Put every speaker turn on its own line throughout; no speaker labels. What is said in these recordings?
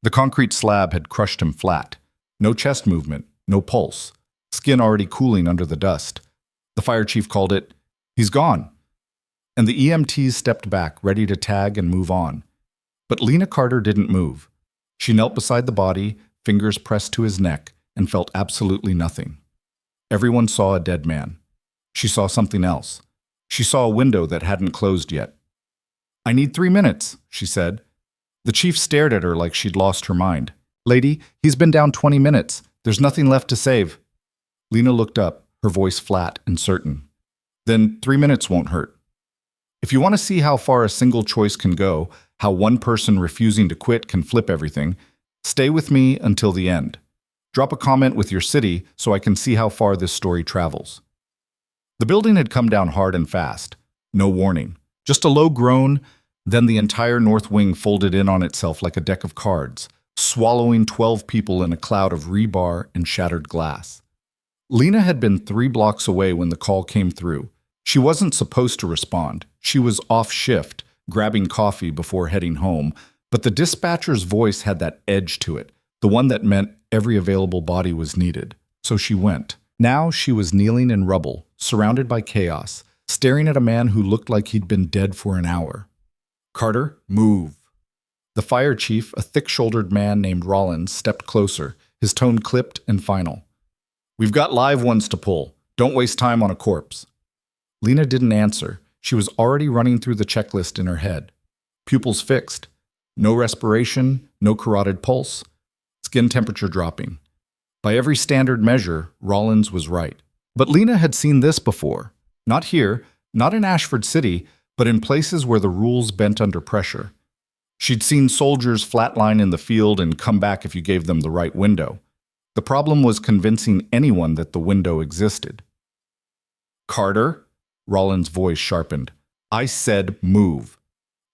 The concrete slab had crushed him flat. No chest movement, no pulse, skin already cooling under the dust. The fire chief called it, "He's gone." And the EMTs stepped back, ready to tag and move on. But Lena Carter didn't move. She knelt beside the body, fingers pressed to his neck, and felt absolutely nothing. Everyone saw a dead man. She saw something else. She saw a window that hadn't closed yet. "I need 3 minutes," she said. The chief stared at her like she'd lost her mind. "Lady, he's been down 20 minutes. There's nothing left to save." Lena looked up, her voice flat and certain. "Then 3 minutes won't hurt. If you want to see how far a single choice can go, how one person refusing to quit can flip everything, stay with me until the end. Drop a comment with your city so I can see how far this story travels." The building had come down hard and fast. No warning. Just a low groan, then the entire north wing folded in on itself like a deck of cards, swallowing 12 people in a cloud of rebar and shattered glass. Lena had been 3 blocks away when the call came through. She wasn't supposed to respond. She was off shift, grabbing coffee before heading home, but the dispatcher's voice had that edge to it, the one that meant every available body was needed. So she went. Now she was kneeling in rubble, surrounded by chaos, staring at a man who looked like he'd been dead for an hour. "Carter, move." The fire chief, a thick-shouldered man named Rollins, stepped closer, his tone clipped and final. "We've got live ones to pull. Don't waste time on a corpse." Lena didn't answer. She was already running through the checklist in her head. Pupils fixed. No respiration, no carotid pulse. Skin temperature dropping. By every standard measure, Rollins was right. But Lena had seen this before. Not here, not in Ashford City, but in places where the rules bent under pressure. She'd seen soldiers flatline in the field and come back if you gave them the right window. The problem was convincing anyone that the window existed. "Carter?" Rollins' voice sharpened. "I said move."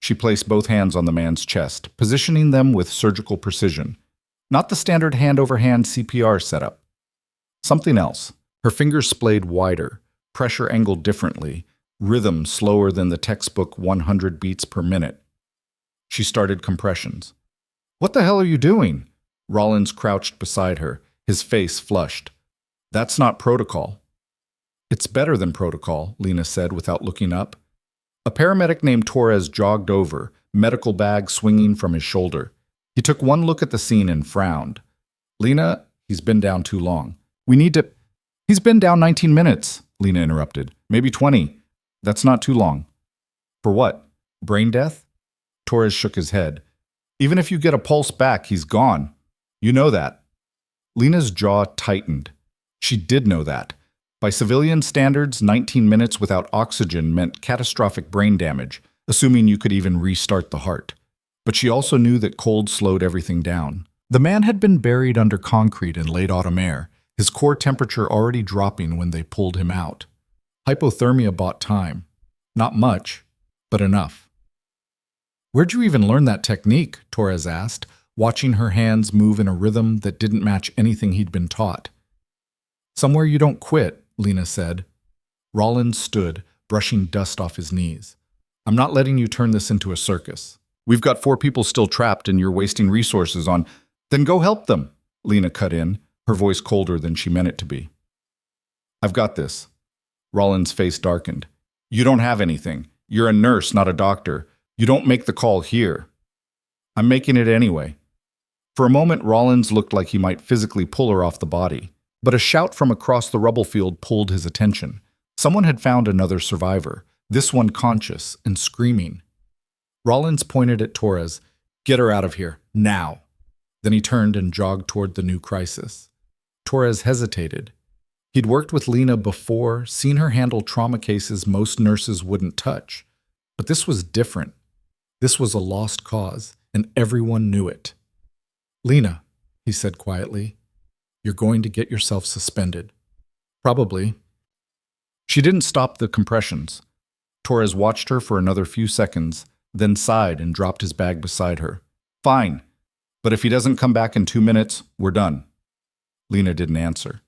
She placed both hands on the man's chest, positioning them with surgical precision. Not the standard hand-over-hand CPR setup. Something else. Her fingers splayed wider, pressure angled differently, rhythm slower than the textbook 100 beats per minute. She started compressions. "What the hell are you doing?" Rollins crouched beside her, his face flushed. "That's not protocol." "It's better than protocol," Lena said without looking up. A paramedic named Torres jogged over, medical bag swinging from his shoulder. He took one look at the scene and frowned. "Lena, he's been down too long. We need to—" "He's been down 19 minutes, Lena interrupted. "Maybe 20. That's not too long." "For what? Brain death?" Torres shook his head. "Even if you get a pulse back, he's gone. You know that." Lena's jaw tightened. She did know that. By civilian standards, 19 minutes without oxygen meant catastrophic brain damage, assuming you could even restart the heart. But she also knew that cold slowed everything down. The man had been buried under concrete in late autumn air, his core temperature already dropping when they pulled him out. Hypothermia bought time. Not much, but enough. "Where'd you even learn that technique?" Torres asked, watching her hands move in a rhythm that didn't match anything he'd been taught. "Somewhere you don't quit," Lena said. Rollins stood, brushing dust off his knees. "I'm not letting you turn this into a circus. We've got 4 people still trapped and you're wasting resources on—" "Then go help them," Lena cut in, her voice colder than she meant it to be. "I've got this." Rollins' face darkened. "You don't have anything. You're a nurse, not a doctor. You don't make the call here." "I'm making it anyway." For a moment, Rollins looked like he might physically pull her off the body. But a shout from across the rubble field pulled his attention. Someone had found another survivor, this one conscious and screaming. Rollins pointed at Torres. "Get her out of here, now." Then he turned and jogged toward the new crisis. Torres hesitated. He'd worked with Lena before, seen her handle trauma cases most nurses wouldn't touch. But this was different. This was a lost cause, and everyone knew it. "Lena," he said quietly, "you're going to get yourself suspended." "Probably." She didn't stop the compressions. Torres watched her for another few seconds, then sighed and dropped his bag beside her. "Fine. But if he doesn't come back in 2 minutes, we're done." Lena didn't answer.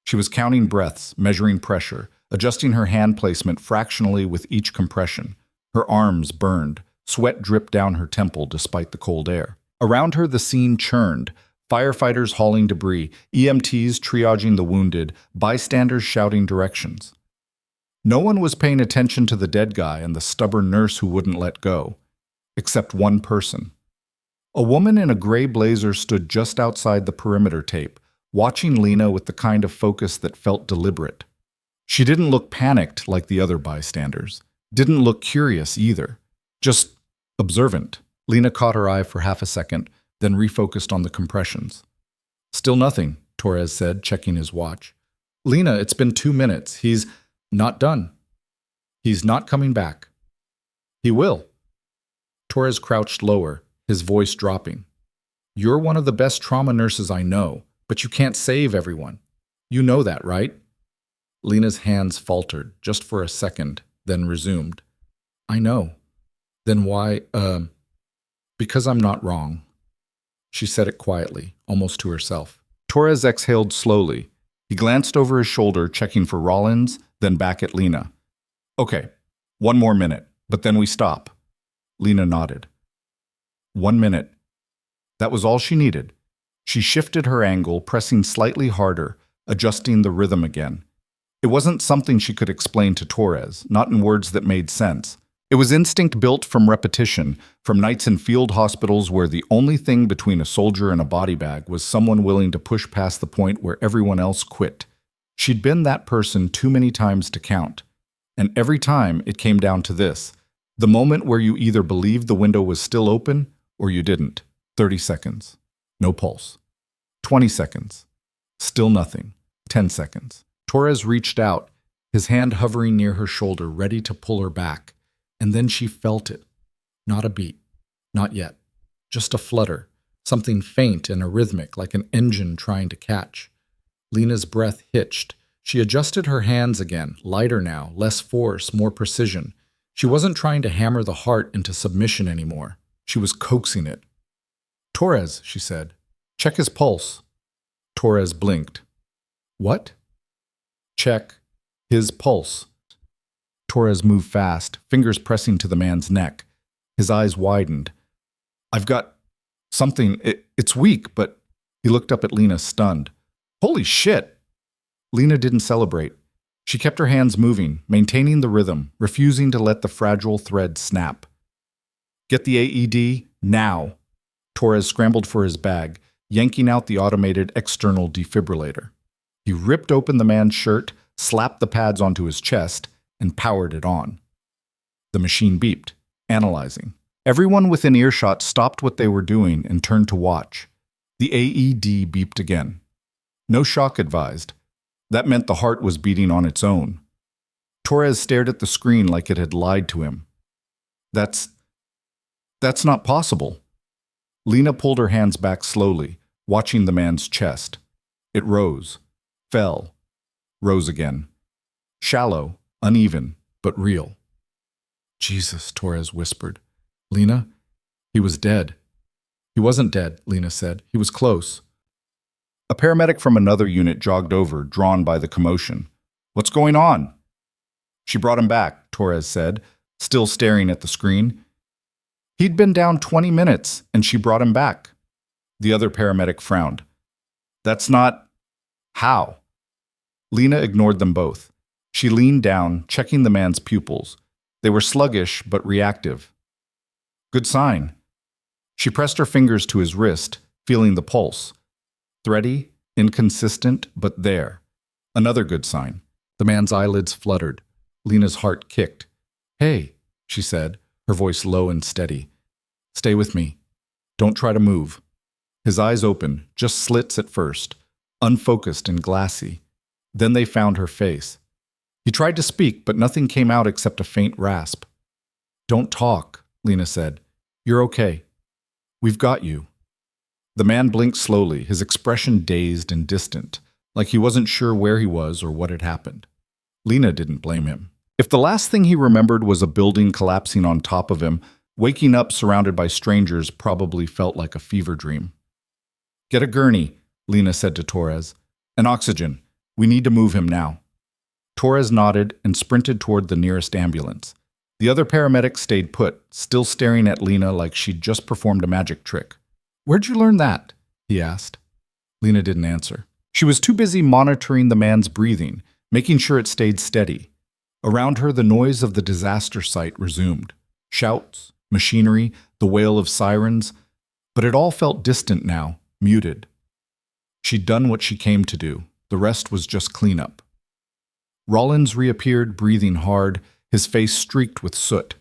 She was counting breaths, measuring pressure, adjusting her hand placement fractionally with each compression. Her arms burned. Sweat dripped down her temple despite the cold air. Around her, the scene churned. Firefighters hauling debris, EMTs triaging the wounded, bystanders shouting directions. No one was paying attention to the dead guy and the stubborn nurse who wouldn't let go, except one person. A woman in a gray blazer stood just outside the perimeter tape, watching Lena with the kind of focus that felt deliberate. She didn't look panicked like the other bystanders, didn't look curious either, just observant. Lena caught her eye for half a second, then refocused on the compressions. Still nothing, Torres said, checking his watch. Lena, it's been 2 minutes. He's not done. He's not coming back. He will. Torres crouched lower, his voice dropping. You're one of the best trauma nurses I know, but you can't save everyone. You know that, right? Lena's hands faltered, just for a second, then resumed. I know. Then why, because I'm not wrong. She said it quietly, almost to herself. Torres exhaled slowly. He glanced over his shoulder, checking for Rollins, then back at Lena. Okay, 1 more minute, but then we stop. Lena nodded. 1 minute. That was all she needed. She shifted her angle, pressing slightly harder, adjusting the rhythm again. It wasn't something she could explain to Torres, not in words that made sense. It was instinct built from repetition, from nights in field hospitals where the only thing between a soldier and a body bag was someone willing to push past the point where everyone else quit. She'd been that person too many times to count. And every time it came down to this, the moment where you either believed the window was still open or you didn't. 30 seconds. No pulse. 20 seconds. Still nothing. 10 seconds. Torres reached out, his hand hovering near her shoulder, ready to pull her back. And then she felt it. Not a beat. Not yet. Just a flutter. Something faint and arrhythmic, like an engine trying to catch. Lena's breath hitched. She adjusted her hands again, lighter now, less force, more precision. She wasn't trying to hammer the heart into submission anymore. She was coaxing it. Torres, she said. Check his pulse. Torres blinked. What? Check his pulse. Torres moved fast, fingers pressing to the man's neck. His eyes widened. I've got something. It's weak, but... He looked up at Lena, stunned. Holy shit! Lena didn't celebrate. She kept her hands moving, maintaining the rhythm, refusing to let the fragile thread snap. Get the AED, now! Torres scrambled for his bag, yanking out the automated external defibrillator. He ripped open the man's shirt, slapped the pads onto his chest, and powered it on. The machine beeped, analyzing. Everyone within earshot stopped what they were doing and turned to watch. The AED beeped again. No shock advised. That meant the heart was beating on its own. Torres stared at the screen like it had lied to him. That's not possible. Lena pulled her hands back slowly, watching the man's chest. It rose, fell, rose again. Shallow, uneven, but real. Jesus, Torres whispered. Lena, he was dead. He wasn't dead, Lena said. He was close. A paramedic from another unit jogged over, drawn by the commotion. What's going on? She brought him back, Torres said, still staring at the screen. He'd been down 20 minutes, and she brought him back. The other paramedic frowned. That's not... How? Lena ignored them both. She leaned down, checking the man's pupils. They were sluggish, but reactive. Good sign. She pressed her fingers to his wrist, feeling the pulse. Thready, inconsistent, but there. Another good sign. The man's eyelids fluttered. Lena's heart kicked. Hey, she said, her voice low and steady. Stay with me. Don't try to move. His eyes open, just slits at first, unfocused and glassy. Then they found her face. He tried to speak, but nothing came out except a faint rasp. Don't talk, Lena said. You're okay. We've got you. The man blinked slowly, his expression dazed and distant, like he wasn't sure where he was or what had happened. Lena didn't blame him. If the last thing he remembered was a building collapsing on top of him, waking up surrounded by strangers probably felt like a fever dream. Get a gurney, Lena said to Torres. And oxygen. We need to move him now. Torres nodded and sprinted toward the nearest ambulance. The other paramedic stayed put, still staring at Lena like she'd just performed a magic trick. Where'd you learn that? He asked. Lena didn't answer. She was too busy monitoring the man's breathing, making sure it stayed steady. Around her, the noise of the disaster site resumed. Shouts, machinery, the wail of sirens, but it all felt distant now, muted. She'd done what she came to do. The rest was just cleanup. Rollins reappeared, breathing hard, his face streaked with soot.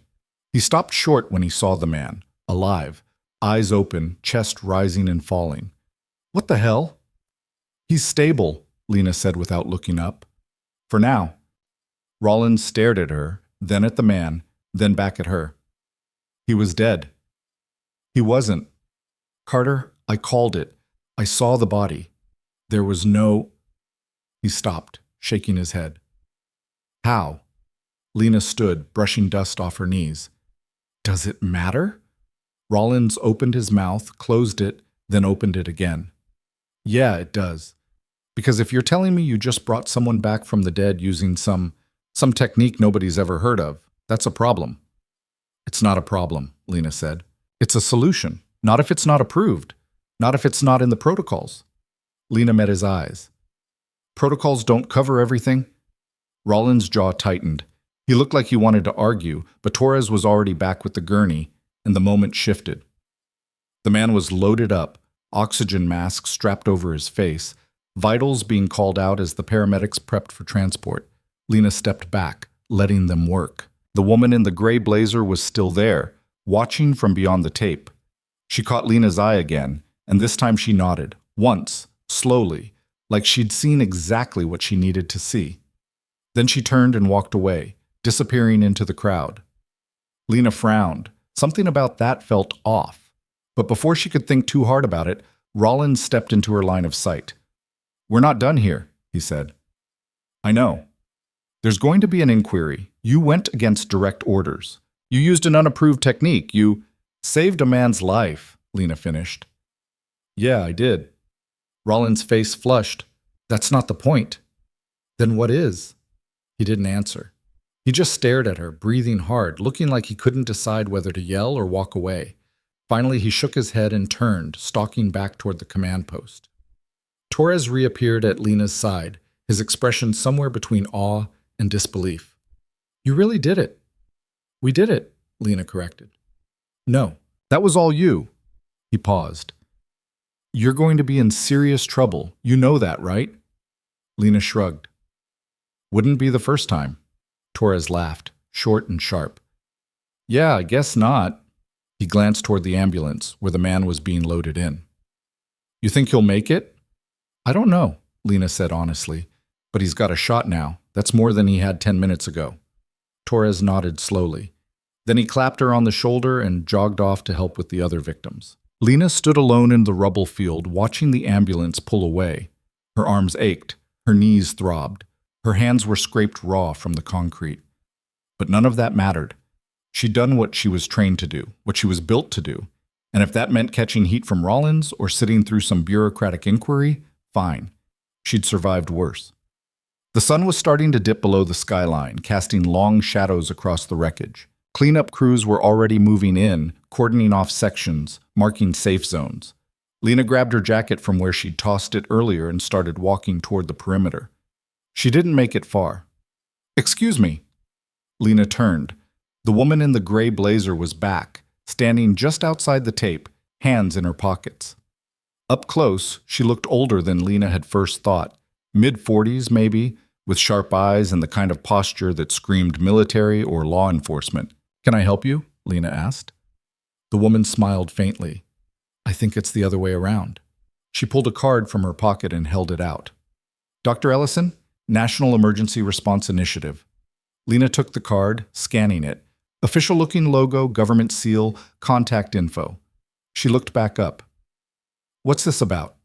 He stopped short when he saw the man, alive, eyes open, chest rising and falling. What the hell? He's stable, Lena said without looking up. For now. Rollins stared at her, then at the man, then back at her. He was dead. He wasn't. Carter, I called it. I saw the body. There was no... He stopped, shaking his head. How? Lena stood, brushing dust off her knees. Does it matter? Rollins opened his mouth, closed it, then opened it again. Yeah, it does. Because if you're telling me you just brought someone back from the dead using some technique nobody's ever heard of, that's a problem. It's not a problem, Lena said. It's a solution. Not if it's not approved. Not if it's not in the protocols. Lena met his eyes. Protocols don't cover everything? Rollins' jaw tightened. He looked like he wanted to argue, but Torres was already back with the gurney, and the moment shifted. The man was loaded up, oxygen mask strapped over his face, vitals being called out as the paramedics prepped for transport. Lena stepped back, letting them work. The woman in the gray blazer was still there, watching from beyond the tape. She caught Lena's eye again, and this time she nodded, once, slowly, like she'd seen exactly what she needed to see. Then she turned and walked away, disappearing into the crowd. Lena frowned. Something about that felt off. But before she could think too hard about it, Rollins stepped into her line of sight. We're not done here, he said. I know. There's going to be an inquiry. You went against direct orders. You used an unapproved technique. You saved a man's life, Lena finished. Yeah, I did. Rollins' face flushed. That's not the point. Then what is? He didn't answer. He just stared at her, breathing hard, looking like he couldn't decide whether to yell or walk away. Finally, he shook his head and turned, stalking back toward the command post. Torres reappeared at Lena's side, his expression somewhere between awe and disbelief. You really did it. We did it, Lena corrected. No, that was all you. He paused. You're going to be in serious trouble. You know that, right? Lena shrugged. Wouldn't be the first time. Torres laughed, short and sharp. Yeah, I guess not. He glanced toward the ambulance, where the man was being loaded in. You think he'll make it? I don't know, Lena said honestly. But he's got a shot now. That's more than he had 10 minutes ago. Torres nodded slowly. Then he clapped her on the shoulder and jogged off to help with the other victims. Lena stood alone in the rubble field, watching the ambulance pull away. Her arms ached. Her knees throbbed. Her hands were scraped raw from the concrete. But none of that mattered. She'd done what she was trained to do, what she was built to do. And if that meant catching heat from Rollins or sitting through some bureaucratic inquiry, fine. She'd survived worse. The sun was starting to dip below the skyline, casting long shadows across the wreckage. Cleanup crews were already moving in, cordoning off sections, marking safe zones. Lena grabbed her jacket from where she'd tossed it earlier and started walking toward the perimeter. She didn't make it far. Excuse me. Lena turned. The woman in the gray blazer was back, standing just outside the tape, hands in her pockets. Up close, she looked older than Lena had first thought, mid-40s maybe, with sharp eyes and the kind of posture that screamed military or law enforcement. Can I help you? Lena asked. The woman smiled faintly. I think it's the other way around. She pulled a card from her pocket and held it out. Dr. Ellison? National Emergency Response Initiative. Lena took the card, scanning it. Official-looking logo, government seal, contact info. She looked back up. What's this about?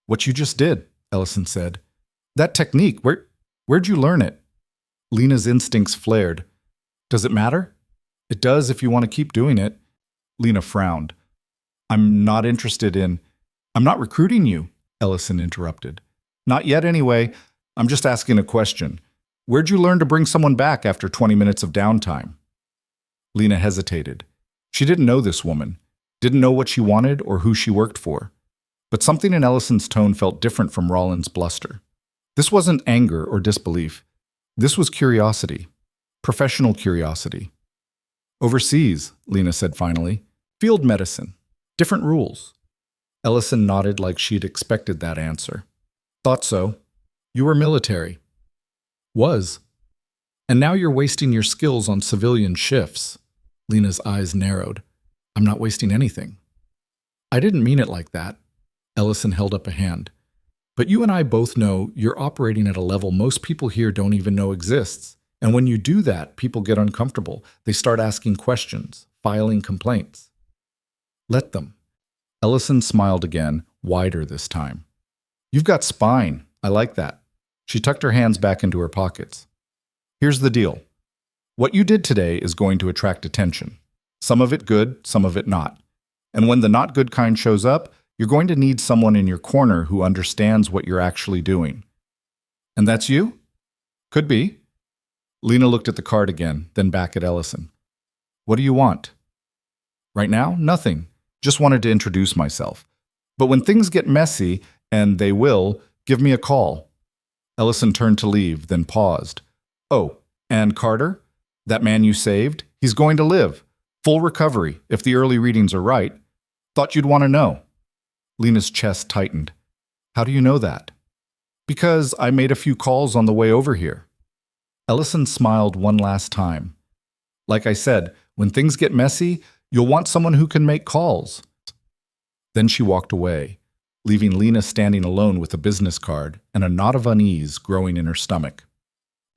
What you just did, Ellison said. That technique, where'd you learn it? Lena's instincts flared. Does it matter? It does if you want to keep doing it. Lena frowned. I'm not recruiting you, Ellison interrupted. Not yet anyway. I'm just asking a question. Where'd you learn to bring someone back after 20 minutes of downtime? Lena hesitated. She didn't know this woman. Didn't know what she wanted or who she worked for. But something in Ellison's tone felt different from Rollins' bluster. This wasn't anger or disbelief. This was curiosity. Professional curiosity. Overseas, Lena said finally. Field medicine. Different rules. Ellison nodded like she'd expected that answer. Thought so. You were military. Was. And now you're wasting your skills on civilian shifts. Lena's eyes narrowed. I'm not wasting anything. I didn't mean it like that. Ellison held up a hand. But you and I both know you're operating at a level most people here don't even know exists. And when you do that, people get uncomfortable. They start asking questions, filing complaints. Let them. Ellison smiled again, wider this time. You've got spine. I like that. She tucked her hands back into her pockets. Here's the deal. What you did today is going to attract attention. Some of it good, some of it not. And when the not good kind shows up, you're going to need someone in your corner who understands what you're actually doing. And that's you? Could be. Lena looked at the card again, then back at Ellison. What do you want? Right now, nothing. Just wanted to introduce myself. But when things get messy, and they will, give me a call. Ellison turned to leave, then paused. Oh, and Carter? That man you saved? He's going to live. Full recovery, if the early readings are right. Thought you'd want to know. Lena's chest tightened. How do you know that? Because I made a few calls on the way over here. Ellison smiled one last time. Like I said, when things get messy, you'll want someone who can make calls. Then she walked away, leaving Lena standing alone with a business card and a knot of unease growing in her stomach.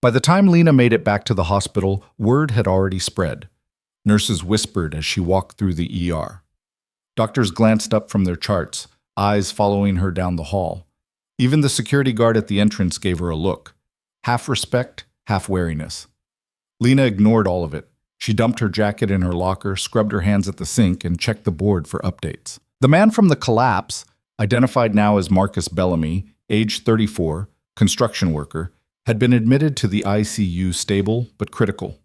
By the time Lena made it back to the hospital, word had already spread. Nurses whispered as she walked through the ER. Doctors glanced up from their charts, eyes following her down the hall. Even the security guard at the entrance gave her a look. Half respect, half wariness. Lena ignored all of it. She dumped her jacket in her locker, scrubbed her hands at the sink, and checked the board for updates. The man from the collapse, identified now as Marcus Bellamy, age 34, construction worker, had been admitted to the ICU stable but critical.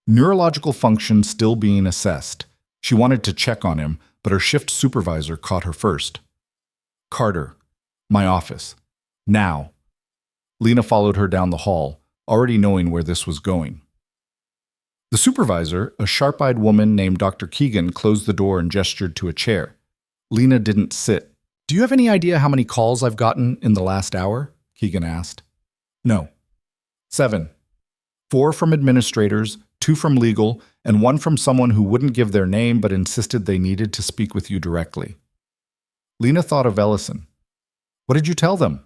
Neurological function still being assessed. She wanted to check on him, but her shift supervisor caught her first. Carter. My office. Now. Lena followed her down the hall, already knowing where this was going. The supervisor, a sharp-eyed woman named Dr. Keegan, closed the door and gestured to a chair. Lena didn't sit. Do you have any idea how many calls I've gotten in the last hour? Keegan asked. No. 7. 4 from administrators, 2 from legal, and 1 from someone who wouldn't give their name but insisted they needed to speak with you directly. Lena thought of Ellison. What did you tell them?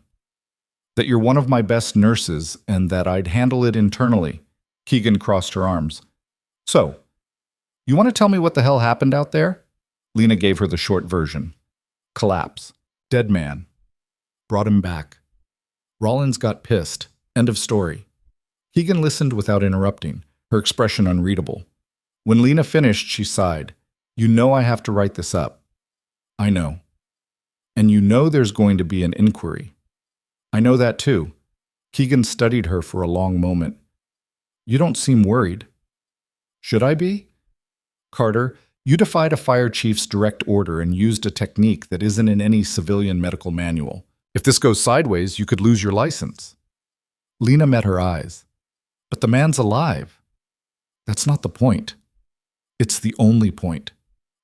That you're one of my best nurses and that I'd handle it internally. Keegan crossed her arms. So, you want to tell me what the hell happened out there? Lena gave her the short version. Collapse. Dead man. Brought him back. Rollins got pissed. End of story. Keegan listened without interrupting, her expression unreadable. When Lena finished, she sighed. You know I have to write this up. I know. And you know there's going to be an inquiry. I know that too. Keegan studied her for a long moment. You don't seem worried. Should I be? Carter, you defied a fire chief's direct order and used a technique that isn't in any civilian medical manual. If this goes sideways, you could lose your license. Lena met her eyes. But the man's alive. That's not the point. It's the only point.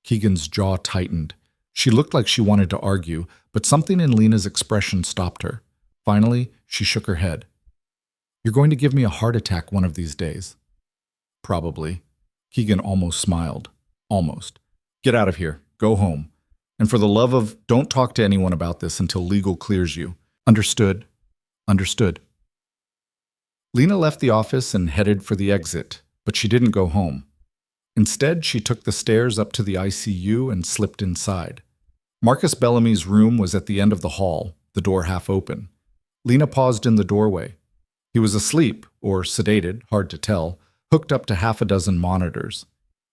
Keegan's jaw tightened. She looked like she wanted to argue, but something in Lena's expression stopped her. Finally, she shook her head. You're going to give me a heart attack one of these days. Probably. Keegan almost smiled. Almost. Get out of here. Go home. And for the love of, don't talk to anyone about this until legal clears you. Understood? Understood. Lena left the office and headed for the exit, but she didn't go home. Instead, she took the stairs up to the ICU and slipped inside. Marcus Bellamy's room was at the end of the hall, the door half open. Lena paused in the doorway. He was asleep, or sedated, hard to tell, hooked up to half a dozen monitors.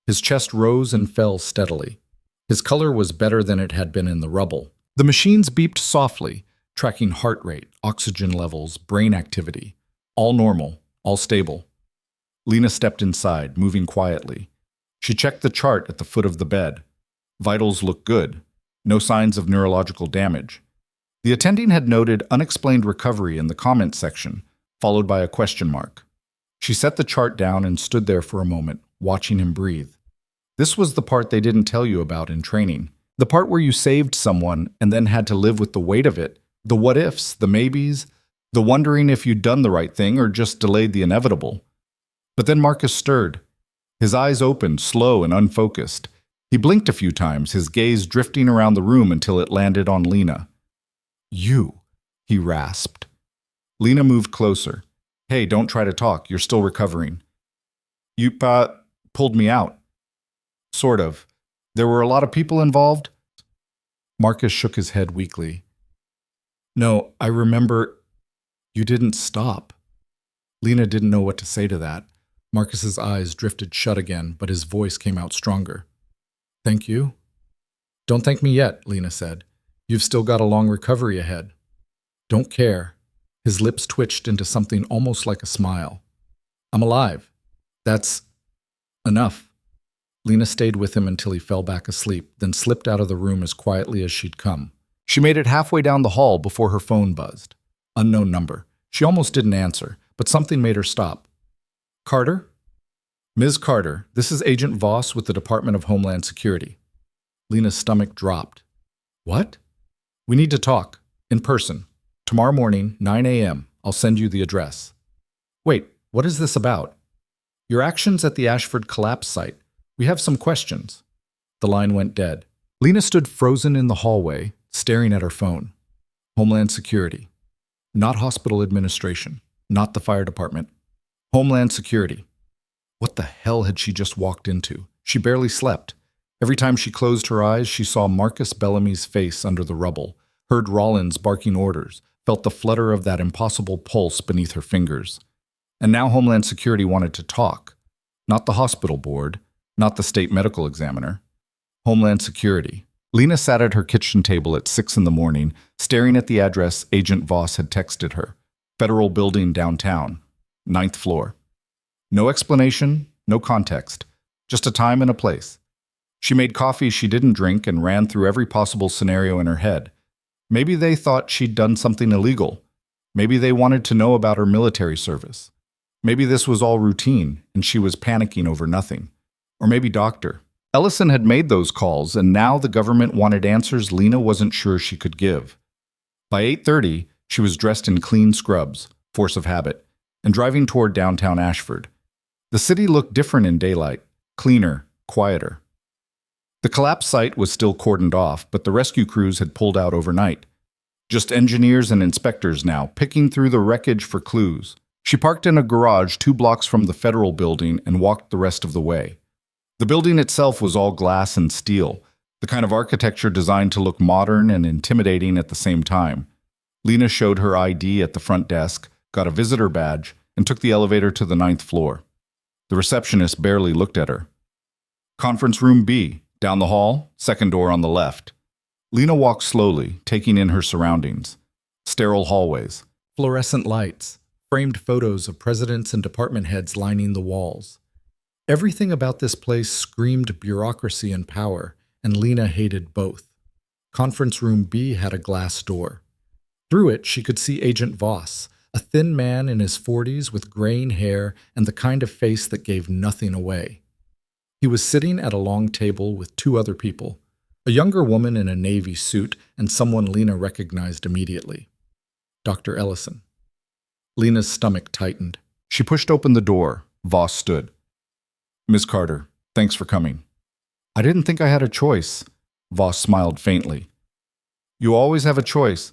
His chest rose and fell steadily. His color was better than it had been in the rubble. The machines beeped softly, tracking heart rate, oxygen levels, brain activity. All normal, all stable. Lena stepped inside, moving quietly. She checked the chart at the foot of the bed. Vitals look good. No signs of neurological damage. The attending had noted unexplained recovery in the comments section, followed by a question mark. She set the chart down and stood there for a moment, watching him breathe. This was the part they didn't tell you about in training. The part where you saved someone and then had to live with the weight of it, the what-ifs, the maybes, the wondering if you'd done the right thing or just delayed the inevitable. But then Marcus stirred. His eyes opened, slow and unfocused. He blinked a few times, his gaze drifting around the room until it landed on Lena. "You," he rasped. Lena moved closer. "Hey, don't try to talk. You're still recovering." "You, pulled me out." "Sort of. There were a lot of people involved?" Marcus shook his head weakly. "No, I remember. You didn't stop." Lena didn't know what to say to that. Marcus's eyes drifted shut again, but his voice came out stronger. "Thank you?" "Don't thank me yet," Lena said. "You've still got a long recovery ahead." "Don't care." His lips twitched into something almost like a smile. "I'm alive. That's enough." Lena stayed with him until he fell back asleep, then slipped out of the room as quietly as she'd come. She made it halfway down the hall before her phone buzzed. Unknown number. She almost didn't answer, but something made her stop. "Carter?" "Ms. Carter, this is Agent Voss with the Department of Homeland Security." Lena's stomach dropped. "What?" "We need to talk. In person. Tomorrow morning, 9 a.m. I'll send you the address." "Wait, what is this about?" "Your actions at the Ashford collapse site. We have some questions." The line went dead. Lena stood frozen in the hallway, staring at her phone. Homeland Security. Not hospital administration. Not the fire department. Homeland Security. What the hell had she just walked into? She barely slept. Every time she closed her eyes, she saw Marcus Bellamy's face under the rubble, heard Rollins barking orders, felt the flutter of that impossible pulse beneath her fingers. And now Homeland Security wanted to talk. Not the hospital board, not the state medical examiner. Homeland Security. Lena sat at her kitchen table at 6 in the morning, staring at the address Agent Voss had texted her. Federal Building downtown. 9th floor. No explanation, no context. Just a time and a place. She made coffee she didn't drink and ran through every possible scenario in her head. Maybe they thought she'd done something illegal. Maybe they wanted to know about her military service. Maybe this was all routine and she was panicking over nothing. Or maybe Dr. Ellison had made those calls and now the government wanted answers Lena wasn't sure she could give. By 8:30, she was dressed in clean scrubs, force of habit, and driving toward downtown Ashford. The city looked different in daylight, cleaner, quieter. The collapse site was still cordoned off, but the rescue crews had pulled out overnight. Just engineers and inspectors now, picking through the wreckage for clues. She parked in a garage 2 blocks from the federal building and walked the rest of the way. The building itself was all glass and steel, the kind of architecture designed to look modern and intimidating at the same time. Lena showed her ID at the front desk, got a visitor badge, and took the elevator to the 9th floor. The receptionist barely looked at her. "Conference room B, down the hall, second door on the left." Lena walked slowly, taking in her surroundings. Sterile hallways, fluorescent lights, framed photos of presidents and department heads lining the walls. Everything about this place screamed bureaucracy and power, and Lena hated both. Conference room B had a glass door. Through it, she could see Agent Voss, a thin man in his 40s with graying hair and the kind of face that gave nothing away. He was sitting at a long table with 2 other people, a younger woman in a navy suit and someone Lena recognized immediately. Dr. Ellison. Lena's stomach tightened. She pushed open the door. Voss stood. "Ms. Carter, thanks for coming." "I didn't think I had a choice." Voss smiled faintly. "You always have a choice.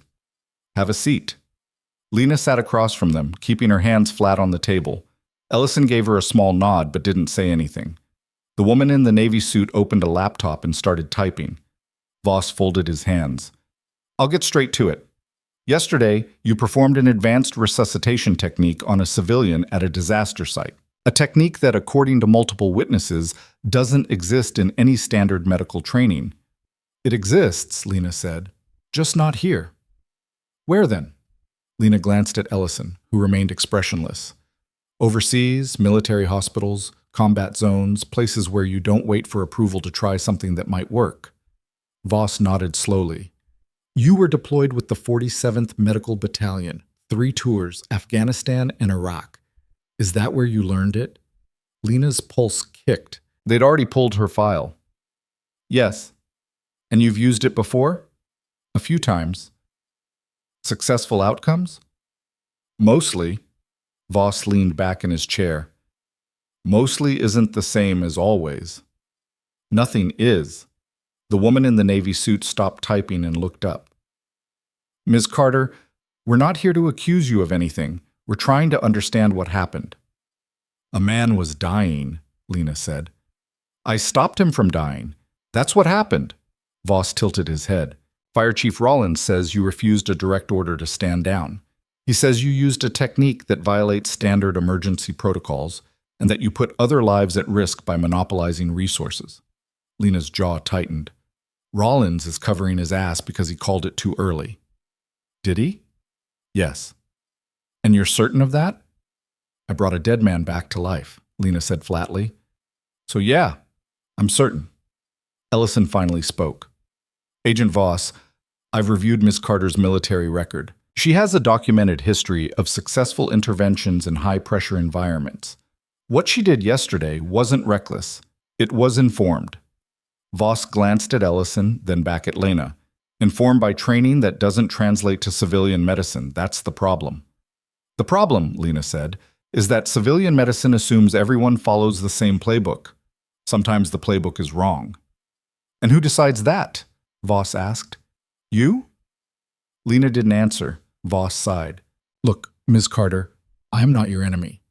Have a seat." Lena sat across from them, keeping her hands flat on the table. Ellison gave her a small nod but didn't say anything. The woman in the navy suit opened a laptop and started typing. Voss folded his hands. "I'll get straight to it. Yesterday, you performed an advanced resuscitation technique on a civilian at a disaster site. A technique that, according to multiple witnesses, doesn't exist in any standard medical training." "It exists," Lena said, "just not here." "Where then?" Lena glanced at Ellison, who remained expressionless. "Overseas, military hospitals, combat zones, places where you don't wait for approval to try something that might work." Voss nodded slowly. You were deployed with the 47th Medical Battalion, 3 tours, Afghanistan and Iraq. Is that where you learned it? Lena's pulse kicked. They'd already pulled her file. Yes. And you've used it before? A few times. Successful outcomes? Mostly. Voss leaned back in his chair. Mostly isn't the same as always. Nothing is. The woman in the navy suit stopped typing and looked up. Ms. Carter, we're not here to accuse you of anything. We're trying to understand what happened. A man was dying, Lena said. I stopped him from dying. That's what happened. Voss tilted his head. Fire Chief Rollins says you refused a direct order to stand down. He says you used a technique that violates standard emergency protocols and that you put other lives at risk by monopolizing resources. Lena's jaw tightened. Rollins is covering his ass because he called it too early. Did he? Yes. And you're certain of that? I brought a dead man back to life, Lena said flatly. So yeah, I'm certain. Ellison finally spoke. Agent Voss, I've reviewed Miss Carter's military record. She has a documented history of successful interventions in high-pressure environments. What she did yesterday wasn't reckless. It was informed. Voss glanced at Ellison, then back at Lena. Informed by training that doesn't translate to civilian medicine, that's the problem. The problem, Lena said, is that civilian medicine assumes everyone follows the same playbook. Sometimes the playbook is wrong. And who decides that? Voss asked. You? Lena didn't answer. Voss sighed. Look, Ms. Carter, I am not your enemy.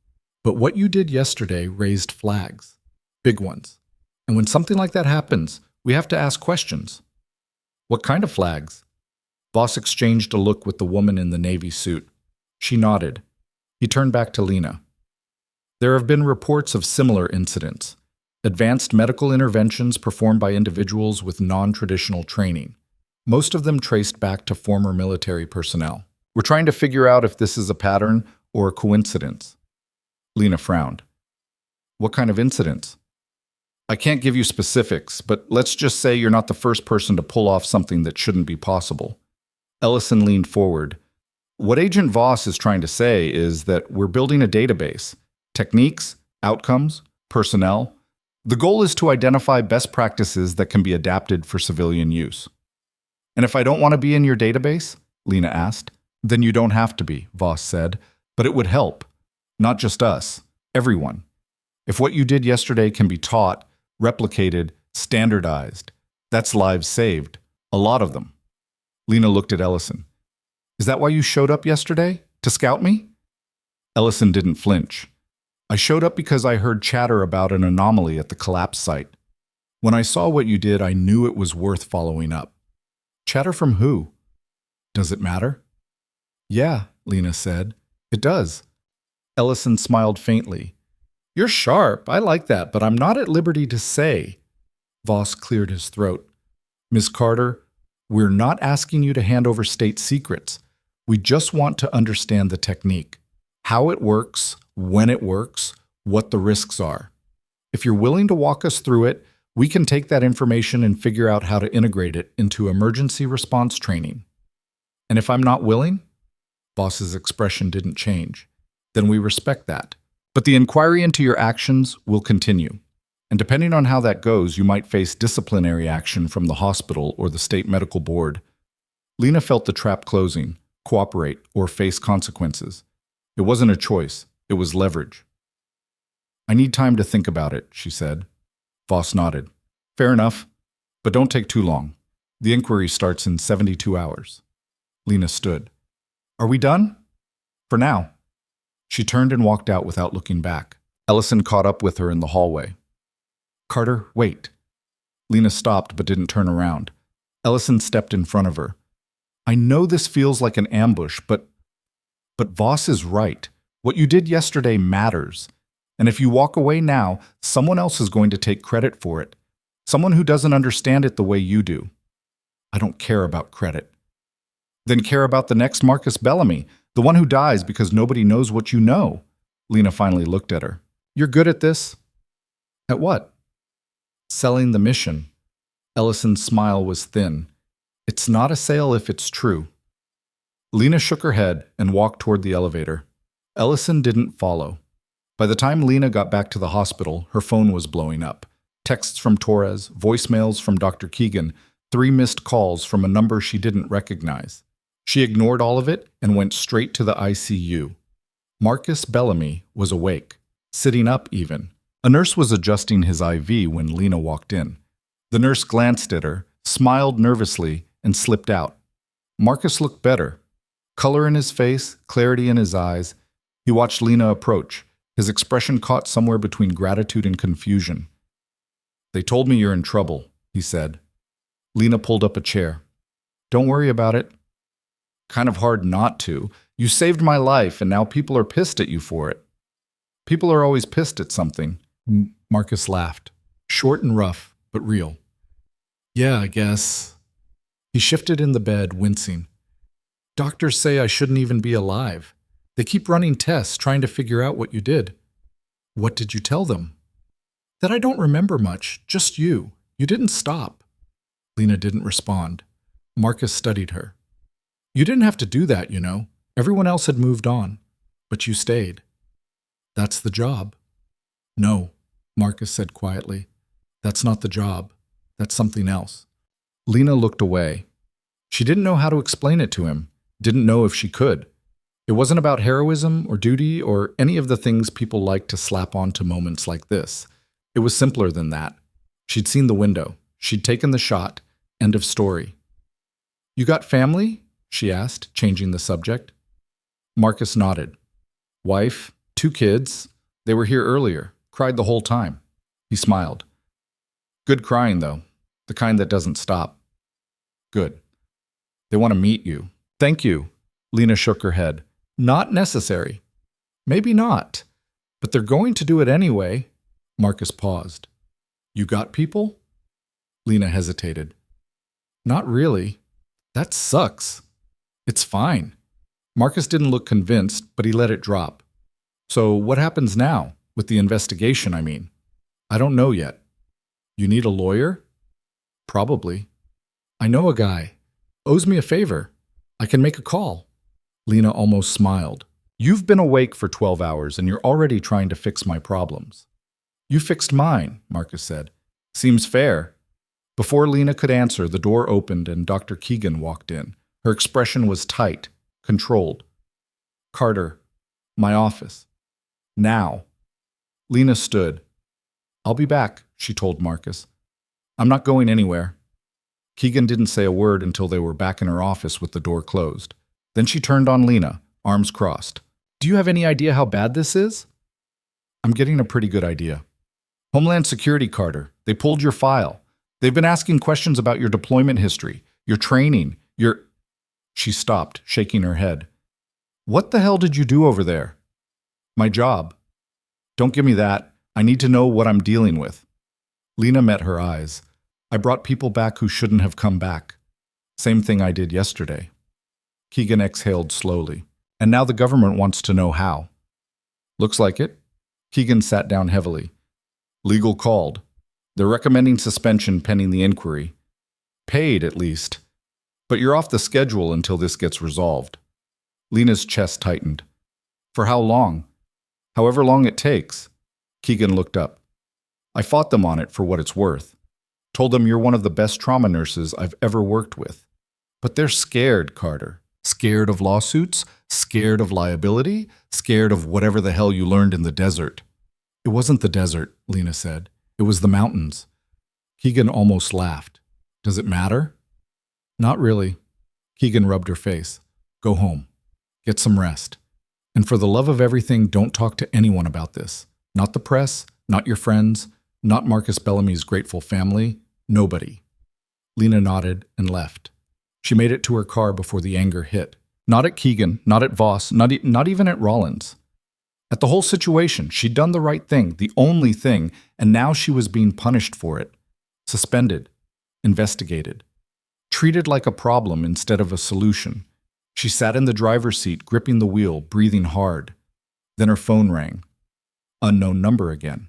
But what you did yesterday raised flags. Big ones. And when something like that happens, we have to ask questions. What kind of flags? Voss exchanged a look with the woman in the navy suit. She nodded. He turned back to Lena. There have been reports of similar incidents. Advanced medical interventions performed by individuals with non-traditional training. Most of them traced back to former military personnel. We're trying to figure out if this is a pattern or a coincidence. Lena frowned. What kind of incidents? I can't give you specifics, but let's just say you're not the first person to pull off something that shouldn't be possible. Ellison leaned forward. What Agent Voss is trying to say is that we're building a database. Techniques, outcomes, personnel. The goal is to identify best practices that can be adapted for civilian use. And if I don't want to be in your database? Lena asked. Then you don't have to be, Voss said. But it would help. Not just us. Everyone. If what you did yesterday can be taught, replicated, standardized, that's lives saved. A lot of them. Lena looked at Ellison. Is that why you showed up yesterday? To scout me? Ellison didn't flinch. I showed up because I heard chatter about an anomaly at the collapse site. When I saw what you did, I knew it was worth following up. Chatter from who? Does it matter? Yeah, Lena said. It does. Ellison smiled faintly. You're sharp. I like that, but I'm not at liberty to say. Voss cleared his throat. Miss Carter, we're not asking you to hand over state secrets. We just want to understand the technique, how it works, when it works, what the risks are. If you're willing to walk us through it, we can take that information and figure out how to integrate it into emergency response training. And if I'm not willing? Voss's expression didn't change. Then we respect that. But the inquiry into your actions will continue. And depending on how that goes, you might face disciplinary action from the hospital or the state medical board. Lena felt the trap closing, cooperate, or face consequences. It wasn't a choice, it was leverage. I need time to think about it, she said. Voss nodded. Fair enough, but don't take too long. The inquiry starts in 72 hours. Lena stood. Are we done? For now. She turned and walked out without looking back. Ellison caught up with her in the hallway. Carter, wait. Lena stopped but didn't turn around. Ellison stepped in front of her. I know this feels like an ambush, but Voss is right. What you did yesterday matters. And if you walk away now, someone else is going to take credit for it. Someone who doesn't understand it the way you do. I don't care about credit. Then care about the next Marcus Bellamy, the one who dies because nobody knows what you know. Lena finally looked at her. You're good at this? At what? Selling the mission. Ellison's smile was thin. It's not a sale if it's true. Lena shook her head and walked toward the elevator. Ellison didn't follow. By the time Lena got back to the hospital, her phone was blowing up. Texts from Torres, voicemails from Dr. Keegan, 3 missed calls from a number she didn't recognize. She ignored all of it and went straight to the ICU. Marcus Bellamy was awake, sitting up even. A nurse was adjusting his IV when Lena walked in. The nurse glanced at her, smiled nervously, and slipped out. Marcus looked better. Color in his face, clarity in his eyes. He watched Lena approach, his expression caught somewhere between gratitude and confusion. "They told me you're in trouble," he said. Lena pulled up a chair. "Don't worry about it." "Kind of hard not to. You saved my life, and now people are pissed at you for it." "People are always pissed at something." Marcus laughed, short and rough, but real. "Yeah, I guess." He shifted in the bed, wincing. "Doctors say I shouldn't even be alive. They keep running tests, trying to figure out what you did." "What did you tell them?" "That I don't remember much, just you. You didn't stop." Lena didn't respond. Marcus studied her. "You didn't have to do that, you know. Everyone else had moved on. But you stayed." "That's the job." "No," Marcus said quietly. "That's not the job. That's something else." Lena looked away. She didn't know how to explain it to him, didn't know if she could. It wasn't about heroism or duty or any of the things people like to slap onto moments like this. It was simpler than that. She'd seen the window. She'd taken the shot. End of story. "You got family?" she asked, changing the subject. Marcus nodded. "Wife, 2 kids. They were here earlier. Cried the whole time." He smiled. "Good crying, though. The kind that doesn't stop." "Good. They want to meet you." "Thank you." Lena shook her head. "Not necessary." "Maybe not. But they're going to do it anyway." Marcus paused. "You got people?" Lena hesitated. "Not really. That sucks." "It's fine." Marcus didn't look convinced, but he let it drop. "So what happens now? With the investigation, I mean." "I don't know yet." "You need a lawyer?" "Probably." "I know a guy. Owes me a favor. I can make a call." Lena almost smiled. "You've been awake for 12 hours and you're already trying to fix my problems." "You fixed mine," Marcus said. "Seems fair." Before Lena could answer, the door opened and Dr. Keegan walked in. Her expression was tight, controlled. "Carter, my office. Now." Lena stood. "I'll be back," she told Marcus. "I'm not going anywhere." Keegan didn't say a word until they were back in her office with the door closed. Then she turned on Lena, arms crossed. "Do you have any idea how bad this is?" "I'm getting a pretty good idea." "Homeland Security, Carter. They pulled your file. They've been asking questions about your deployment history, your training, your—" She stopped, shaking her head. "What the hell did you do over there?" "My job." "Don't give me that. I need to know what I'm dealing with." Lena met her eyes. "I brought people back who shouldn't have come back. Same thing I did yesterday." Keegan exhaled slowly. "And now the government wants to know how." "Looks like it." Keegan sat down heavily. "Legal called. They're recommending suspension pending the inquiry. Paid, at least. But you're off the schedule until this gets resolved." Lena's chest tightened. "For how long?" "However long it takes." Keegan looked up. "I fought them on it for what it's worth. Told them you're one of the best trauma nurses I've ever worked with. But they're scared, Carter. Scared of lawsuits? Scared of liability? Scared of whatever the hell you learned in the desert." "It wasn't the desert," Lena said. "It was the mountains." Keegan almost laughed. "Does it matter?" "Not really." Keegan rubbed her face. "Go home. Get some rest. And for the love of everything, don't talk to anyone about this. Not the press, not your friends, not Marcus Bellamy's grateful family. Nobody." Lena nodded and left. She made it to her car before the anger hit. Not at Keegan, not at Voss, not even at Rollins. At the whole situation, she'd done the right thing, the only thing, and now she was being punished for it. Suspended. Investigated. Treated like a problem instead of a solution. She sat in the driver's seat, gripping the wheel, breathing hard. Then her phone rang. Unknown number again.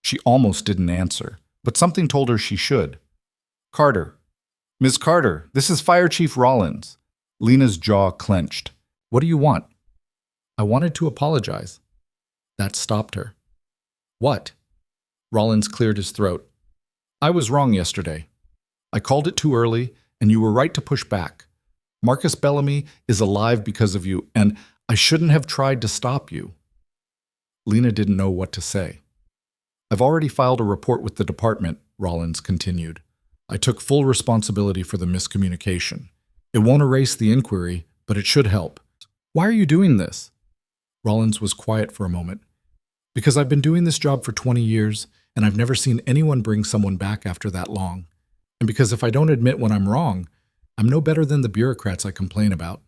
She almost didn't answer, but something told her she should. Carter. Ms. Carter, this is Fire Chief Rollins. Lena's jaw clenched. What do you want? I wanted to apologize. That stopped her. What? Rollins cleared his throat. I was wrong yesterday. I called it too early, and you were right to push back. Marcus Bellamy is alive because of you, and I shouldn't have tried to stop you. Lena didn't know what to say. I've already filed a report with the department, Rollins continued. I took full responsibility for the miscommunication. It won't erase the inquiry, but it should help. Why are you doing this? Rollins was quiet for a moment. Because I've been doing this job for 20 years, and I've never seen anyone bring someone back after that long. And because if I don't admit when I'm wrong, I'm no better than the bureaucrats I complain about.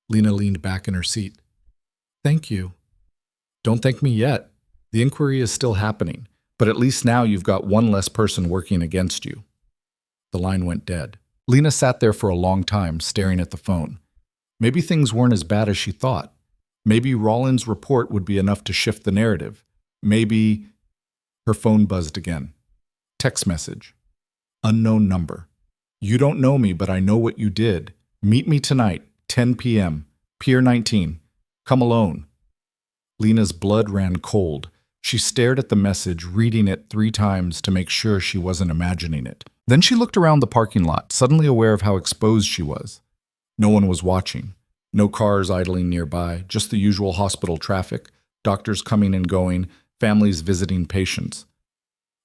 Lena leaned back in her seat. Thank you. Don't thank me yet. The inquiry is still happening, but at least now you've got one less person working against you. The line went dead. Lena sat there for a long time, staring at the phone. Maybe things weren't as bad as she thought. Maybe Rollins' report would be enough to shift the narrative. Maybe... Her phone buzzed again. Text message. Unknown number. You don't know me, but I know what you did. Meet me tonight, 10 p.m. Pier 19. Come alone. Lena's blood ran cold. She stared at the message, reading it 3 times to make sure she wasn't imagining it. Then she looked around the parking lot, suddenly aware of how exposed she was. No one was watching. No cars idling nearby, just the usual hospital traffic, doctors coming and going, families visiting patients.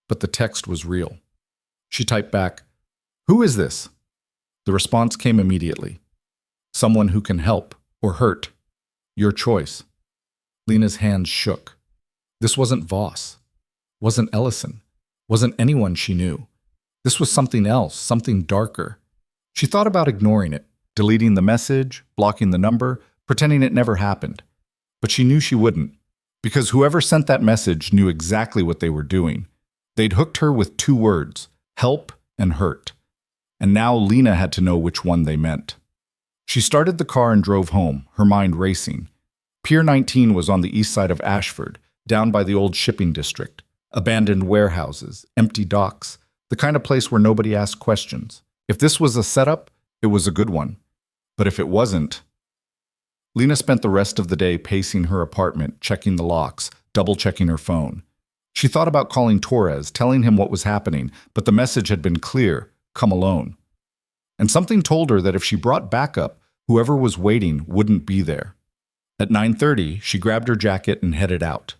But the text was real. She typed back, "Who is this?" The response came immediately. "Someone who can help or hurt. Your choice." Lena's hands shook. This wasn't Voss. Wasn't Ellison. Wasn't anyone she knew. This was something else, something darker. She thought about ignoring it, deleting the message, blocking the number, pretending it never happened. But she knew she wouldn't, because whoever sent that message knew exactly what they were doing. They'd hooked her with 2 words, help and hurt. And now Lena had to know which one they meant. She started the car and drove home, her mind racing. Pier 19 was on the east side of Ashford, down by the old shipping district. Abandoned warehouses, empty docks, the kind of place where nobody asked questions. If this was a setup, it was a good one. But if it wasn't... Lena spent the rest of the day pacing her apartment, checking the locks, double-checking her phone. She thought about calling Torres, telling him what was happening, but the message had been clear, come alone. And something told her that if she brought backup, whoever was waiting wouldn't be there. At 9:30, she grabbed her jacket and headed out.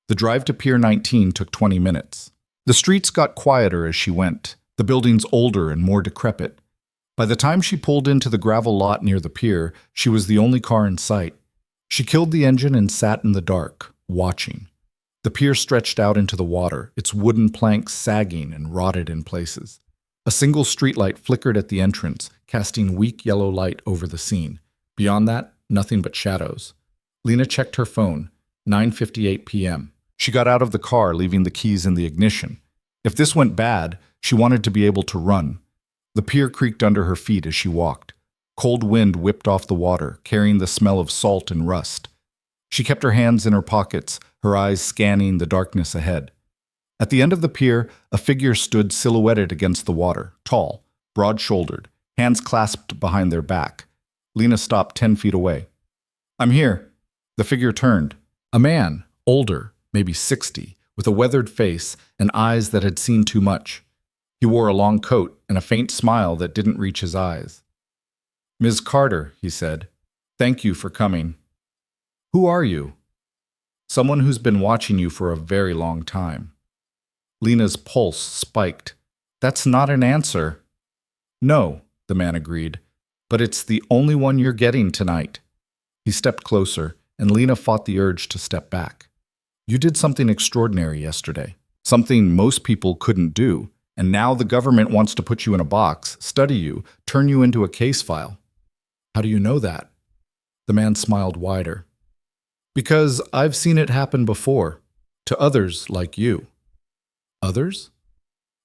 The drive to Pier 19 took 20 minutes. The streets got quieter as she went, the buildings older and more decrepit. By the time she pulled into the gravel lot near the pier, she was the only car in sight. She killed the engine and sat in the dark, watching. The pier stretched out into the water, its wooden planks sagging and rotted in places. A single streetlight flickered at the entrance, casting weak yellow light over the scene. Beyond that, nothing but shadows. Lena checked her phone, 9:58 p.m. She got out of the car, leaving the keys in the ignition. If this went bad, she wanted to be able to run. The pier creaked under her feet as she walked. Cold wind whipped off the water, carrying the smell of salt and rust. She kept her hands in her pockets, her eyes scanning the darkness ahead. At the end of the pier, a figure stood silhouetted against the water, tall, broad-shouldered, hands clasped behind their back. Lena stopped 10 feet away. "I'm here." The figure turned. A man, older, maybe 60, with a weathered face and eyes that had seen too much. He wore a long coat and a faint smile that didn't reach his eyes. "Ms. Carter," he said, "thank you for coming." "Who are you?" "Someone who's been watching you for a very long time." Lena's pulse spiked. "That's not an answer." "No," the man agreed, "but it's the only one you're getting tonight." He stepped closer, and Lena fought the urge to step back. "You did something extraordinary yesterday, something most people couldn't do. And now the government wants to put you in a box, study you, turn you into a case file." "How do you know that?" The man smiled wider. "Because I've seen it happen before, to others like you." "Others?"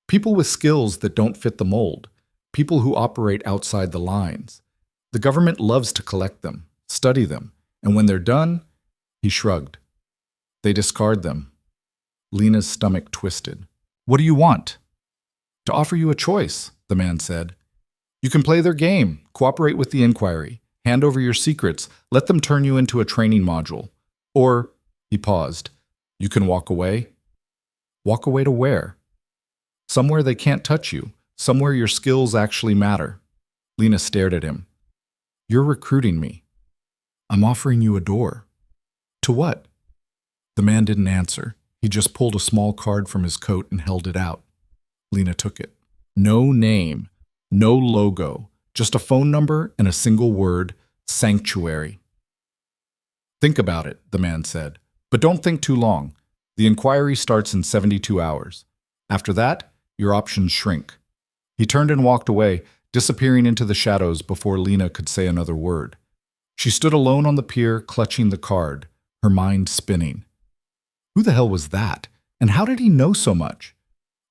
"People with skills that don't fit the mold, people who operate outside the lines. The government loves to collect them, study them, and when they're done," he shrugged, "they discard them." Lena's stomach twisted. "What do you want?" "To offer you a choice. the man said. You can play their game, cooperate with the inquiry, hand over your secrets, let them turn you into a training module. Or, he paused, you can walk away. Walk away to where? Somewhere they can't touch you, somewhere your skills actually matter. Lena stared at him. You're recruiting me. I'm offering you a door. To what? The man didn't answer. He just pulled a small card from his coat and held it out. Lena took it. No name, no logo, just a phone number and a single word, sanctuary. Think about it, the man said. But don't think too long. The inquiry starts in 72 hours. After that, your options shrink. He turned and walked away, disappearing into the shadows before Lena could say another word. She stood alone on the pier, clutching the card, her mind spinning. Who the hell was that? And how did he know so much?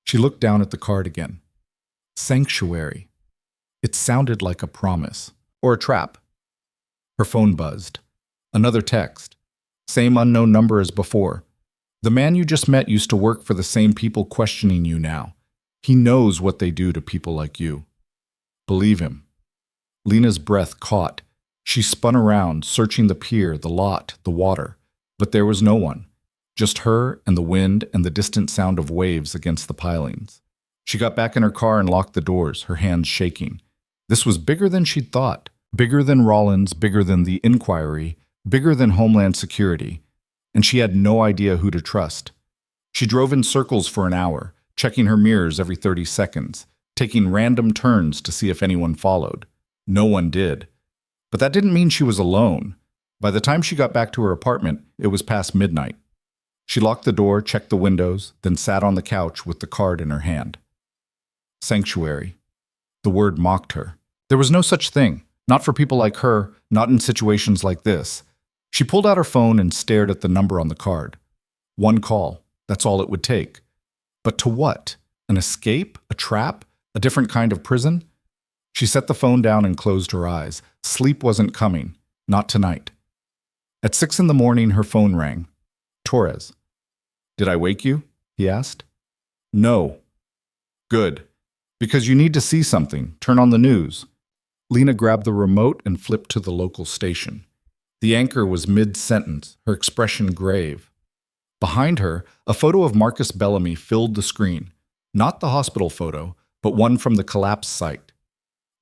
She looked down at the card again. Sanctuary. It sounded like a promise. Or a trap. Her phone buzzed. Another text. Same unknown number as before. The man you just met used to work for the same people questioning you now. He knows what they do to people like you. Believe him. Lena's breath caught. She spun around, searching the pier, the lot, the water. But there was no one. Just her and the wind and the distant sound of waves against the pilings. She got back in her car and locked the doors, her hands shaking. This was bigger than she'd thought. Bigger than Rollins, bigger than the inquiry, bigger than Homeland Security. And she had no idea who to trust. She drove in circles for an hour, checking her mirrors every 30 seconds, taking random turns to see if anyone followed. No one did. But that didn't mean she was alone. By the time she got back to her apartment, it was past midnight. She locked the door, checked the windows, then sat on the couch with the card in her hand. Sanctuary. The word mocked her. There was no such thing. Not for people like her, not in situations like this. She pulled out her phone and stared at the number on the card. One call. That's all it would take. But to what? An escape? A trap? A different kind of prison? She set the phone down and closed her eyes. Sleep wasn't coming. Not tonight. At 6 a.m, her phone rang. Torres. Did I wake you? He asked. No. Good. Because you need to see something. Turn on the news. Lena grabbed the remote and flipped to the local station. The anchor was mid-sentence, her expression grave. Behind her, a photo of Marcus Bellamy filled the screen. Not the hospital photo, but one from the collapse site.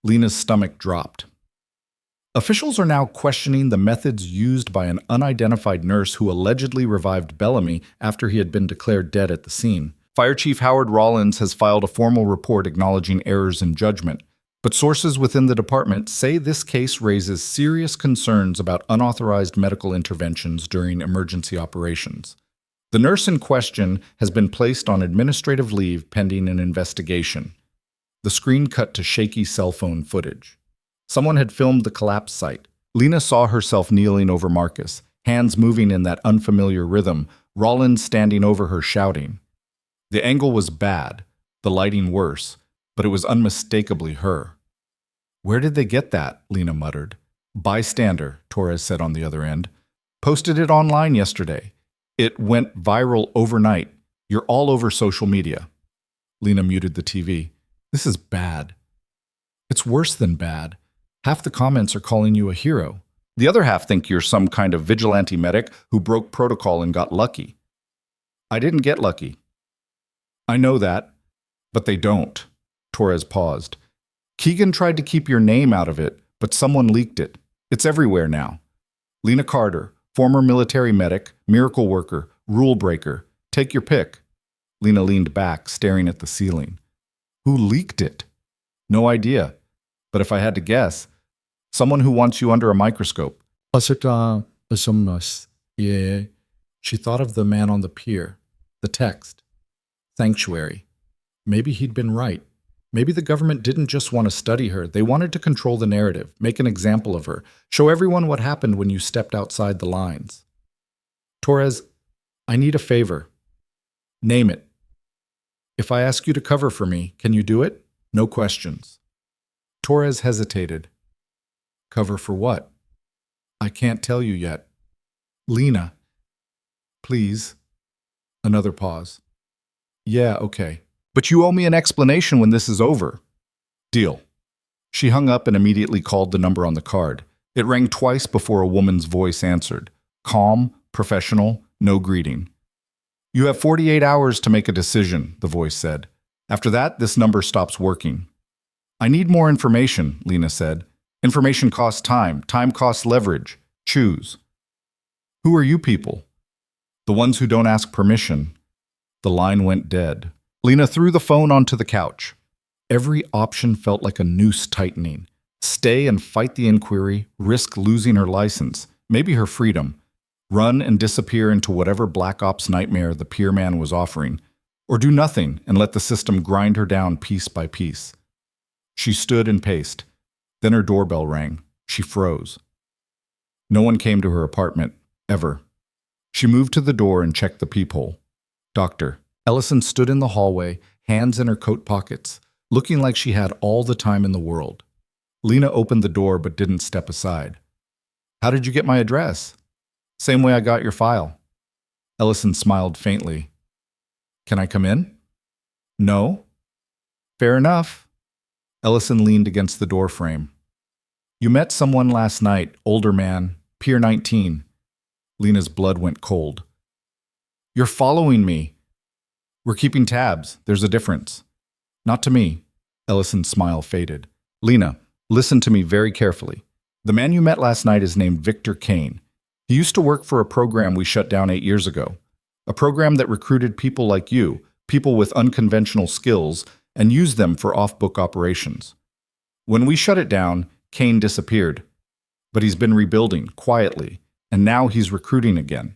Lena's stomach dropped. Officials are now questioning the methods used by an unidentified nurse who allegedly revived Bellamy after he had been declared dead at the scene. Fire Chief Howard Rollins has filed a formal report acknowledging errors in judgment, but sources within the department say this case raises serious concerns about unauthorized medical interventions during emergency operations. The nurse in question has been placed on administrative leave pending an investigation. The screen cut to shaky cell phone footage. Someone had filmed the collapse site. Lena saw herself kneeling over Marcus, hands moving in that unfamiliar rhythm, Rollins standing over her shouting. The angle was bad, the lighting worse, but it was unmistakably her. Where did they get that? Lena muttered. Bystander, Torres said on the other end. Posted it online yesterday. It went viral overnight. You're all over social media. Lena muted the TV. This is bad. It's worse than bad. Half the comments are calling you a hero. The other half think you're some kind of vigilante medic who broke protocol and got lucky. I didn't get lucky. I know that, but they don't. Torres paused. Keegan tried to keep your name out of it, but someone leaked it. It's everywhere now. Lena Carter, former military medic, miracle worker, rule breaker. Take your pick. Lena leaned back, staring at the ceiling. Who leaked it? No idea. But if I had to guess, someone who wants you under a microscope. Yeah. She thought of the man on the pier. The text. Sanctuary. Maybe he'd been right. Maybe the government didn't just want to study her. They wanted to control the narrative, make an example of her, show everyone what happened when you stepped outside the lines. Torres, I need a favor. Name it. If I ask you to cover for me, can you do it? No questions. Torres hesitated. Cover for what? I can't tell you yet. Lena. Please. Another pause. Yeah, okay. But you owe me an explanation when this is over. Deal. She hung up and immediately called the number on the card. It rang twice before a woman's voice answered. Calm, professional, no greeting. You have 48 hours to make a decision, the voice said. After that, this number stops working. I need more information, Lena said. Information costs time. Time costs leverage. Choose. Who are you people? The ones who don't ask permission. The line went dead. Lena threw the phone onto the couch. Every option felt like a noose tightening. Stay and fight the inquiry, risk losing her license, maybe her freedom, run and disappear into whatever black ops nightmare the pier man was offering, or do nothing and let the system grind her down piece by piece. She stood and paced. Then her doorbell rang. She froze. No one came to her apartment, ever. She moved to the door and checked the peephole. Doctor. Ellison stood in the hallway, hands in her coat pockets, looking like she had all the time in the world. Lena opened the door but didn't step aside. How did you get my address? Same way I got your file. Ellison smiled faintly. Can I come in? No? Fair enough. Ellison leaned against the door frame. You met someone last night, older man, Pier 19. Lena's blood went cold. You're following me. We're keeping tabs. There's a difference. Not to me. Ellison's smile faded. Lena, listen to me very carefully. The man you met last night is named Victor Kane. He used to work for a program we shut down 8 years ago. A program that recruited people like you, people with unconventional skills, and used them for off-book operations. When we shut it down, Kane disappeared. But he's been rebuilding, quietly, and now he's recruiting again.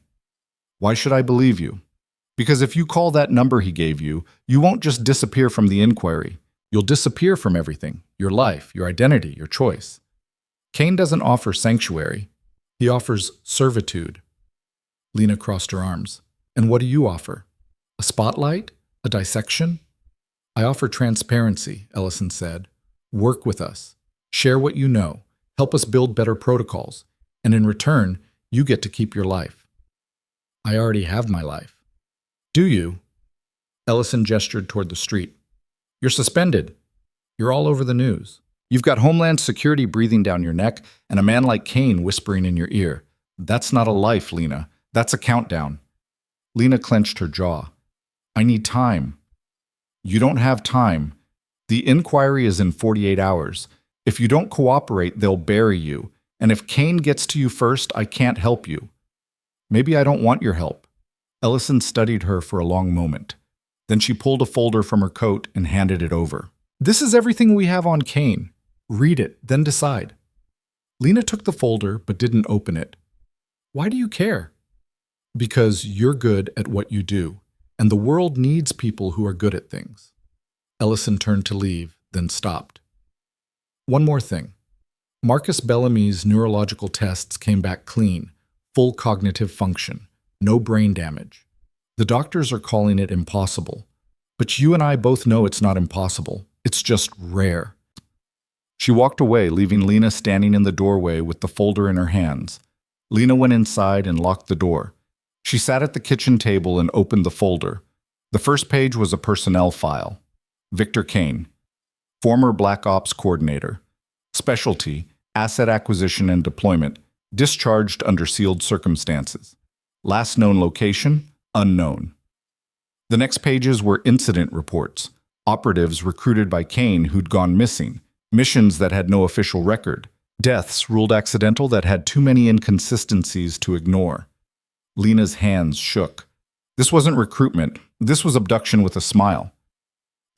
Why should I believe you? Because if you call that number he gave you, you won't just disappear from the inquiry. You'll disappear from everything, your life, your identity, your choice. Kane doesn't offer sanctuary. He offers servitude. Lena crossed her arms. And what do you offer? A spotlight? A dissection? I offer transparency, Ellison said. Work with us. Share what you know. Help us build better protocols. And in return, you get to keep your life. I already have my life. Do you? Ellison gestured toward the street. You're suspended. You're all over the news. You've got Homeland Security breathing down your neck and a man like Kane whispering in your ear. That's not a life, Lena. That's a countdown. Lena clenched her jaw. I need time. You don't have time. The inquiry is in 48 hours. If you don't cooperate, they'll bury you. And if Kane gets to you first, I can't help you. Maybe I don't want your help. Ellison studied her for a long moment. Then she pulled a folder from her coat and handed it over. This is everything we have on Kane. Read it, then decide. Lena took the folder but didn't open it. Why do you care? Because you're good at what you do, and the world needs people who are good at things. Ellison turned to leave, then stopped. One more thing. Marcus Bellamy's neurological tests came back clean, full cognitive function, no brain damage. The doctors are calling it impossible, but you and I both know it's not impossible. It's just rare. She walked away, leaving Lena standing in the doorway with the folder in her hands. Lena went inside and locked the door. She sat at the kitchen table and opened the folder. The first page was a personnel file. Victor Kane, former Black Ops coordinator. Specialty, asset acquisition and deployment, discharged under sealed circumstances. Last known location, unknown. The next pages were incident reports, operatives recruited by Kane who'd gone missing, missions that had no official record, deaths ruled accidental that had too many inconsistencies to ignore. Lena's hands shook. This wasn't recruitment. This was abduction with a smile.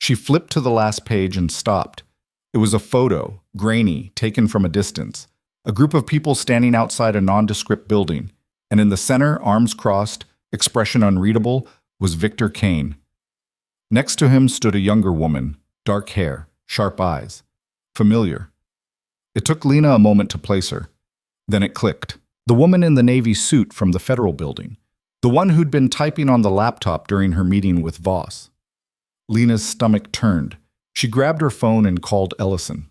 She flipped to the last page and stopped. It was a photo, grainy, taken from a distance. A group of people standing outside a nondescript building, and in the center, arms crossed, expression unreadable, was Victor Kane. Next to him stood a younger woman, dark hair, sharp eyes. Familiar. It took Lena a moment to place her. Then it clicked. The woman in the navy suit from the federal building. The one who'd been typing on the laptop during her meeting with Voss. Lena's stomach turned. She grabbed her phone and called Ellison.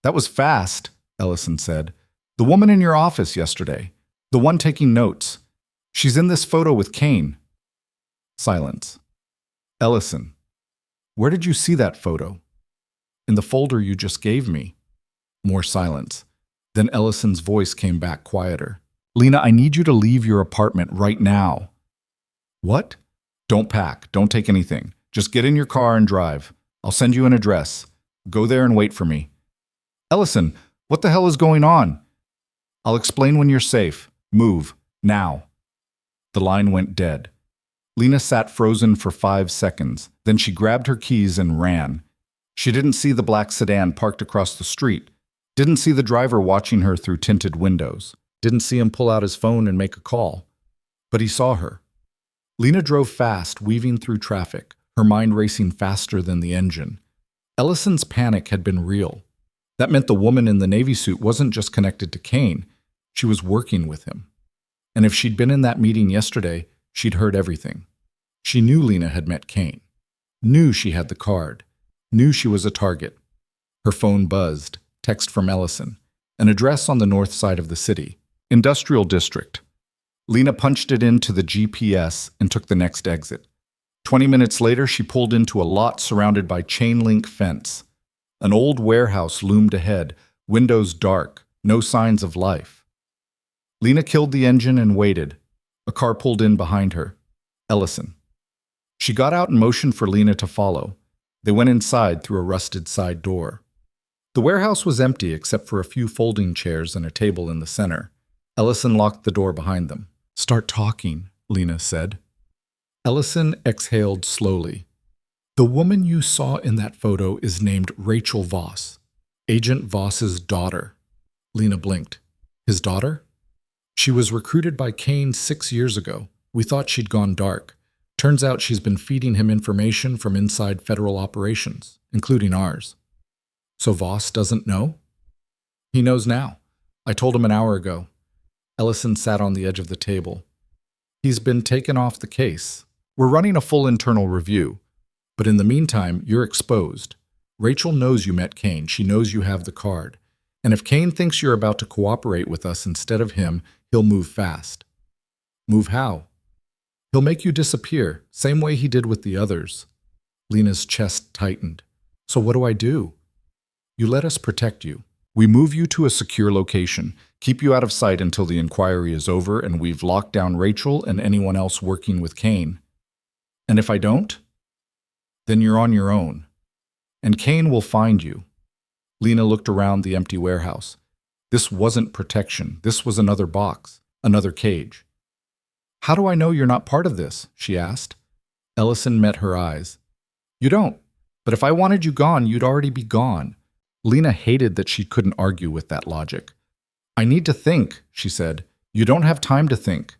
That was fast, Ellison said. The woman in your office yesterday. The one taking notes. She's in this photo with Kane. Silence. Ellison. Where did you see that photo? In the folder you just gave me. More silence. Then Ellison's voice came back quieter. Lena, I need you to leave your apartment right now. What? Don't pack. Don't take anything. Just get in your car and drive. I'll send you an address. Go there and wait for me. Ellison, what the hell is going on? I'll explain when you're safe. Move. Now. The line went dead. Lena sat frozen for 5 seconds. Then she grabbed her keys and ran. She didn't see the black sedan parked across the street. Didn't see the driver watching her through tinted windows. Didn't see him pull out his phone and make a call. But he saw her. Lena drove fast, weaving through traffic, her mind racing faster than the engine. Ellison's panic had been real. That meant the woman in the Navy suit wasn't just connected to Kane. She was working with him. And if she'd been in that meeting yesterday, she'd heard everything. She knew Lena had met Kane. Knew she had the card. Knew she was a target. Her phone buzzed. Text from Ellison. An address on the north side of the city. Industrial District. Lena punched it into the GPS and took the next exit. 20 minutes later, she pulled into a lot surrounded by chain-link fence. An old warehouse loomed ahead, windows dark, no signs of life. Lena killed the engine and waited. A car pulled in behind her. Ellison. She got out and motioned for Lena to follow. They went inside through a rusted side door. The warehouse was empty except for a few folding chairs and a table in the center. Ellison locked the door behind them. Start talking, Lena said. Ellison exhaled slowly. The woman you saw in that photo is named Rachel Voss, Agent Voss's daughter. Lena blinked. His daughter? She was recruited by Kane 6 years ago. We thought she'd gone dark. Turns out she's been feeding him information from inside federal operations, including ours. So Voss doesn't know? He knows now. I told him an hour ago. Ellison sat on the edge of the table. He's been taken off the case. We're running a full internal review. But in the meantime, you're exposed. Rachel knows you met Kane. She knows you have the card. And if Kane thinks you're about to cooperate with us instead of him, he'll move fast. Move how? He'll make you disappear, same way he did with the others. Lena's chest tightened. So what do I do? You let us protect you. We move you to a secure location, keep you out of sight until the inquiry is over and we've locked down Rachel and anyone else working with Kane. And if I don't? Then you're on your own. And Kane will find you. Lena looked around the empty warehouse. This wasn't protection. This was another box, another cage. How do I know you're not part of this? She asked. Ellison met her eyes. You don't. But if I wanted you gone, you'd already be gone. Lena hated that she couldn't argue with that logic. I need to think, she said. You don't have time to think.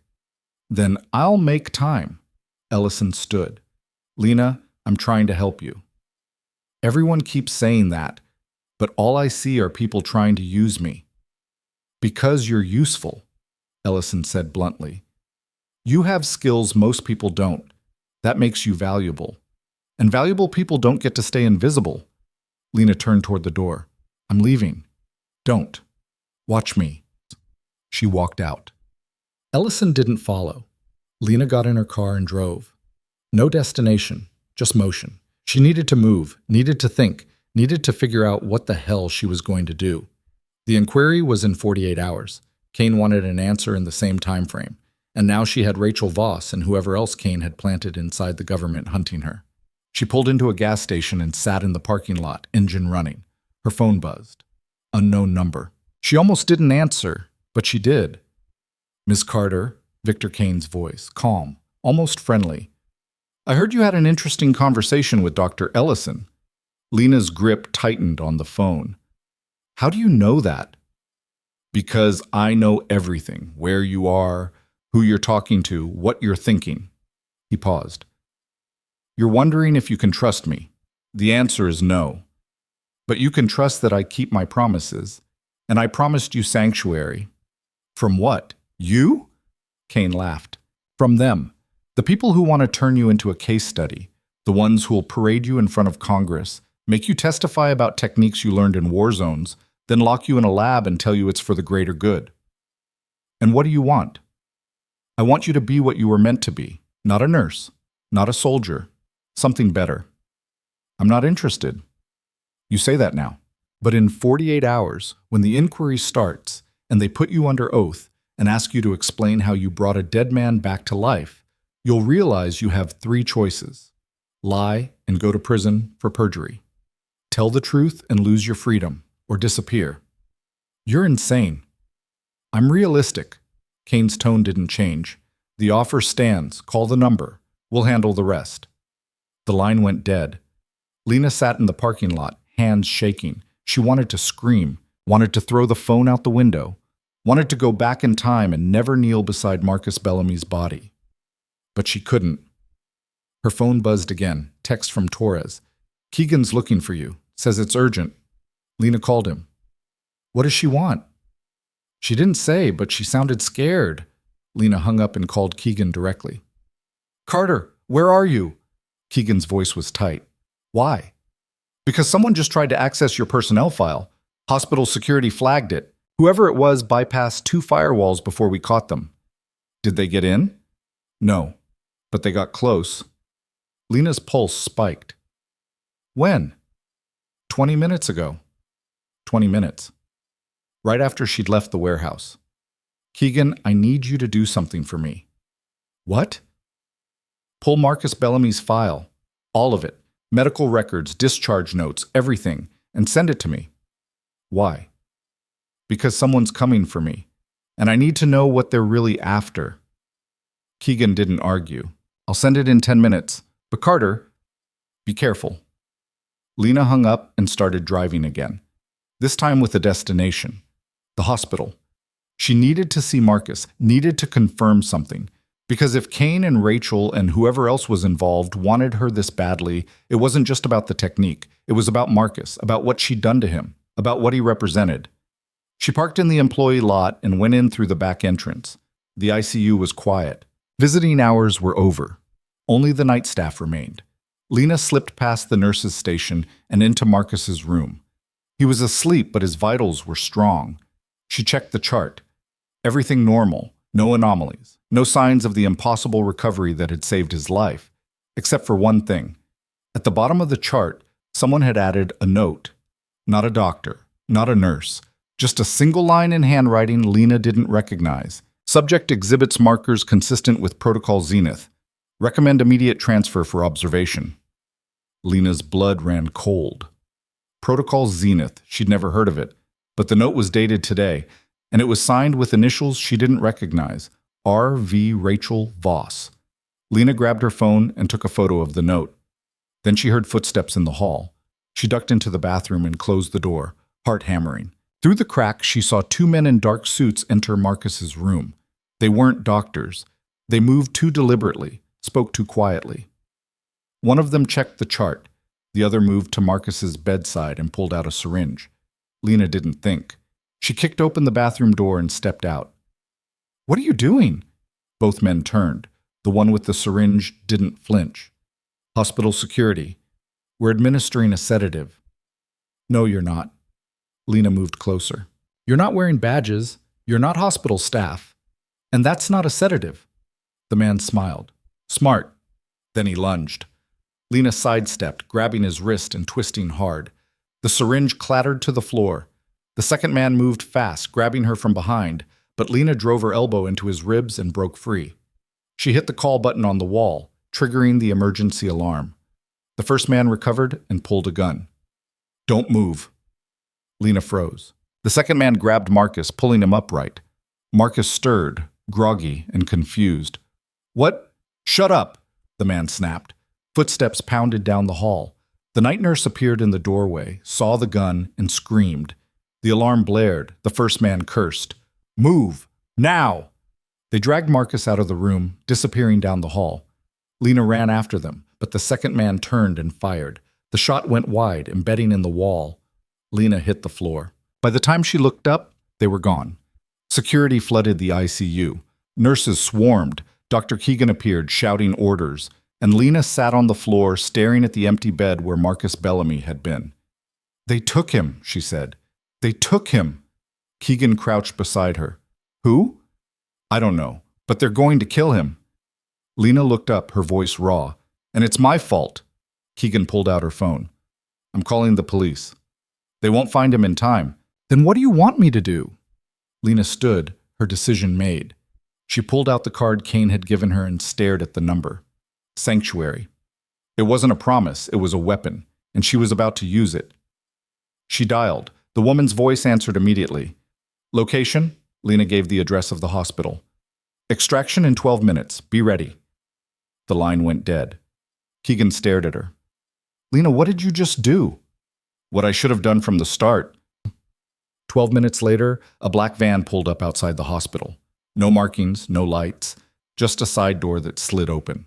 Then I'll make time. Ellison stood. Lena, I'm trying to help you. Everyone keeps saying that, but all I see are people trying to use me. Because you're useful, Ellison said bluntly. You have skills most people don't. That makes you valuable. And valuable people don't get to stay invisible. Lena turned toward the door. I'm leaving. Don't. Watch me. She walked out. Ellison didn't follow. Lena got in her car and drove. No destination, just motion. She needed to move, needed to think, needed to figure out what the hell she was going to do. The inquiry was in 48 hours. Kane wanted an answer in the same time frame. And now she had Rachel Voss and whoever else Kane had planted inside the government hunting her. She pulled into a gas station and sat in the parking lot, engine running. Her phone buzzed. Unknown number. She almost didn't answer, but she did. Miss Carter, Victor Kane's voice, calm, almost friendly. I heard you had an interesting conversation with Dr. Ellison. Lena's grip tightened on the phone. How do you know that? Because I know everything, where you are, who you're talking to, what you're thinking. He paused. You're wondering if you can trust me. The answer is no. But you can trust that I keep my promises, and I promised you sanctuary. From what? You? Kane laughed. From them. The people who want to turn you into a case study. The ones who will parade you in front of Congress, make you testify about techniques you learned in war zones, then lock you in a lab and tell you it's for the greater good. And what do you want? I want you to be what you were meant to be. Not a nurse. Not a soldier. Something better. I'm not interested. You say that now. But in 48 hours, when the inquiry starts and they put you under oath and ask you to explain how you brought a dead man back to life, you'll realize you have 3 choices. Lie and go to prison for perjury. Tell the truth and lose your freedom, or disappear. You're insane. I'm realistic. Kane's tone didn't change. The offer stands. Call the number. We'll handle the rest. The line went dead. Lena sat in the parking lot, hands shaking. She wanted to scream, wanted to throw the phone out the window, wanted to go back in time and never kneel beside Marcus Bellamy's body. But she couldn't. Her phone buzzed again. Text from Torres. Keegan's looking for you. Says it's urgent. Lena called him. What does she want? She didn't say, but she sounded scared. Lena hung up and called Keegan directly. Carter, where are you? Keegan's voice was tight. Why? Because someone just tried to access your personnel file. Hospital security flagged it. Whoever it was bypassed 2 firewalls before we caught them. Did they get in? No, but they got close. Lena's pulse spiked. When? 20 minutes ago. 20 minutes. Right after she'd left the warehouse. Keegan, I need you to do something for me. What? Pull Marcus Bellamy's file. All of it. Medical records, discharge notes, everything. And send it to me. Why? Because someone's coming for me. And I need to know what they're really after. Keegan didn't argue. I'll send it in 10 minutes. But Carter, be careful. Lena hung up and started driving again. This time with a destination. The hospital. She needed to see Marcus, needed to confirm something. Because if Kane and Rachel and whoever else was involved wanted her this badly, it wasn't just about the technique. It was about Marcus, about what she'd done to him, about what he represented. She parked in the employee lot and went in through the back entrance. The ICU was quiet. Visiting hours were over. Only the night staff remained. Lena slipped past the nurse's station and into Marcus's room. He was asleep, but his vitals were strong. She checked the chart. Everything normal, no anomalies, no signs of the impossible recovery that had saved his life, except for one thing. At the bottom of the chart, someone had added a note. Not a doctor, not a nurse, just a single line in handwriting Lena didn't recognize. Subject exhibits markers consistent with Protocol Zenith. Recommend immediate transfer for observation. Lena's blood ran cold. Protocol Zenith, she'd never heard of it, but the note was dated today, and it was signed with initials she didn't recognize, R.V. Rachel Voss. Lena grabbed her phone and took a photo of the note. Then she heard footsteps in the hall. She ducked into the bathroom and closed the door, heart hammering. Through the crack, she saw 2 men in dark suits enter Marcus's room. They weren't doctors. They moved too deliberately, spoke too quietly. One of them checked the chart. The other moved to Marcus's bedside and pulled out a syringe. Lena didn't think. She kicked open the bathroom door and stepped out. What are you doing? Both men turned. The one with the syringe didn't flinch. Hospital security. We're administering a sedative. No, you're not. Lena moved closer. You're not wearing badges. You're not hospital staff. And that's not a sedative. The man smiled. Smart. Then he lunged. Lena sidestepped, grabbing his wrist and twisting hard. The syringe clattered to the floor. The second man moved fast, grabbing her from behind, but Lena drove her elbow into his ribs and broke free. She hit the call button on the wall, triggering the emergency alarm. The first man recovered and pulled a gun. Don't move. Lena froze. The second man grabbed Marcus, pulling him upright. Marcus stirred, groggy and confused. What? Shut up, the man snapped. Footsteps pounded down the hall. The night nurse appeared in the doorway, saw the gun, and screamed. The alarm blared. The first man cursed. Move! Now! They dragged Marcus out of the room, disappearing down the hall. Lena ran after them, but the second man turned and fired. The shot went wide, embedding in the wall. Lena hit the floor. By the time she looked up, they were gone. Security flooded the ICU. Nurses swarmed. Dr. Keegan appeared, shouting orders. And Lena sat on the floor, staring at the empty bed where Marcus Bellamy had been. They took him, she said. They took him. Keegan crouched beside her. Who? I don't know, but they're going to kill him. Lena looked up, her voice raw. And it's my fault. Keegan pulled out her phone. I'm calling the police. They won't find him in time. Then what do you want me to do? Lena stood, her decision made. She pulled out the card Kane had given her and stared at the number. Sanctuary. It wasn't a promise, it was a weapon, and she was about to use it. She dialed. The woman's voice answered immediately. Location? Lena gave the address of the hospital. Extraction in 12 minutes. Be ready. The line went dead. Keegan stared at her. Lena, what did you just do? What I should have done from the start. 12 minutes later, a black van pulled up outside the hospital. No markings, no lights, just a side door that slid open.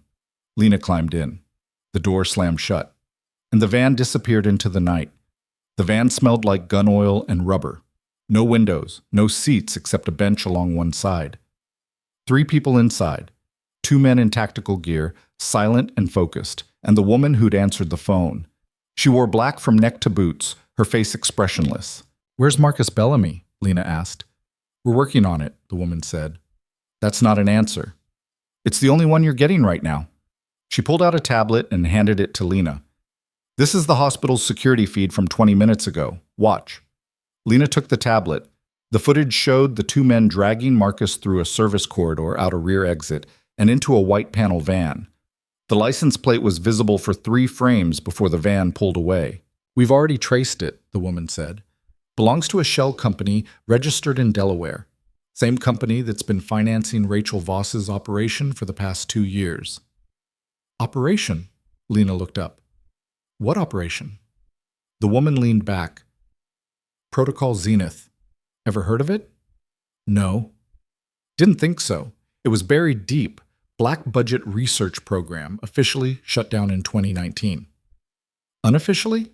Lena climbed in. The door slammed shut, and the van disappeared into the night. The van smelled like gun oil and rubber. No windows, no seats except a bench along one side. 3 people inside, 2 men in tactical gear, silent and focused, and the woman who'd answered the phone. She wore black from neck to boots, her face expressionless. Where's Marcus Bellamy? Lena asked. We're working on it, the woman said. That's not an answer. It's the only one you're getting right now. She pulled out a tablet and handed it to Lena. This is the hospital's security feed from 20 minutes ago. Watch. Lena took the tablet. The footage showed the 2 men dragging Marcus through a service corridor out a rear exit and into a white panel van. The license plate was visible for 3 frames before the van pulled away. We've already traced it, the woman said. Belongs to a shell company registered in Delaware. Same company that's been financing Rachel Voss's operation for the past 2 years. Operation? Lena looked up. What operation? The woman leaned back. Protocol Zenith. Ever heard of it? No. Didn't think so. It was buried deep. Black budget research program, officially shut down in 2019. Unofficially?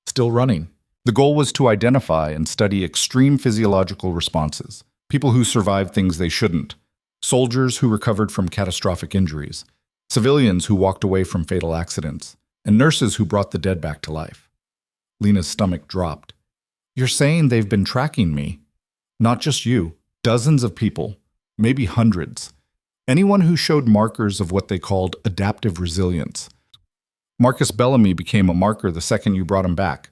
Still running. The goal was to identify and study extreme physiological responses, people who survived things they shouldn't, soldiers who recovered from catastrophic injuries, civilians who walked away from fatal accidents, and nurses who brought the dead back to life. Lena's stomach dropped. You're saying they've been tracking me? Not just you, dozens of people, maybe hundreds. Anyone who showed markers of what they called adaptive resilience. Marcus Bellamy became a marker the second you brought him back.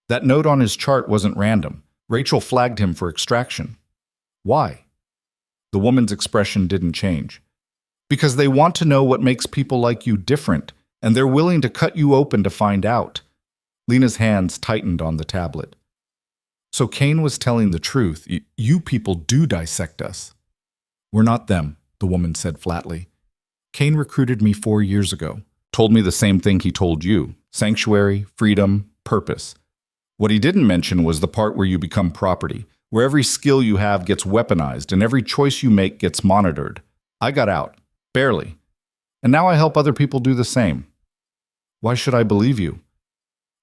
That note on his chart wasn't random. Rachel flagged him for extraction. Why? The woman's expression didn't change. Because they want to know what makes people like you different, and they're willing to cut you open to find out. Lena's hands tightened on the tablet. So Kane was telling the truth. You people do dissect us. We're not them, the woman said flatly. Kane recruited me 4 years ago. Told me the same thing he told you. Sanctuary, freedom, purpose. What he didn't mention was the part where you become property, where every skill you have gets weaponized and every choice you make gets monitored. I got out. Barely. And now I help other people do the same. Why should I believe you?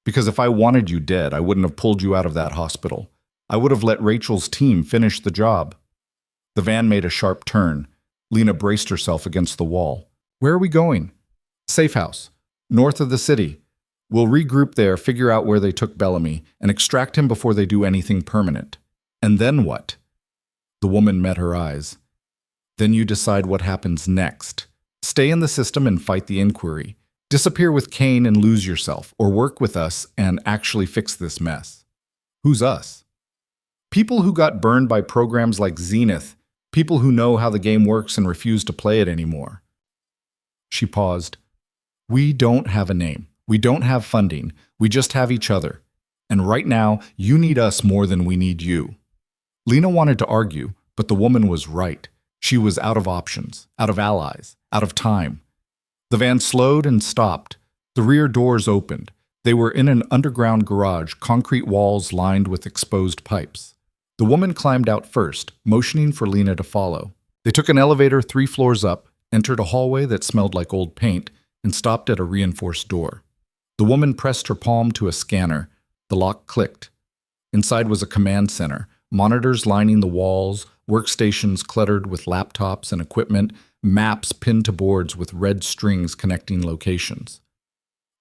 Because if I wanted you dead, I wouldn't have pulled you out of that hospital. I would have let Rachel's team finish the job. The van made a sharp turn. Lena braced herself against the wall. Where are we going? Safe house. North of the city. We'll regroup there, figure out where they took Bellamy, and extract him before they do anything permanent. And then what? The woman met her eyes. Then you decide what happens next. Stay in the system and fight the inquiry. Disappear with Kane and lose yourself, or work with us and actually fix this mess. Who's us? People who got burned by programs like Zenith, people who know how the game works and refuse to play it anymore. She paused. We don't have a name. We don't have funding. We just have each other. And right now, you need us more than we need you. Lena wanted to argue, but the woman was right. She was out of options, out of allies, out of time. The van slowed and stopped. The rear doors opened. They were in an underground garage, concrete walls lined with exposed pipes. The woman climbed out first, motioning for Lena to follow. They took an elevator 3 floors up, entered a hallway that smelled like old paint, and stopped at a reinforced door. The woman pressed her palm to a scanner. The lock clicked. Inside was a command center, monitors lining the walls, workstations cluttered with laptops and equipment, maps pinned to boards with red strings connecting locations.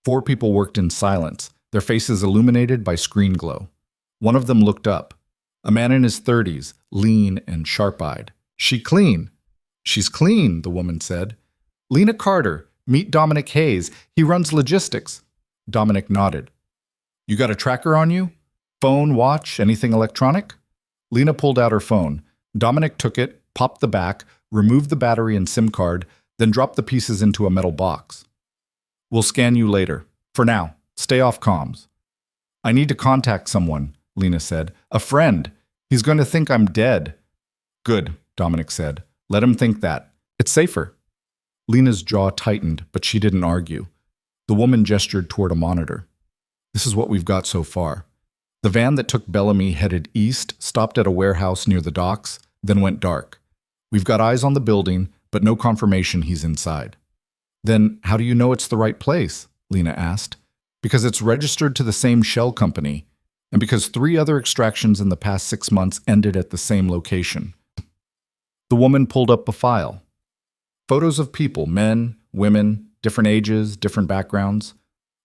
4 people worked in silence, their faces illuminated by screen glow. One of them looked up. A man in his 30s, lean and sharp-eyed. She's clean, the woman said. Lena Carter, meet Dominic Hayes. He runs logistics. Dominic nodded. You got a tracker on you? Phone, watch, anything electronic? Lena pulled out her phone. Dominic took it, popped the back, removed the battery and SIM card, then dropped the pieces into a metal box. We'll scan you later. For now, stay off comms. I need to contact someone, Lena said. A friend. He's going to think I'm dead. Good, Dominic said. Let him think that. It's safer. Lena's jaw tightened, but she didn't argue. The woman gestured toward a monitor. This is what we've got so far. The van that took Bellamy headed east, stopped at a warehouse near the docks, then went dark. We've got eyes on the building, but no confirmation he's inside. Then how do you know it's the right place? Lena asked. Because it's registered to the same shell company, and because 3 other extractions in the past 6 months ended at the same location. The woman pulled up a file. Photos of people, men, women, different ages, different backgrounds,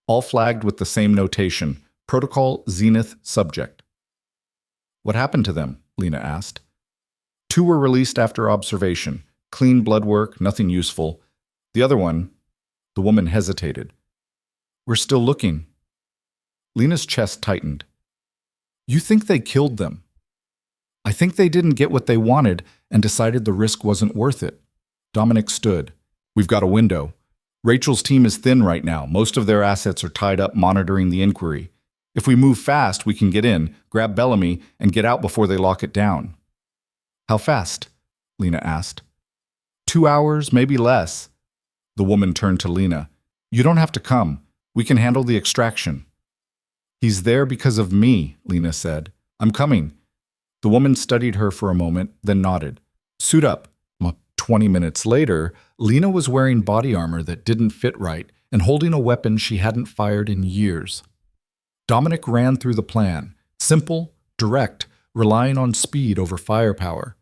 all flagged with the same notation, Protocol Zenith Subject. What happened to them? Lena asked. 2 were released after observation. Clean blood work, nothing useful. The other one, the woman hesitated. We're still looking. Lena's chest tightened. You think they killed them? I think they didn't get what they wanted and decided the risk wasn't worth it. Dominic stood. We've got a window. Rachel's team is thin right now. Most of their assets are tied up monitoring the inquiry. If we move fast, we can get in, grab Bellamy, and get out before they lock it down. How fast? Lena asked. 2 hours, maybe less. The woman turned to Lena. You don't have to come. We can handle the extraction. He's there because of me, Lena said. I'm coming. The woman studied her for a moment, then nodded. Suit up. 20 minutes later, Lena was wearing body armor that didn't fit right and holding a weapon she hadn't fired in years. Dominic ran through the plan. Simple, direct, relying on speed over firepower.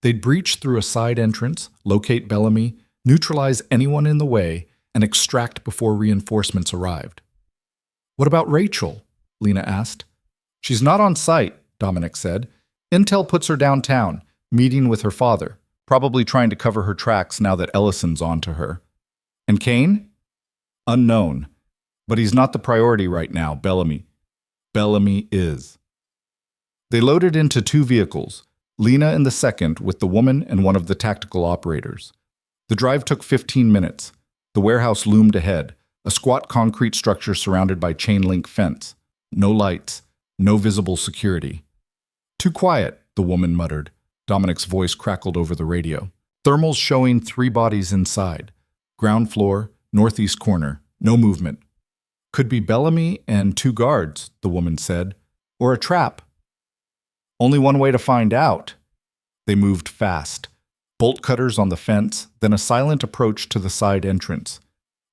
They'd breach through a side entrance, locate Bellamy, neutralize anyone in the way, and extract before reinforcements arrived. What about Rachel? Lena asked. She's not on site, Dominic said. Intel puts her downtown, meeting with her father, probably trying to cover her tracks now that Ellison's on to her. And Kane? Unknown. But he's not the priority right now, Bellamy. Bellamy is. They loaded into 2 vehicles, Lena in the second with the woman and one of the tactical operators. The drive took 15 minutes. The warehouse loomed ahead, a squat concrete structure surrounded by chain-link fence. No lights, no visible security. Too quiet, the woman muttered. Dominic's voice crackled over the radio. Thermals showing 3 bodies inside. Ground floor, northeast corner, no movement. Could be Bellamy and 2 guards, the woman said. Or a trap. Only one way to find out. They moved fast. Bolt cutters on the fence, then a silent approach to the side entrance.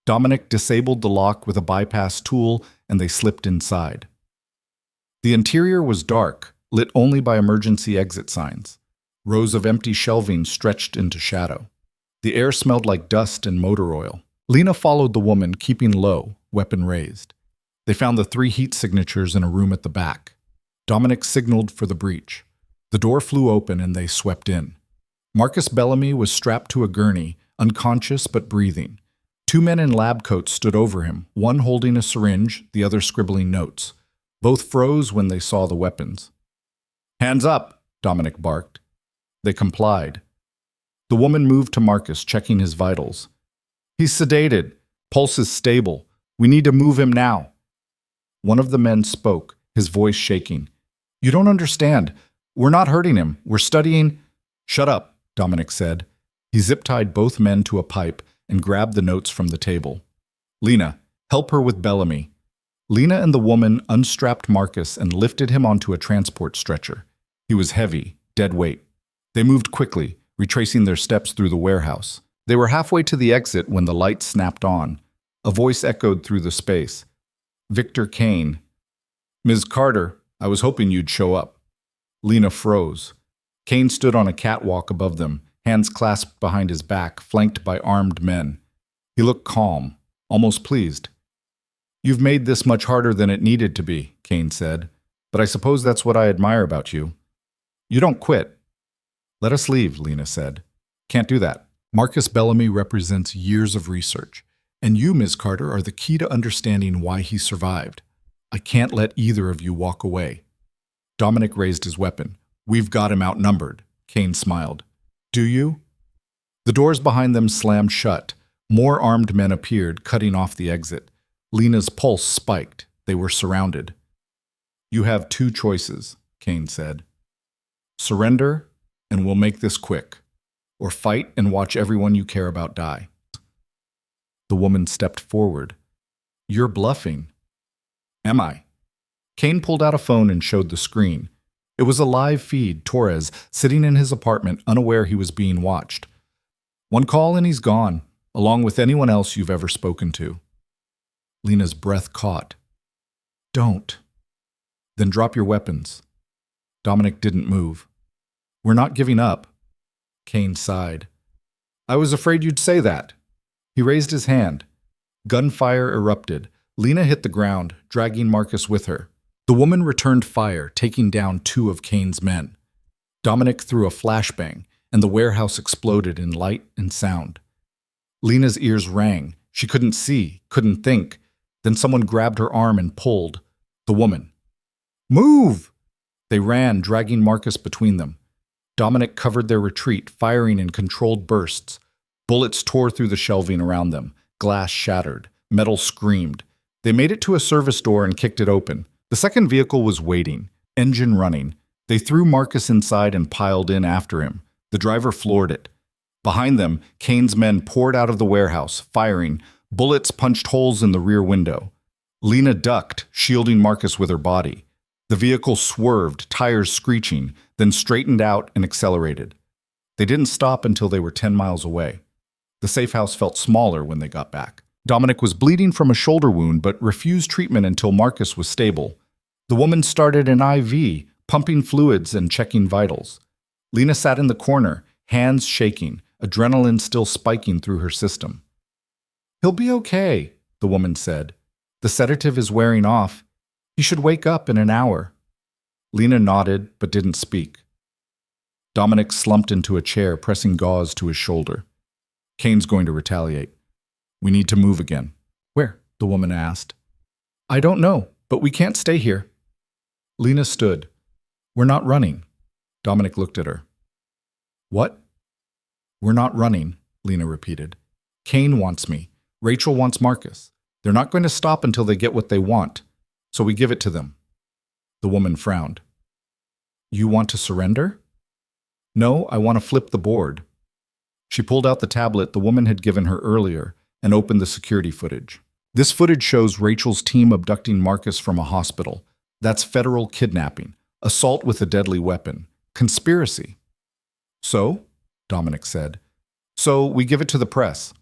Dominic disabled the lock with a bypass tool, and they slipped inside. The interior was dark, lit only by emergency exit signs. Rows of empty shelving stretched into shadow. The air smelled like dust and motor oil. Lena followed the woman, keeping low, weapon raised. They found the 3 heat signatures in a room at the back. Dominic signaled for the breach. The door flew open and they swept in. Marcus Bellamy was strapped to a gurney, unconscious but breathing. 2 men in lab coats stood over him, one holding a syringe, the other scribbling notes. Both froze when they saw the weapons. Hands up, Dominic barked. They complied. The woman moved to Marcus, checking his vitals. He's sedated. Pulse is stable. We need to move him now. One of the men spoke, his voice shaking. You don't understand. We're not hurting him. We're studying. Shut up, Dominic said. He zip-tied both men to a pipe and grabbed the notes from the table. Lena, help her with Bellamy. Lena and the woman unstrapped Marcus and lifted him onto a transport stretcher. He was heavy, dead weight. They moved quickly, retracing their steps through the warehouse. They were halfway to the exit when the light snapped on. A voice echoed through the space. Victor Kane. Ms. Carter, I was hoping you'd show up. Lena froze. Kane stood on a catwalk above them, hands clasped behind his back, flanked by armed men. He looked calm, almost pleased. You've made this much harder than it needed to be, Kane said, but I suppose that's what I admire about you. You don't quit. Let us leave, Lena said. Can't do that. Marcus Bellamy represents years of research, and you, Ms. Carter, are the key to understanding why he survived. I can't let either of you walk away. Dominic raised his weapon. We've got him outnumbered. Kane smiled. Do you? The doors behind them slammed shut. More armed men appeared, cutting off the exit. Lena's pulse spiked. They were surrounded. You have two choices, Kane said. Surrender, and we'll make this quick. Or fight and watch everyone you care about die. The woman stepped forward. You're bluffing. Am I? Kane pulled out a phone and showed the screen. It was a live feed, Torres, sitting in his apartment, unaware he was being watched. One call and he's gone, along with anyone else you've ever spoken to. Lena's breath caught. Don't. Then drop your weapons. Dominic didn't move. We're not giving up. Kane sighed. I was afraid you'd say that. He raised his hand. Gunfire erupted. Lena hit the ground, dragging Marcus with her. The woman returned fire, taking down two of Kane's men. Dominic threw a flashbang, and the warehouse exploded in light and sound. Lena's ears rang. She couldn't see, couldn't think. Then someone grabbed her arm and pulled. The woman. Move! They ran, dragging Marcus between them. Dominic covered their retreat, firing in controlled bursts. Bullets tore through the shelving around them. Glass shattered. Metal screamed. They made it to a service door and kicked it open. The second vehicle was waiting, engine running. They threw Marcus inside and piled in after him. The driver floored it. Behind them, Kane's men poured out of the warehouse, firing. Bullets punched holes in the rear window. Lena ducked, shielding Marcus with her body. The vehicle swerved, tires screeching, then straightened out and accelerated. They didn't stop until they were 10 miles away. The safe house felt smaller when they got back. Dominic was bleeding from a shoulder wound but refused treatment until Marcus was stable. The woman started an IV, pumping fluids and checking vitals. Lena sat in the corner, hands shaking, adrenaline still spiking through her system. He'll be okay, the woman said. The sedative is wearing off. He should wake up in an hour. Lena nodded but didn't speak. Dominic slumped into a chair, pressing gauze to his shoulder. Kane's going to retaliate. We need to move again. Where? The woman asked. I don't know, but we can't stay here. Lena stood. We're not running. Dominic looked at her. What? We're not running, Lena repeated. Kane wants me. Rachel wants Marcus. They're not going to stop until they get what they want, so we give it to them. The woman frowned. You want to surrender? No, I want to flip the board. She pulled out the tablet the woman had given her earlier and opened the security footage. This footage shows Rachel's team abducting Marcus from a hospital. That's federal kidnapping, assault with a deadly weapon, conspiracy. So, Dominic said, so we give it to the press.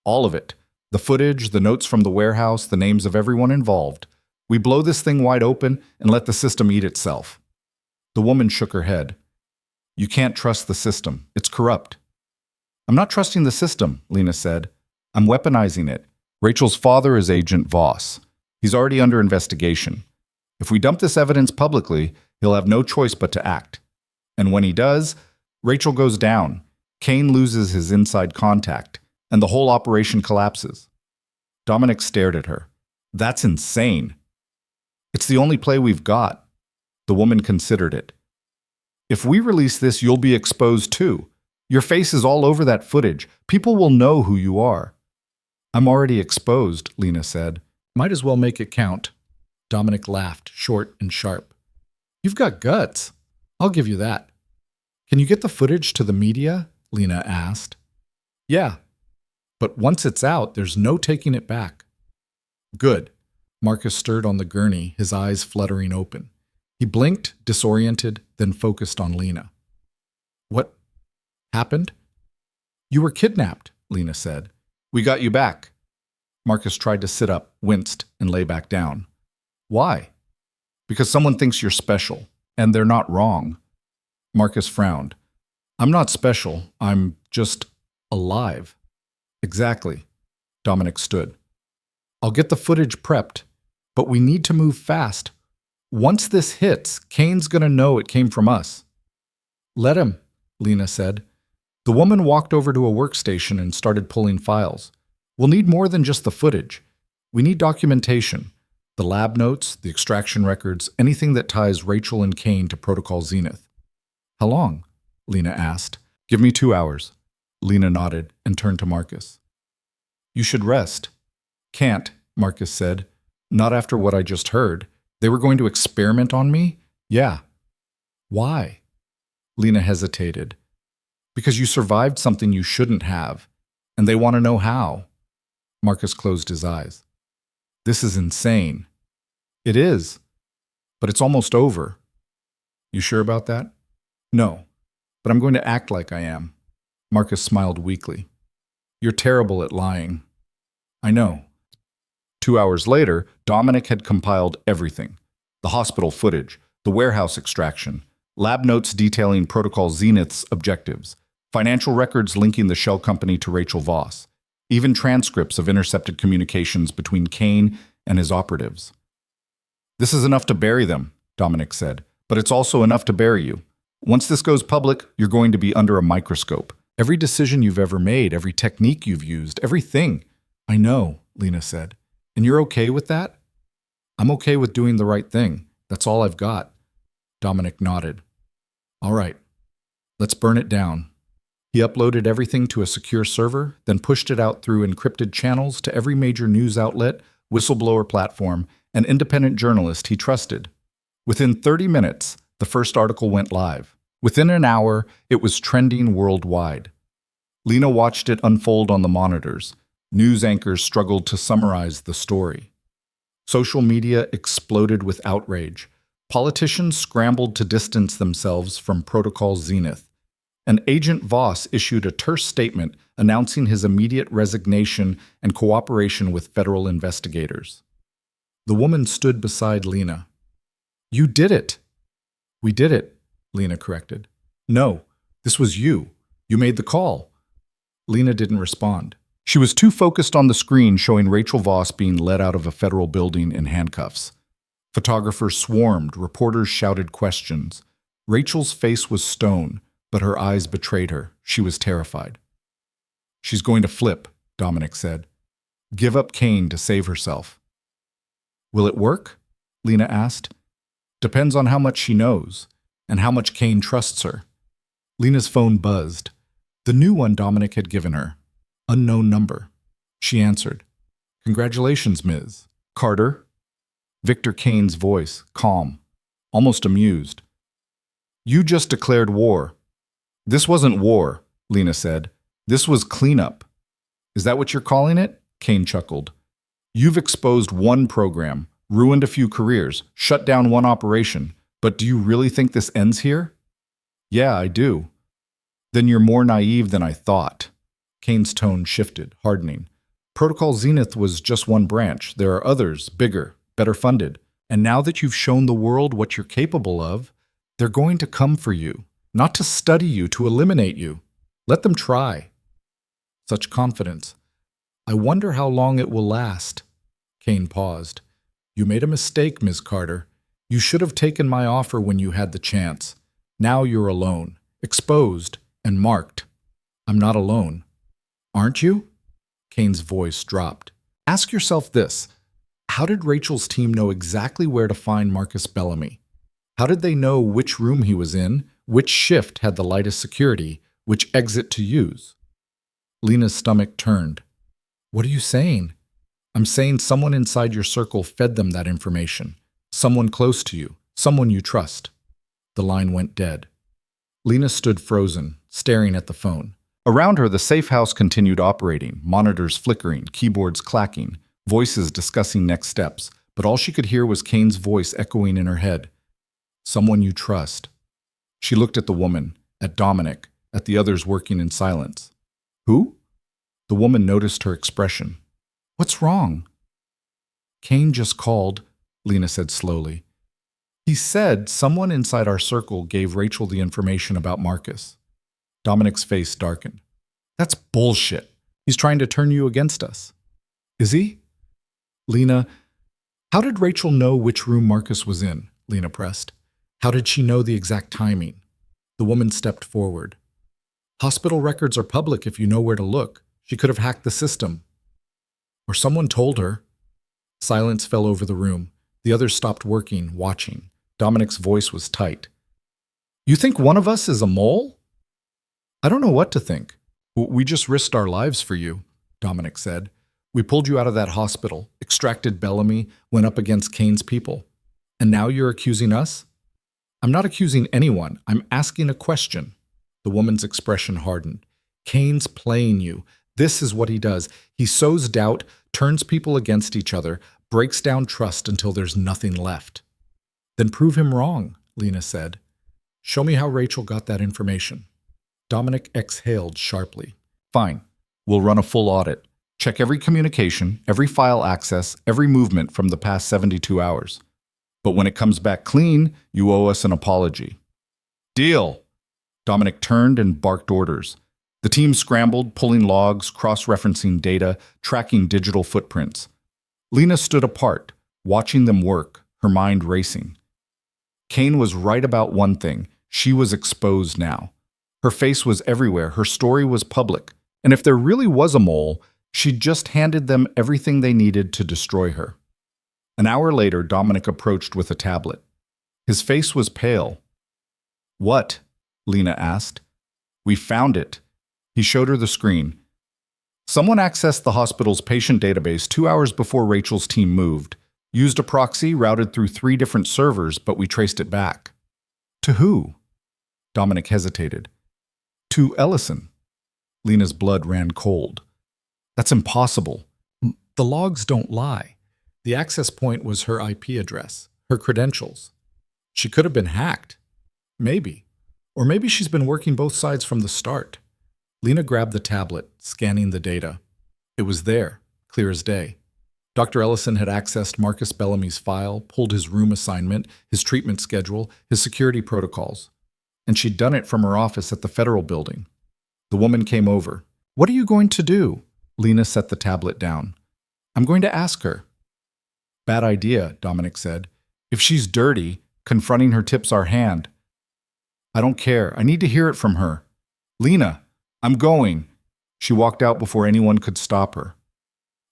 All of it. The footage, the notes from the warehouse, the names of everyone involved. We blow this thing wide open and let the system eat itself. The woman shook her head. You can't trust the system. It's corrupt. I'm not trusting the system, Lena said. I'm weaponizing it. Rachel's father is Agent Voss. He's already under investigation. If we dump this evidence publicly, he'll have no choice but to act. And when he does, Rachel goes down. Kane loses his inside contact, and the whole operation collapses. Dominic stared at her. That's insane. It's the only play we've got. The woman considered it. If we release this, you'll be exposed too. Your face is all over that footage. People will know who you are. I'm already exposed, Lena said. Might as well make it count. Dominic laughed, short and sharp. You've got guts. I'll give you that. Can you get the footage to the media? Lena asked. Yeah, but once it's out, there's no taking it back. Good. Marcus stirred on the gurney, his eyes fluttering open. He blinked, disoriented, then focused on Lena. What happened? You were kidnapped, Lena said. We got you back. Marcus tried to sit up, winced, and lay back down. Why? Because someone thinks you're special, and they're not wrong. Marcus frowned. I'm not special. I'm just alive. Exactly. Dominic stood. I'll get the footage prepped, but we need to move fast. Once this hits, Kane's gonna know it came from us. Let him, Lena said. The woman walked over to a workstation and started pulling files. We'll need more than just the footage. We need documentation. The lab notes, the extraction records, anything that ties Rachel and Kane to Protocol Zenith. How long? Lena asked. Give me 2 hours. Lena nodded and turned to Marcus. You should rest. Can't, Marcus said. Not after what I just heard. They were going to experiment on me? Yeah. Why? Lena hesitated. Because you survived something you shouldn't have, and they want to know how. Marcus closed his eyes. This is insane. It is, but it's almost over. You sure about that? No, but I'm going to act like I am. Marcus smiled weakly. You're terrible at lying. I know. 2 hours later, Dominic had compiled everything. The hospital footage, the warehouse extraction, lab notes detailing Protocol Zenith's objectives, financial records linking the shell company to Rachel Voss, even transcripts of intercepted communications between Kane and his operatives. This is enough to bury them, Dominic said, but it's also enough to bury you. Once this goes public, you're going to be under a microscope. Every decision you've ever made, every technique you've used, everything. I know, Lena said. And you're okay with that? I'm okay with doing the right thing. That's all I've got. Dominic nodded. All right, let's burn it down. He uploaded everything to a secure server, then pushed it out through encrypted channels to every major news outlet, whistleblower platform, and independent journalist he trusted. Within 30 minutes, the first article went live. Within an hour, it was trending worldwide. Lena watched it unfold on the monitors. News anchors struggled to summarize the story. Social media exploded with outrage. Politicians scrambled to distance themselves from Protocol Zenith. And Agent Voss issued a terse statement announcing his immediate resignation and cooperation with federal investigators. The woman stood beside Lena. You did it. We did it, Lena corrected. No, this was you. You made the call. Lena didn't respond. She was too focused on the screen showing Rachel Voss being led out of a federal building in handcuffs. Photographers swarmed, reporters shouted questions. Rachel's face was stone, but her eyes betrayed her. She was terrified. She's going to flip, Dominic said. Give up Kane to save herself. Will it work? Lena asked. Depends on how much she knows, and how much Kane trusts her. Lena's phone buzzed. The new one Dominic had given her. Unknown number. She answered. Congratulations, Ms. Carter. Victor Kane's voice, calm, almost amused. You just declared war. This wasn't war, Lena said. This was cleanup. Is that what you're calling it? Kane chuckled. You've exposed one program, ruined a few careers, shut down one operation, but do you really think this ends here? Yeah, I do. Then you're more naive than I thought. Kane's tone shifted, hardening. Protocol Zenith was just one branch. There are others, bigger, better funded. And now that you've shown the world what you're capable of, they're going to come for you, not to study you, to eliminate you. Let them try. Such confidence. I wonder how long it will last. Kane paused. You made a mistake, Ms. Carter. You should have taken my offer when you had the chance. Now you're alone, exposed, and marked. I'm not alone. Aren't you? Kane's voice dropped. Ask yourself this. How did Rachel's team know exactly where to find Marcus Bellamy? How did they know which room he was in, which shift had the lightest security, which exit to use? Lena's stomach turned. What are you saying? I'm saying someone inside your circle fed them that information. Someone close to you, someone you trust. The line went dead. Lena stood frozen, staring at the phone. Around her, the safe house continued operating, monitors flickering, keyboards clacking, voices discussing next steps, but all she could hear was Kane's voice echoing in her head. Someone you trust. She looked at the woman, at Dominic, at the others working in silence. Who? The woman noticed her expression. What's wrong? Kane just called, Lena said slowly. He said someone inside our circle gave Rachel the information about Marcus. Dominic's face darkened. That's bullshit. He's trying to turn you against us. Is he? Lena, how did Rachel know which room Marcus was in? Lena pressed. How did she know the exact timing? The woman stepped forward. Hospital records are public if you know where to look. She could have hacked the system. Or someone told her. Silence fell over the room. The others stopped working, watching. Dominic's voice was tight. You think one of us is a mole? I don't know what to think. We just risked our lives for you, Dominic said. We pulled you out of that hospital, extracted Bellamy, went up against Kane's people. And now you're accusing us? I'm not accusing anyone. I'm asking a question. The woman's expression hardened. Kane's playing you. This is what he does. He sows doubt, turns people against each other, breaks down trust until there's nothing left. Then prove him wrong, Lena said. Show me how Rachel got that information. Dominic exhaled sharply. Fine. We'll run a full audit. Check every communication, every file access, every movement from the past 72 hours. But when it comes back clean, you owe us an apology. Deal! Dominic turned and barked orders. The team scrambled, pulling logs, cross-referencing data, tracking digital footprints. Lena stood apart, watching them work, her mind racing. Kane was right about one thing. She was exposed now. Her face was everywhere, her story was public, and if there really was a mole, she'd just handed them everything they needed to destroy her. An hour later, Dominic approached with a tablet. His face was pale. What? Lena asked. We found it. He showed her the screen. Someone accessed the hospital's patient database 2 hours before Rachel's team moved, used a proxy routed through 3 different servers, but we traced it back. To who? Dominic hesitated. To Ellison. Lena's blood ran cold. That's impossible. The logs don't lie. The access point was her IP address, her credentials. She could have been hacked. Maybe. Or maybe she's been working both sides from the start. Lena grabbed the tablet, scanning the data. It was there, clear as day. Dr. Ellison had accessed Marcus Bellamy's file, pulled his room assignment, his treatment schedule, his security protocols. And she'd done it from her office at the Federal Building. The woman came over. What are you going to do? Lena set the tablet down. I'm going to ask her. Bad idea, Dominic said. If she's dirty, confronting her tips our hand. I don't care. I need to hear it from her. Lena, I'm going. She walked out before anyone could stop her.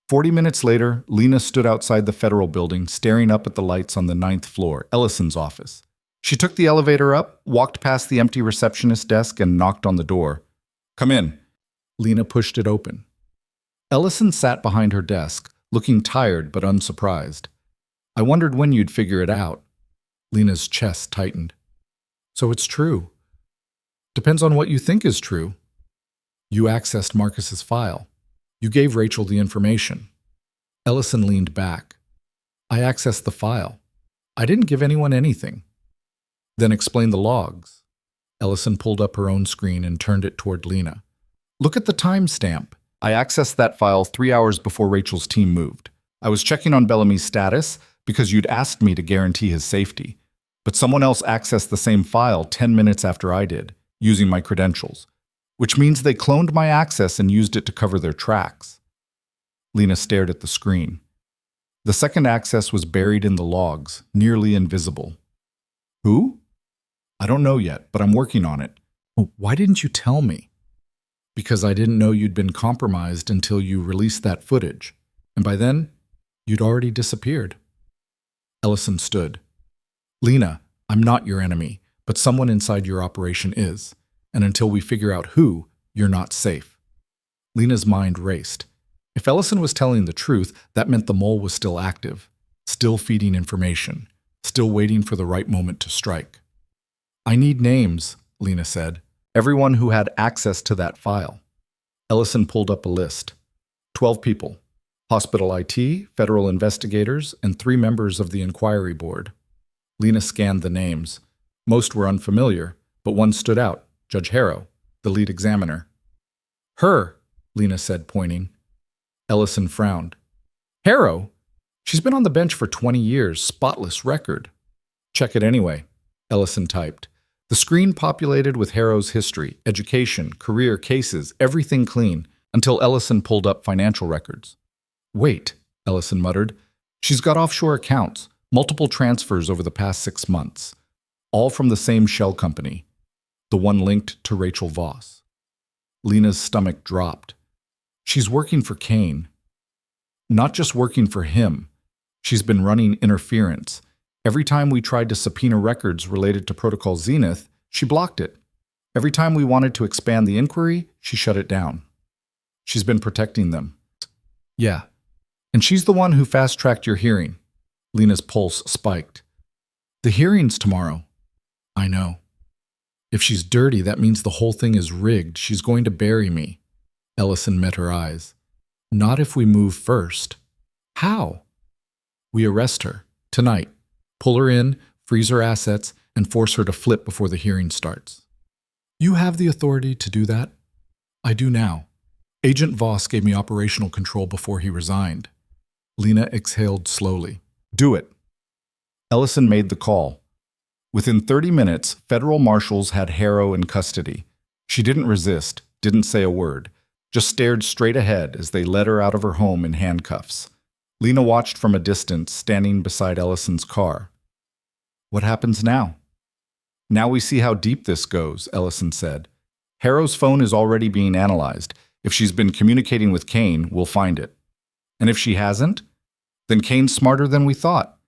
40 minutes later, Lena stood outside the Federal Building, staring up at the lights on the 9th floor, Ellison's office. She took the elevator up, walked past the empty receptionist desk, and knocked on the door. Come in. Lena pushed it open. Ellison sat behind her desk, looking tired but unsurprised. I wondered when you'd figure it out. Lena's chest tightened. So it's true. Depends on what you think is true. You accessed Marcus's file. You gave Rachel the information. Ellison leaned back. I accessed the file. I didn't give anyone anything. Then explain the logs. Ellison pulled up her own screen and turned it toward Lena. Look at the timestamp. I accessed that file 3 hours before Rachel's team moved. I was checking on Bellamy's status because you'd asked me to guarantee his safety. But someone else accessed the same file 10 minutes after I did, using my credentials, which means they cloned my access and used it to cover their tracks. Lena stared at the screen. The second access was buried in the logs, nearly invisible. Who? I don't know yet, but I'm working on it. Oh, why didn't you tell me? Because I didn't know you'd been compromised until you released that footage. And by then, you'd already disappeared. Ellison stood. Lena, I'm not your enemy, but someone inside your operation is. And until we figure out who, you're not safe. Lena's mind raced. If Ellison was telling the truth, that meant the mole was still active, still feeding information, still waiting for the right moment to strike. I need names, Lena said. Everyone who had access to that file. Ellison pulled up a list. 12 people. Hospital IT, federal investigators, and 3 members of the inquiry board. Lena scanned the names. Most were unfamiliar, but one stood out, Judge Harrow, the lead examiner. Her, Lena said, pointing. Ellison frowned. Harrow? She's been on the bench for 20 years, spotless record. Check it anyway, Ellison typed. The screen populated with Harrow's history, education, career, cases, everything clean, until Ellison pulled up financial records. Wait, Ellison muttered. She's got offshore accounts, multiple transfers over the past 6 months, all from the same shell company, the one linked to Rachel Voss. Lena's stomach dropped. She's working for Kane. Not just working for him, She's been running interference. Every time we tried to subpoena records related to Protocol Zenith, she blocked it. Every time we wanted to expand the inquiry, she shut it down. She's been protecting them. Yeah. And she's the one who fast-tracked your hearing. Lena's pulse spiked. The hearing's tomorrow. I know. If she's dirty, that means the whole thing is rigged. She's going to bury me. Ellison met her eyes. Not if we move first. How? We arrest her. Tonight. Pull her in, freeze her assets, and force her to flip before the hearing starts. You have the authority to do that? I do now. Agent Voss gave me operational control before he resigned. Lena exhaled slowly. Do it. Ellison made the call. Within 30 minutes, federal marshals had Harrow in custody. She didn't resist, didn't say a word, just stared straight ahead as they led her out of her home in handcuffs. Lena watched from a distance, standing beside Ellison's car. What happens now? Now we see how deep this goes, Ellison said. Harrow's phone is already being analyzed. If she's been communicating with Kane, we'll find it. And if she hasn't, then Kane's smarter than we thought.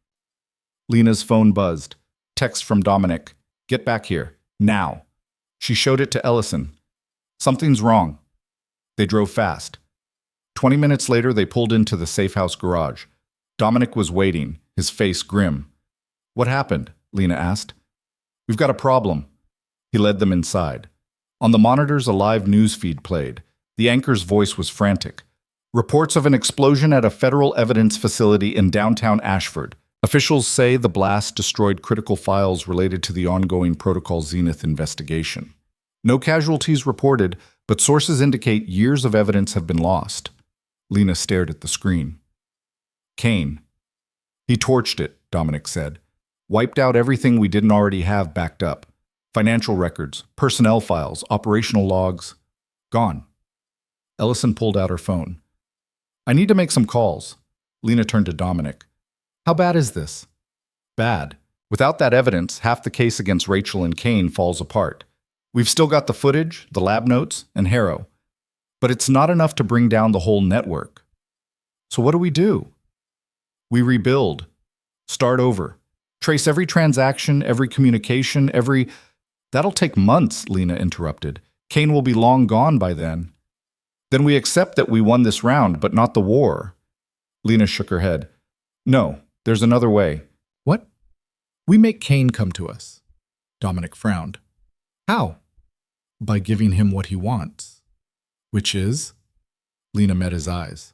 Lena's phone buzzed. Text from Dominic. Get back here. Now. She showed it to Ellison. Something's wrong. They drove fast. 20 minutes later, they pulled into the safe house garage. Dominic was waiting, his face grim. What happened? Lena asked. We've got a problem. He led them inside. On the monitors, a live news feed played. The anchor's voice was frantic. Reports of an explosion at a federal evidence facility in downtown Ashford. Officials say the blast destroyed critical files related to the ongoing Protocol Zenith investigation. No casualties reported, but sources indicate years of evidence have been lost. Lena stared at the screen. Kane. He torched it, Dominic said. Wiped out everything we didn't already have backed up. Financial records, personnel files, operational logs. Gone. Ellison pulled out her phone. I need to make some calls. Lena turned to Dominic. How bad is this? Bad. Without that evidence, half the case against Rachel and Kane falls apart. We've still got the footage, the lab notes, and Harrow. But it's not enough to bring down the whole network. So what do? We rebuild. Start over. Trace every transaction, every communication, That'll take months, Lena interrupted. Kane will be long gone by then. Then we accept that we won this round, but not the war. Lena shook her head. No, there's another way. What? We make Kane come to us. Dominic frowned. How? By giving him what he wants. Which is? Lena met his eyes.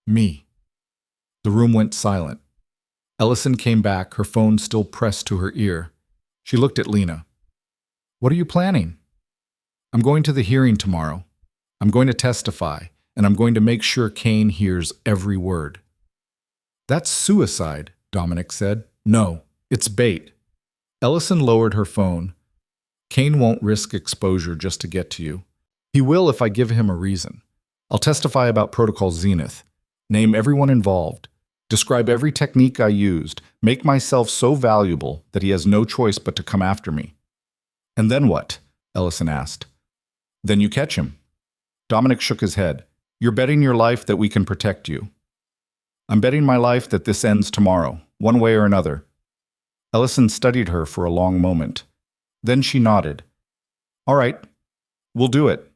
Me. The room went silent. Ellison came back, her phone still pressed to her ear. She looked at Lena. What are you planning? I'm going to the hearing tomorrow. I'm going to testify, and I'm going to make sure Kane hears every word. That's suicide, Dominic said. No, it's bait. Ellison lowered her phone. Kane won't risk exposure just to get to you. He will if I give him a reason. I'll testify about Protocol Zenith. Name everyone involved. Describe every technique I used. Make myself so valuable that he has no choice but to come after me. And then what? Ellison asked. Then you catch him. Dominic shook his head. You're betting your life that we can protect you. I'm betting my life that this ends tomorrow, one way or another. Ellison studied her for a long moment. Then she nodded. All right, we'll do it.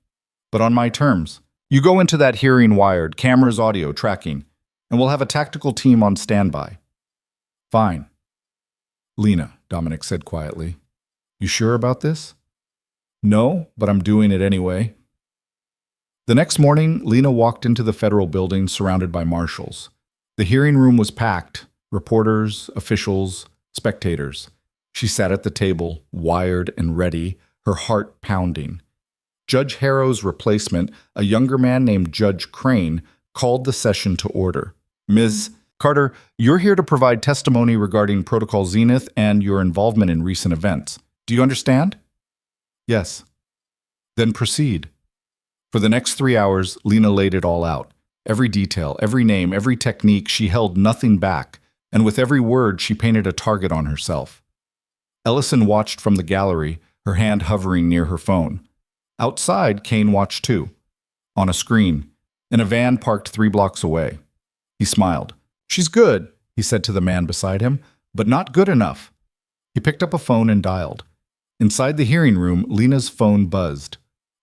But on my terms. You go into that hearing wired, cameras, audio, tracking, and we'll have a tactical team on standby. Fine. Lena, Dominic said quietly. You sure about this? No, but I'm doing it anyway. The next morning, Lena walked into the federal building surrounded by marshals. The hearing room was packed. Reporters, officials, spectators. She sat at the table, wired and ready, her heart pounding. Judge Harrow's replacement, a younger man named Judge Crane, called the session to order. Ms. Carter, you're here to provide testimony regarding Protocol Zenith and your involvement in recent events. Do you understand? Yes. Then proceed. For the next 3 hours, Lena laid it all out. Every detail, every name, every technique, she held nothing back, and with every word she painted a target on herself. Ellison watched from the gallery, her hand hovering near her phone. Outside, Kane watched too. On a screen, in a van parked 3 blocks away. He smiled. She's good. he said to the man beside him, but not good enough. He picked up a phone and dialed. Inside the hearing room, Lena's phone buzzed.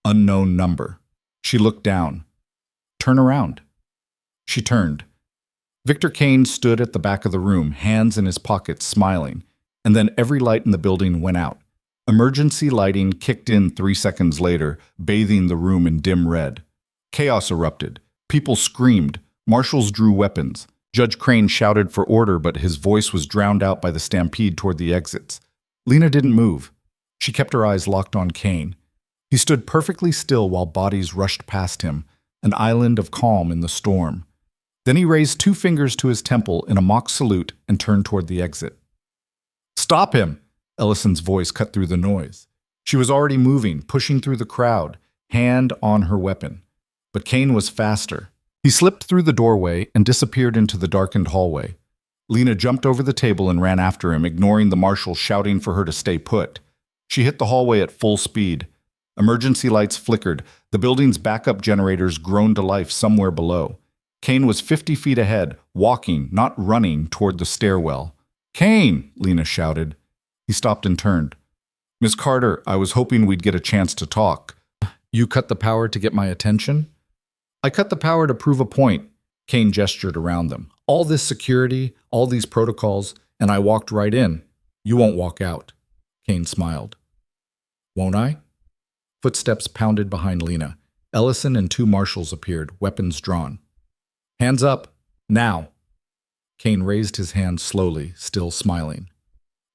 Unknown number. She looked down. Turn around. She turned. Victor Kane stood at the back of the room, hands in his pockets, smiling, and then every light in the building went out. Emergency lighting kicked in 3 seconds later, bathing the room in dim red. Chaos erupted. People screamed. Marshals drew weapons. Judge Crane shouted for order, but his voice was drowned out by the stampede toward the exits. Lena didn't move. She kept her eyes locked on Kane. He stood perfectly still while bodies rushed past him, an island of calm in the storm. Then he raised 2 fingers to his temple in a mock salute and turned toward the exit. "Stop him!" Ellison's voice cut through the noise. She was already moving, pushing through the crowd, hand on her weapon. But Kane was faster. He slipped through the doorway and disappeared into the darkened hallway. Lena jumped over the table and ran after him, ignoring the marshal shouting for her to stay put. She hit the hallway at full speed. Emergency lights flickered. The building's backup generators groaned to life somewhere below. Kane was 50 feet ahead, walking, not running, toward the stairwell. "Kane!" Lena shouted. He stopped and turned. "Miss Carter, I was hoping we'd get a chance to talk." "You cut the power to get my attention?" "I cut the power to prove a point." Kane gestured around them. "All this security, all these protocols, and I walked right in. You won't walk out." Kane smiled. "Won't I?" Footsteps pounded behind Lena. Ellison and 2 marshals appeared, weapons drawn. "Hands up, now." Kane raised his hand slowly, still smiling.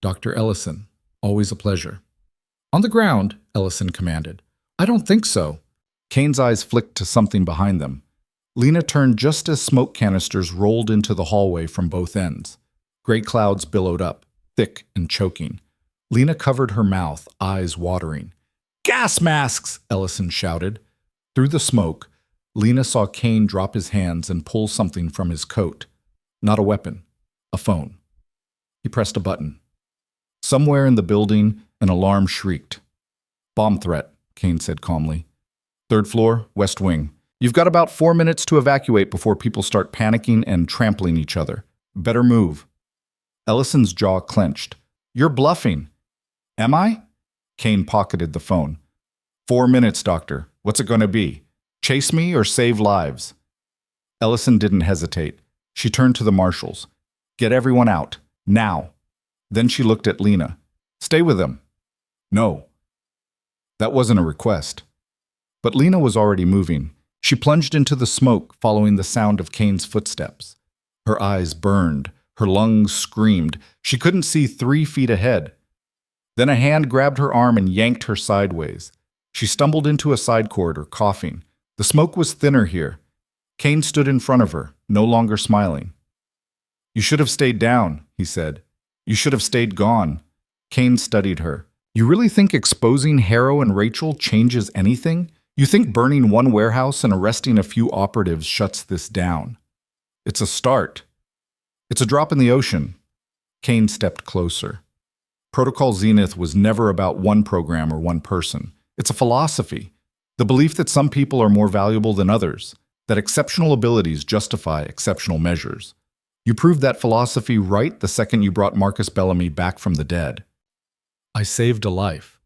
"Dr. Ellison, always a pleasure." "On the ground," Ellison commanded. "I don't think so." Kane's eyes flicked to something behind them. Lena turned just as smoke canisters rolled into the hallway from both ends. Gray clouds billowed up, thick and choking. Lena covered her mouth, eyes watering. "Gas masks!" Ellison shouted. Through the smoke, Lena saw Kane drop his hands and pull something from his coat. Not a weapon, a phone. He pressed a button. Somewhere in the building, an alarm shrieked. "Bomb threat," Kane said calmly. "3rd floor, west wing. You've got about 4 minutes to evacuate before people start panicking and trampling each other. Better move." Ellison's jaw clenched. "You're bluffing." "Am I?" Kane pocketed the phone. 4 minutes, Doctor. What's it going to be? Chase me or save lives?" Ellison didn't hesitate. She turned to the marshals. "Get everyone out. Now." Then she looked at Lena. "Stay with them." "No." That wasn't a request. But Lena was already moving. She plunged into the smoke, following the sound of Kane's footsteps. Her eyes burned. Her lungs screamed. She couldn't see 3 feet ahead. Then a hand grabbed her arm and yanked her sideways. She stumbled into a side corridor, coughing. The smoke was thinner here. Kane stood in front of her, no longer smiling. "You should have stayed down," he said. "You should have stayed gone." Kane studied her. "You really think exposing Harrow and Rachel changes anything? You think burning one warehouse and arresting a few operatives shuts this down? It's a start. It's a drop in the ocean." Kane stepped closer. Protocol Zenith was never about one program or one person. It's a philosophy. The belief that some people are more valuable than others, that exceptional abilities justify exceptional measures. You proved that philosophy right the second you brought Marcus Bellamy back from the dead. I saved a life.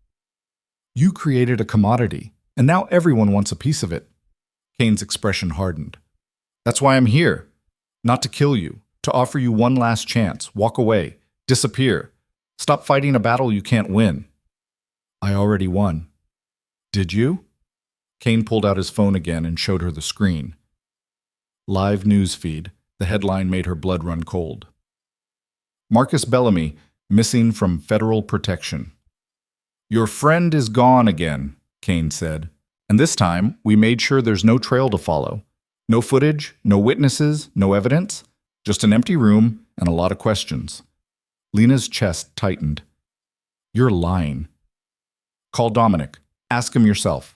You created a commodity, and now everyone wants a piece of it. Kane's expression hardened. That's why I'm here. Not to kill you, to offer you one last chance. Walk away. Disappear. Stop fighting a battle you can't win. I already won. Did you? Kane pulled out his phone again and showed her the screen. Live news feed. The headline made her blood run cold. Marcus Bellamy, missing from federal protection. Your friend is gone again, Kane said. And this time, we made sure there's no trail to follow. No footage, no witnesses, no evidence. Just an empty room and a lot of questions. Lena's chest tightened. You're lying. Call Dominic. Ask him yourself.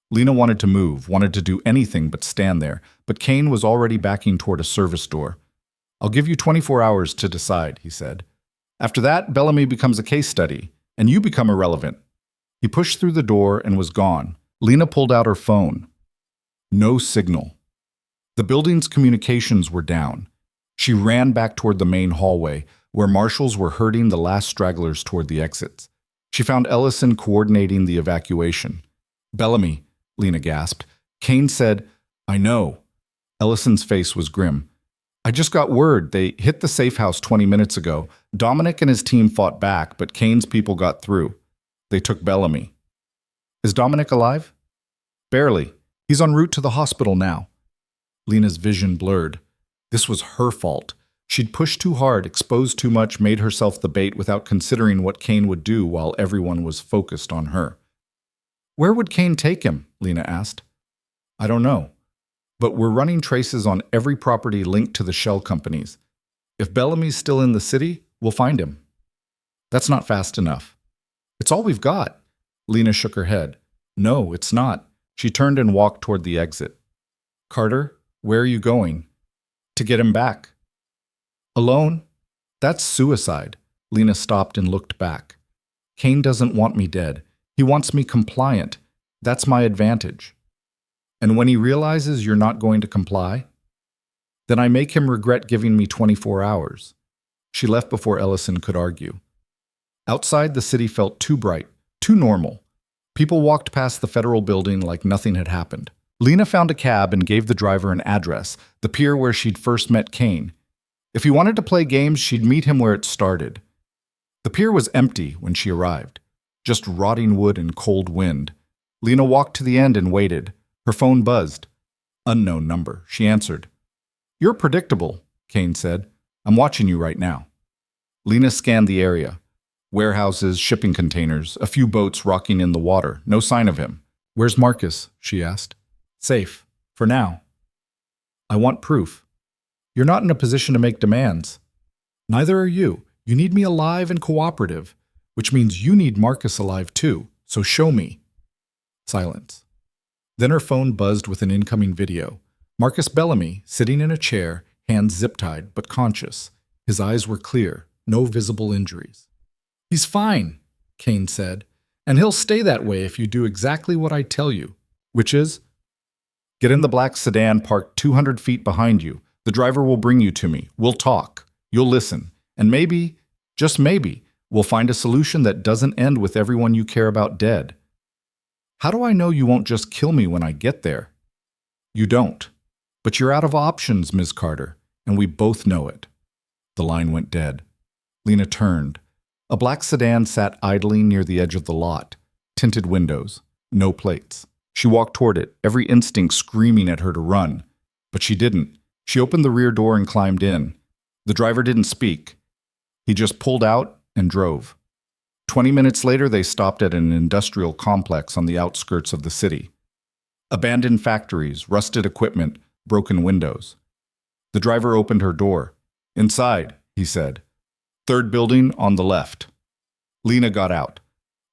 Lena wanted to move, wanted to do anything but stand there, but Kane was already backing toward a service door. I'll give you 24 hours to decide, he said. After that, Bellamy becomes a case study, and you become irrelevant. He pushed through the door and was gone. Lena pulled out her phone. No signal. The building's communications were down. She ran back toward the main hallway, where marshals were herding the last stragglers toward the exits. She found Ellison coordinating the evacuation. "Bellamy," Lena gasped. Kane said, "I know." Ellison's face was grim. "I just got word. They hit the safe house 20 minutes ago. Dominic and his team fought back, but Kane's people got through. They took Bellamy." "Is Dominic alive?" "Barely. He's en route to the hospital now." Lena's vision blurred. This was her fault. She'd pushed too hard, exposed too much, made herself the bait without considering what Kane would do while everyone was focused on her. "Where would Kane take him?" Lena asked. "I don't know. But we're running traces on every property linked to the shell companies. If Bellamy's still in the city, we'll find him." "That's not fast enough." "It's all we've got." Lena shook her head. "No, it's not." She turned and walked toward the exit. "Carter, where are you going?" "To get him back." "Alone? That's suicide." Lena stopped and looked back. "Kane doesn't want me dead. He wants me compliant. That's my advantage. And when he realizes you're not going to comply, then I make him regret giving me 24 hours. She left before Ellison could argue. Outside, the city felt too bright, too normal. People walked past the federal building like nothing had happened. Lena found a cab and gave the driver an address, the pier where she'd first met Kane. If he wanted to play games, she'd meet him where it started. The pier was empty when she arrived, just rotting wood and cold wind. Lena walked to the end and waited. Her phone buzzed. "Unknown number," she answered. "You're predictable," Kane said. "I'm watching you right now." Lena scanned the area. Warehouses, shipping containers, a few boats rocking in the water. No sign of him. "Where's Marcus?" she asked. "Safe. For now." "I want proof." "You're not in a position to make demands." "Neither are you. You need me alive and cooperative, which means you need Marcus alive too. So show me." Silence. Then her phone buzzed with an incoming video. Marcus Bellamy, sitting in a chair, hands zip-tied but conscious. His eyes were clear, no visible injuries. "He's fine," Kane said, "and he'll stay that way if you do exactly what I tell you." "Which is?" "Get in the black sedan parked 200 feet behind you. The driver will bring you to me. We'll talk. You'll listen. And maybe, just maybe, we'll find a solution that doesn't end with everyone you care about dead." "How do I know you won't just kill me when I get there?" "You don't. But you're out of options, Ms. Carter, and we both know it." The line went dead. Lena turned. A black sedan sat idling near the edge of the lot. Tinted windows. No plates. She walked toward it, every instinct screaming at her to run. But she didn't. She opened the rear door and climbed in. The driver didn't speak. He just pulled out and drove. 20 minutes later, they stopped at an industrial complex on the outskirts of the city. Abandoned factories, rusted equipment, broken windows. The driver opened her door. "Inside," he said. "Third building on the left." Lena got out.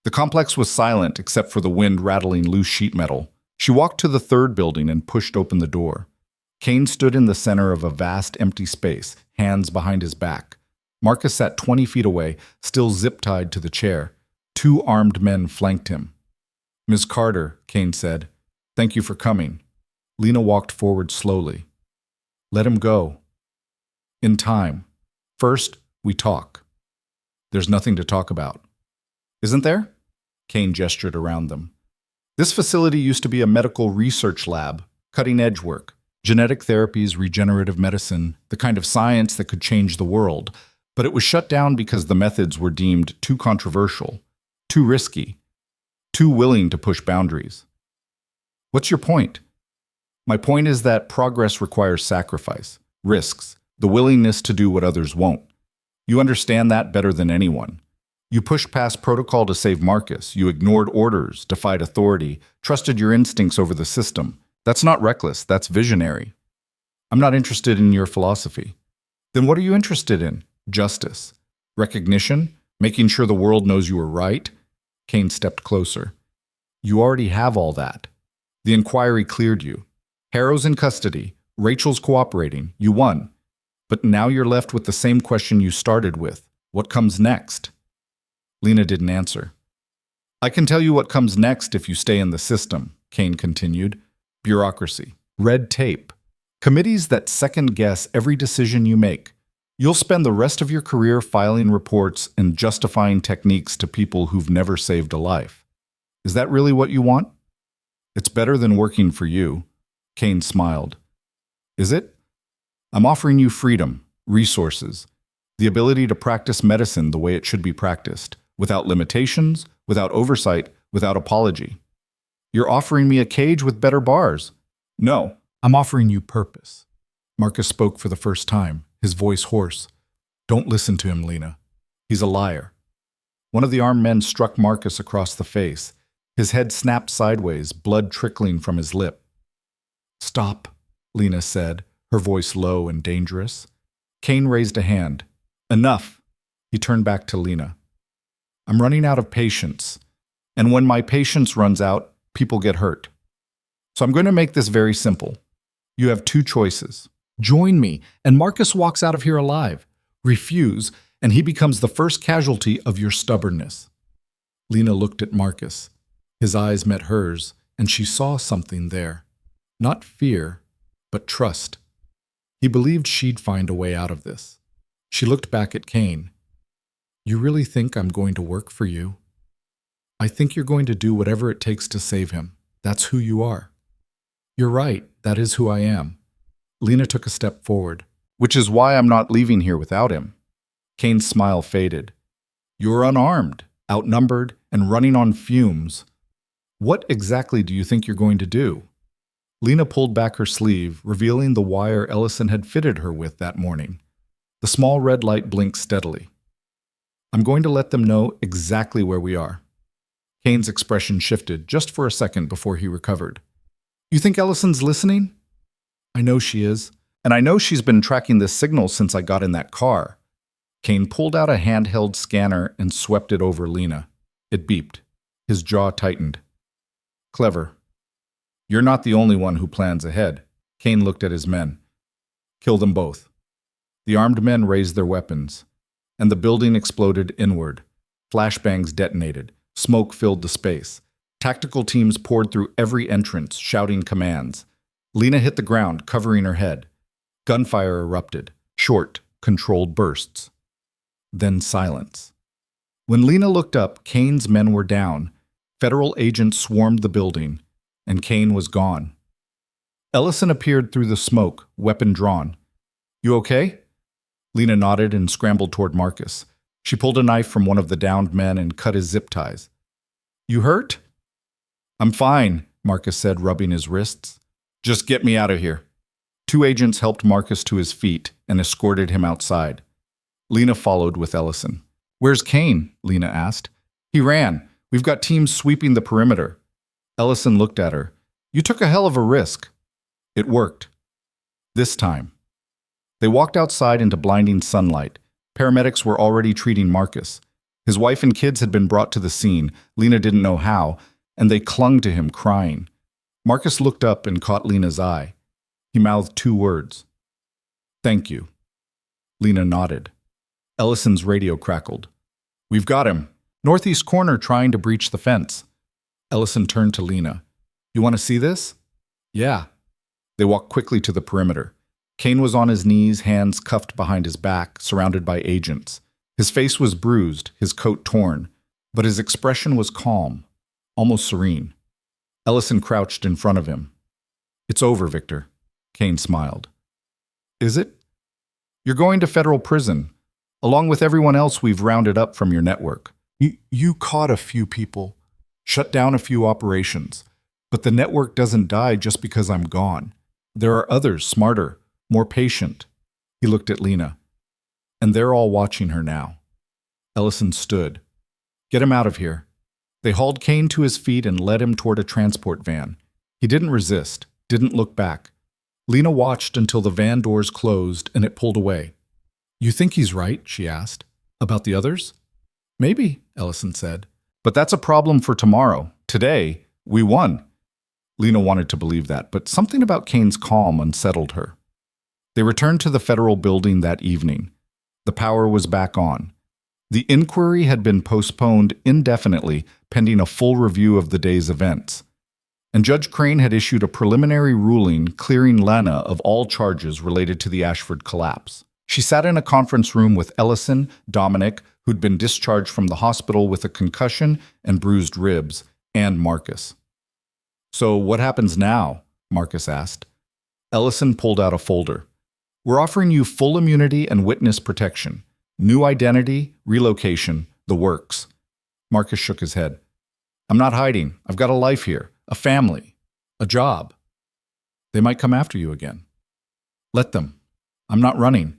The complex was silent except for the wind rattling loose sheet metal. She walked to the third building and pushed open the door. Kane stood in the center of a vast empty space, hands behind his back. Marcus sat 20 feet away, still zip-tied to the chair. 2 armed men flanked him. "Ms. Carter," Kane said, "thank you for coming." Lena walked forward slowly. "Let him go." "In time. First, we talk." "There's nothing to talk about." "Isn't there?" Kane gestured around them. "This facility used to be a medical research lab, cutting-edge work, genetic therapies, regenerative medicine, the kind of science that could change the world. But it was shut down because the methods were deemed too controversial, too risky, too willing to push boundaries." "What's your point?" "My point is that progress requires sacrifice, risks, the willingness to do what others won't. You understand that better than anyone. You pushed past protocol to save Marcus. You ignored orders, defied authority, trusted your instincts over the system. That's not reckless, that's visionary." "I'm not interested in your philosophy." "Then what are you interested in?" "Justice. Recognition. Making sure the world knows you were right." Kane stepped closer. "You already have all that. The inquiry cleared you. Harrow's in custody. Rachel's cooperating. You won. But now you're left with the same question you started with. What comes next?" Lena didn't answer. "I can tell you what comes next if you stay in the system," Kane continued. "Bureaucracy. Red tape. Committees that second-guess every decision you make. You'll spend the rest of your career filing reports and justifying techniques to people who've never saved a life. Is that really what you want? It's better than working for you. Kane smiled. Is it? I'm offering you freedom, resources, the ability to practice medicine the way it should be practiced, without limitations, without oversight, without apology. You're offering me a cage with better bars. No, I'm offering you purpose. Marcus spoke for the first time, his voice hoarse. Don't listen to him, Lena. He's a liar. One of the armed men struck Marcus across the face. His head snapped sideways, blood trickling from his lip. Stop, Lena said, her voice low and dangerous. Kane raised a hand. Enough. He turned back to Lena. I'm running out of patience. And when my patience runs out, people get hurt. So I'm going to make this very simple. You have two choices. Join me, and Marcus walks out of here alive. Refuse, and he becomes the first casualty of your stubbornness. Lena looked at Marcus. His eyes met hers, and she saw something there. Not fear, but trust. He believed she'd find a way out of this. She looked back at Kane. You really think I'm going to work for you? I think you're going to do whatever it takes to save him. That's who you are. You're right, that is who I am. Lena took a step forward. Which is why I'm not leaving here without him. Kane's smile faded. You're unarmed, outnumbered, and running on fumes. What exactly do you think you're going to do? Lena pulled back her sleeve, revealing the wire Ellison had fitted her with that morning. The small red light blinked steadily. I'm going to let them know exactly where we are. Kane's expression shifted just for a second before he recovered. You think Ellison's listening? I know she is. And I know she's been tracking this signal since I got in that car. Kane pulled out a handheld scanner and swept it over Lena. It beeped. His jaw tightened. Clever. You're not the only one who plans ahead. Kane looked at his men. Kill them both. The armed men raised their weapons, and the building exploded inward. Flashbangs detonated. Smoke filled the space. Tactical teams poured through every entrance, shouting commands. Lena hit the ground, covering her head. Gunfire erupted. Short, controlled bursts. Then silence. When Lena looked up, Kane's men were down. Federal agents swarmed the building, and Kane was gone. Ellison appeared through the smoke, weapon drawn. You okay? Lena nodded and scrambled toward Marcus. She pulled a knife from one of the downed men and cut his zip ties. You hurt? I'm fine, Marcus said, rubbing his wrists. Just get me out of here. Two agents helped Marcus to his feet and escorted him outside. Lena followed with Ellison. Where's Kane? Lena asked. He ran. We've got teams sweeping the perimeter. Ellison looked at her. You took a hell of a risk. It worked. This time. They walked outside into blinding sunlight. Paramedics were already treating Marcus. His wife and kids had been brought to the scene. Lena didn't know how, and they clung to him, crying. Marcus looked up and caught Lena's eye. He mouthed two words. Thank you. Lena nodded. Ellison's radio crackled. We've got him. Northeast corner trying to breach the fence. Ellison turned to Lena. You want to see this? Yeah. They walked quickly to the perimeter. Kane was on his knees, hands cuffed behind his back, surrounded by agents. His face was bruised, his coat torn, but his expression was calm, almost serene. Ellison crouched in front of him. It's over, Victor. Kane smiled. Is it? You're going to federal prison, along with everyone else we've rounded up from your network. You caught a few people, shut down a few operations, but the network doesn't die just because I'm gone. There are others smarter, more patient. He looked at Lena. And they're all watching her now. Ellison stood. Get him out of here. They hauled Kane to his feet and led him toward a transport van. He didn't resist, didn't look back. Lena watched until the van doors closed and it pulled away. You think he's right? She asked. About the others? Maybe, Ellison said. But that's a problem for tomorrow. Today, we won. Lena wanted to believe that, but something about Kane's calm unsettled her. They returned to the federal building that evening. The power was back on. The inquiry had been postponed indefinitely, pending a full review of the day's events. and Judge Crane had issued a preliminary ruling clearing Lana of all charges related to the Ashford collapse. She sat in a conference room with Ellison, Dominic, who'd been discharged from the hospital with a concussion and bruised ribs, and Marcus. "So what happens now?" Marcus asked. Ellison pulled out a folder. "We're offering you full immunity and witness protection. New identity, relocation, the works." Marcus shook his head. "I'm not hiding. I've got a life here, a family, a job. They might come after you again. Let them. I'm not running."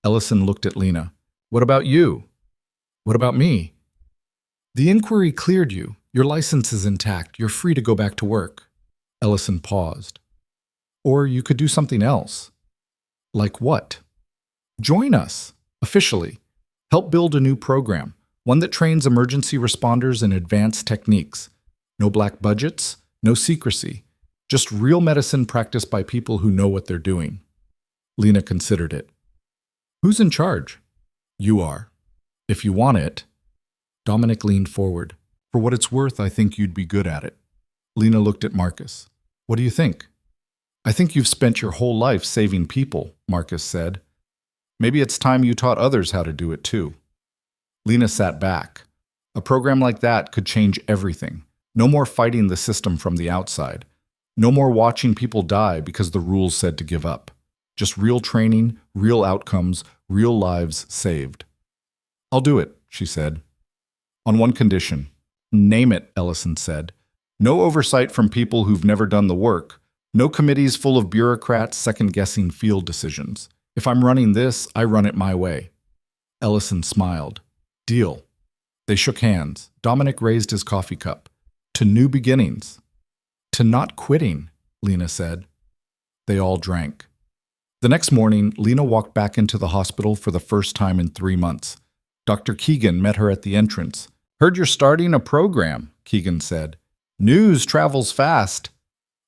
Ellison looked at Lena. "What about you? What about me?" "The inquiry cleared you. Your license is intact. You're free to go back to work." Ellison paused. "Or you could do something else." "Like what?" "Join us, officially. Help build a new program, one that trains emergency responders in advanced techniques. No black budgets, no secrecy. Just real medicine practiced by people who know what they're doing." Lena considered it. "Who's in charge?" "You are. If you want it." Dominic leaned forward. "For what it's worth, I think you'd be good at it." Lena looked at Marcus. "What do you think?" "I think you've spent your whole life saving people," Marcus said. "Maybe it's time you taught others how to do it too." Lena sat back. A program like that could change everything. No more fighting the system from the outside. No more watching people die because the rules said to give up. Just real training, real outcomes, real lives saved. "I'll do it," she said. "On one condition." "Name it," Ellison said. "No oversight from people who've never done the work. No committees full of bureaucrats second-guessing field decisions. If I'm running this, I run it my way." Ellison smiled. "Deal." They shook hands. Dominic raised his coffee cup. "To new beginnings." "To not quitting," Lena said. They all drank. The next morning, Lena walked back into the hospital for the first time in 3 months. Dr. Keegan met her at the entrance. "Heard you're starting a program," Keegan said. "News travels fast."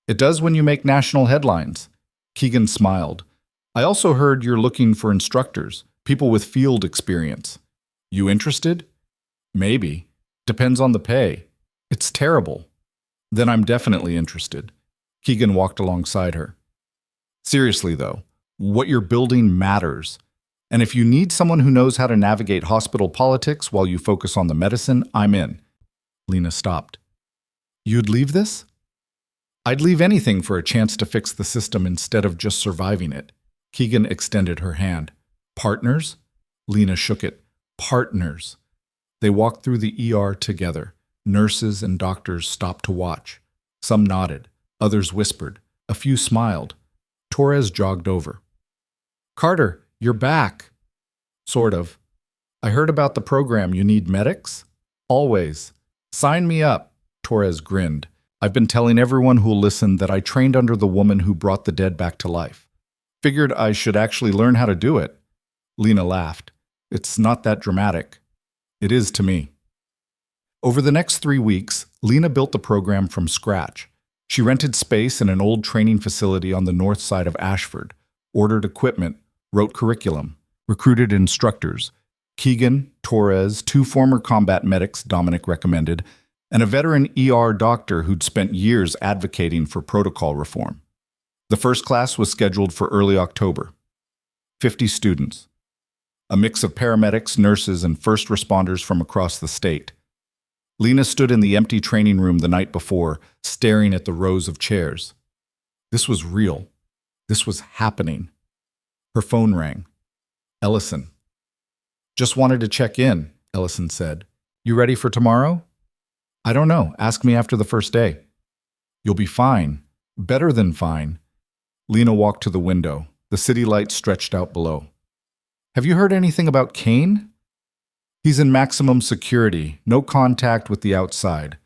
"It does when you make national headlines." Keegan smiled. "I also heard you're looking for instructors, people with field experience. You interested?" "Maybe. Depends on the pay." "It's terrible." "Then I'm definitely interested." Keegan walked alongside her. "Seriously, though, what you're building matters. And if you need someone who knows how to navigate hospital politics while you focus on the medicine, I'm in." Lena stopped. "You'd leave this?" "I'd leave anything for a chance to fix the system instead of just surviving it." Keegan extended her hand. "Partners?" Lena shook it. "Partners." They walked through the ER together. Nurses and doctors stopped to watch. Some nodded. Others whispered. A few smiled. Torres jogged over. "Carter, you're back." "Sort of. I heard about the program. You need medics?" "Always." "Sign me up." Torres grinned. "I've been telling everyone who'll listen that I trained under the woman who brought the dead back to life. Figured I should actually learn how to do it." Lena laughed. "It's not that dramatic." "It is to me." Over the next 3 weeks, Lena built the program from scratch. She rented space in an old training facility on the north side of Ashford, ordered equipment, wrote curriculum, recruited instructors. Keegan, Torres, 2 former combat medics Dominic recommended, and a veteran ER doctor who'd spent years advocating for protocol reform. The first class was scheduled for early October. 50 students. A mix of paramedics, nurses, and first responders from across the state. Lena stood in the empty training room the night before, staring at the rows of chairs. This was real. This was happening. Her phone rang. "Ellison." "Just wanted to check in," Ellison said. "You ready for tomorrow?" "I don't know. Ask me after the first day." "You'll be fine. Better than fine." Lena walked to the window. The city lights stretched out below. "Have you heard anything about Kane?" "He's in maximum security, no contact with the outside.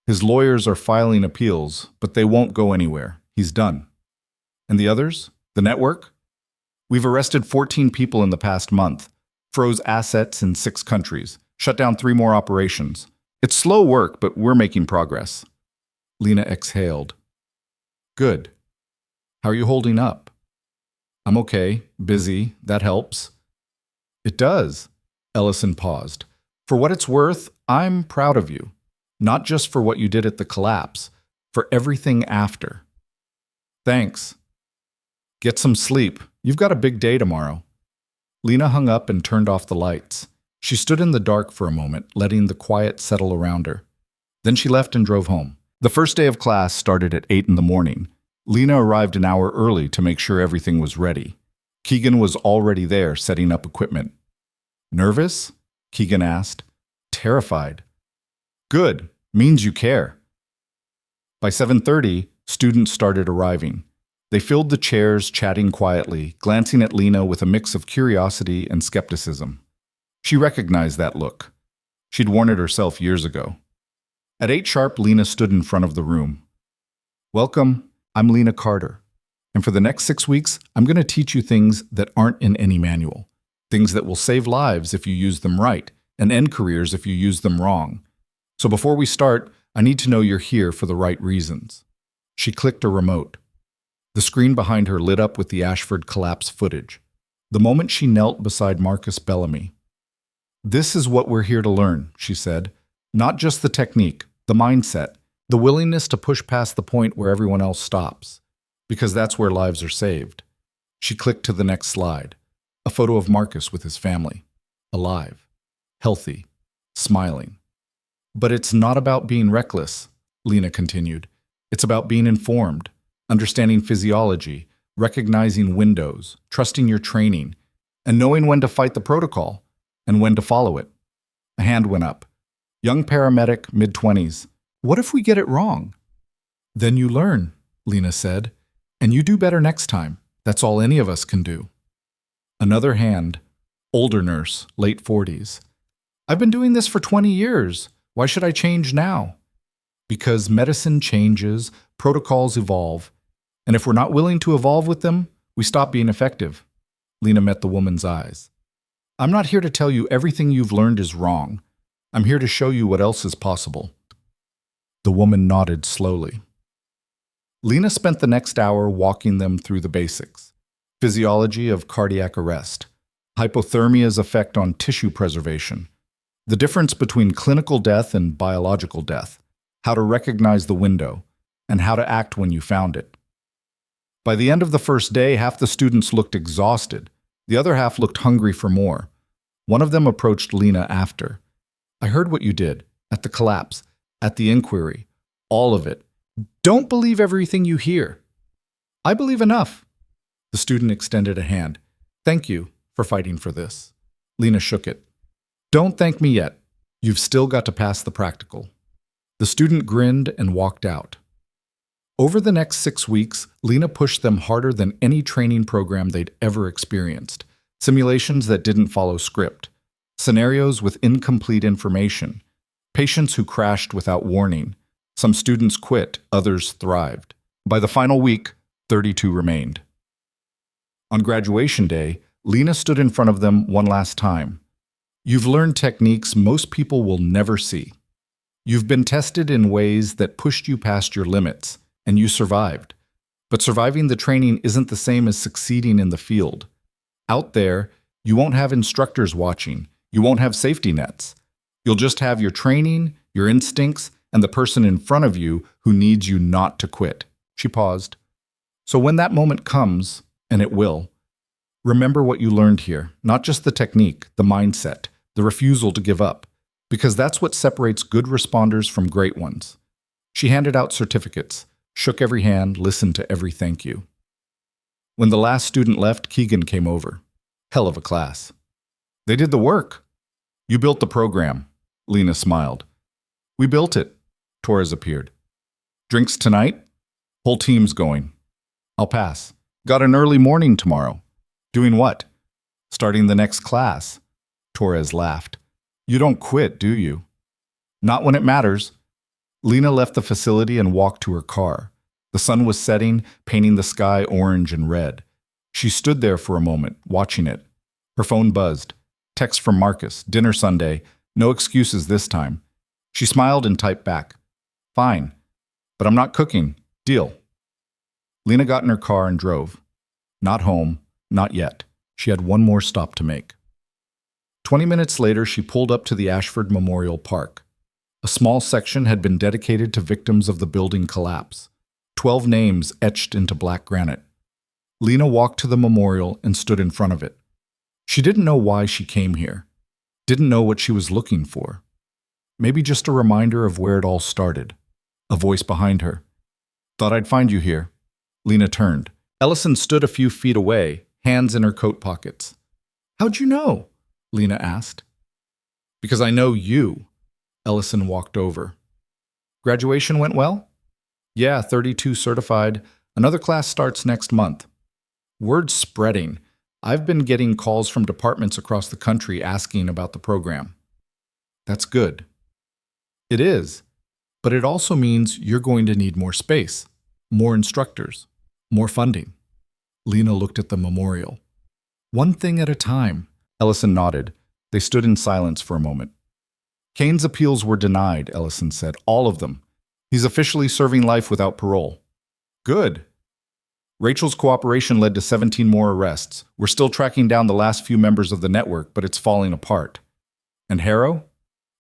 His lawyers are filing appeals, but they won't go anywhere. He's done." "And the others? The network?" "We've arrested 14 people in the past month, froze assets in 6 countries, shut down 3 more operations. It's slow work, but we're making progress." Lena exhaled. "Good. How are you holding up?" "I'm okay. Busy. That helps." "It does." Ellison paused. "For what it's worth, I'm proud of you. Not just for what you did at the collapse, for everything after. Thanks. Get some sleep. You've got a big day tomorrow. Lena hung up and turned off the lights. She stood in the dark for a moment, letting the quiet settle around her. Then she left and drove home. The first day of class started at 8 in the morning. Lena arrived an hour early to make sure everything was ready. Keegan was already there, setting up equipment. Nervous? Keegan asked. Terrified. Good. Means you care. By 7:30, students started arriving. They filled the chairs, chatting quietly, glancing at Lena with a mix of curiosity and skepticism. She recognized that look. She'd worn it herself years ago. At 8 sharp, Lena stood in front of the room. Welcome, I'm Lena Carter. And for the next 6 weeks, I'm going to teach you things that aren't in any manual. Things that will save lives if you use them right, and end careers if you use them wrong. So before we start, I need to know you're here for the right reasons. She clicked a remote. The screen behind her lit up with the Ashford collapse footage. The moment she knelt beside Marcus Bellamy. This is what we're here to learn, she said. Not just the technique, the mindset, the willingness to push past the point where everyone else stops. Because that's where lives are saved. She clicked to the next slide. A photo of Marcus with his family. Alive. Healthy. Smiling. But it's not about being reckless, Lena continued. It's about being informed, understanding physiology, recognizing windows, trusting your training, and knowing when to fight the protocol and when to follow it. A hand went up. Young paramedic, mid-20s. What if we get it wrong? Then you learn, Lena said, and you do better next time. That's all any of us can do. Another hand, older nurse, late 40s. I've been doing this for 20 years. Why should I change now? Because medicine changes, protocols evolve, and if we're not willing to evolve with them, we stop being effective. Lena met the woman's eyes. I'm not here to tell you everything you've learned is wrong. I'm here to show you what else is possible. The woman nodded slowly. Lena spent the next hour walking them through the basics. Physiology of cardiac arrest, hypothermia's effect on tissue preservation, the difference between clinical death and biological death, how to recognize the window, and how to act when you found it. By the end of the first day, half the students looked exhausted. The other half looked hungry for more. One of them approached Lena after. I heard what you did, at the collapse, at the inquiry, all of it. Don't believe everything you hear. I believe enough. The student extended a hand. Thank you for fighting for this. Lena shook it. Don't thank me yet. You've still got to pass the practical. The student grinned and walked out. Over the next 6 weeks, Lena pushed them harder than any training program they'd ever experienced. Simulations that didn't follow script. Scenarios with incomplete information. Patients who crashed without warning. Some students quit, others thrived. By the final week, 32 remained. On graduation day, Lena stood in front of them one last time. You've learned techniques most people will never see. You've been tested in ways that pushed you past your limits, and you survived. But surviving the training isn't the same as succeeding in the field. Out there, you won't have instructors watching. You won't have safety nets. You'll just have your training, your instincts, and the person in front of you who needs you not to quit. She paused. So when that moment comes, and it will, remember what you learned here, not just the technique, the mindset, the refusal to give up, because that's what separates good responders from great ones. She handed out certificates, shook every hand, listened to every thank you. When the last student left, Keegan came over. Hell of a class. They did the work. You built the program. Lena smiled. We built it. Torres appeared. Drinks tonight? Whole team's going. I'll pass. Got an early morning tomorrow. Doing what? Starting the next class. Torres laughed. You don't quit, do you? Not when it matters. Lena left the facility and walked to her car. The sun was setting, painting the sky orange and red. She stood there for a moment, watching it. Her phone buzzed. Text from Marcus, dinner Sunday, no excuses this time. She smiled and typed back. Fine, but I'm not cooking. Deal. Lena got in her car and drove. Not home, not yet. She had one more stop to make. 20 minutes later, she pulled up to the Ashford Memorial Park. A small section had been dedicated to victims of the building collapse. 12 names etched into black granite. Lena walked to the memorial and stood in front of it. She didn't know why she came here. Didn't know what she was looking for. Maybe just a reminder of where it all started. A voice behind her. "Thought I'd find you here." Lena turned. Ellison stood a few feet away, hands in her coat pockets. "How'd you know?" Lena asked. "Because I know you." Ellison walked over. "Graduation went well?" "Yeah, 32 certified. Another class starts next month." "Word's spreading. I've been getting calls from departments across the country asking about the program." "That's good." "It is. But it also means you're going to need more space, more instructors, more funding." Lena looked at the memorial. "One thing at a time." Ellison nodded. They stood in silence for a moment. "Kane's appeals were denied," Ellison said. "All of them. He's officially serving life without parole." "Good." "Rachel's cooperation led to 17 more arrests. We're still tracking down the last few members of the network, but it's falling apart." "And Harrow?"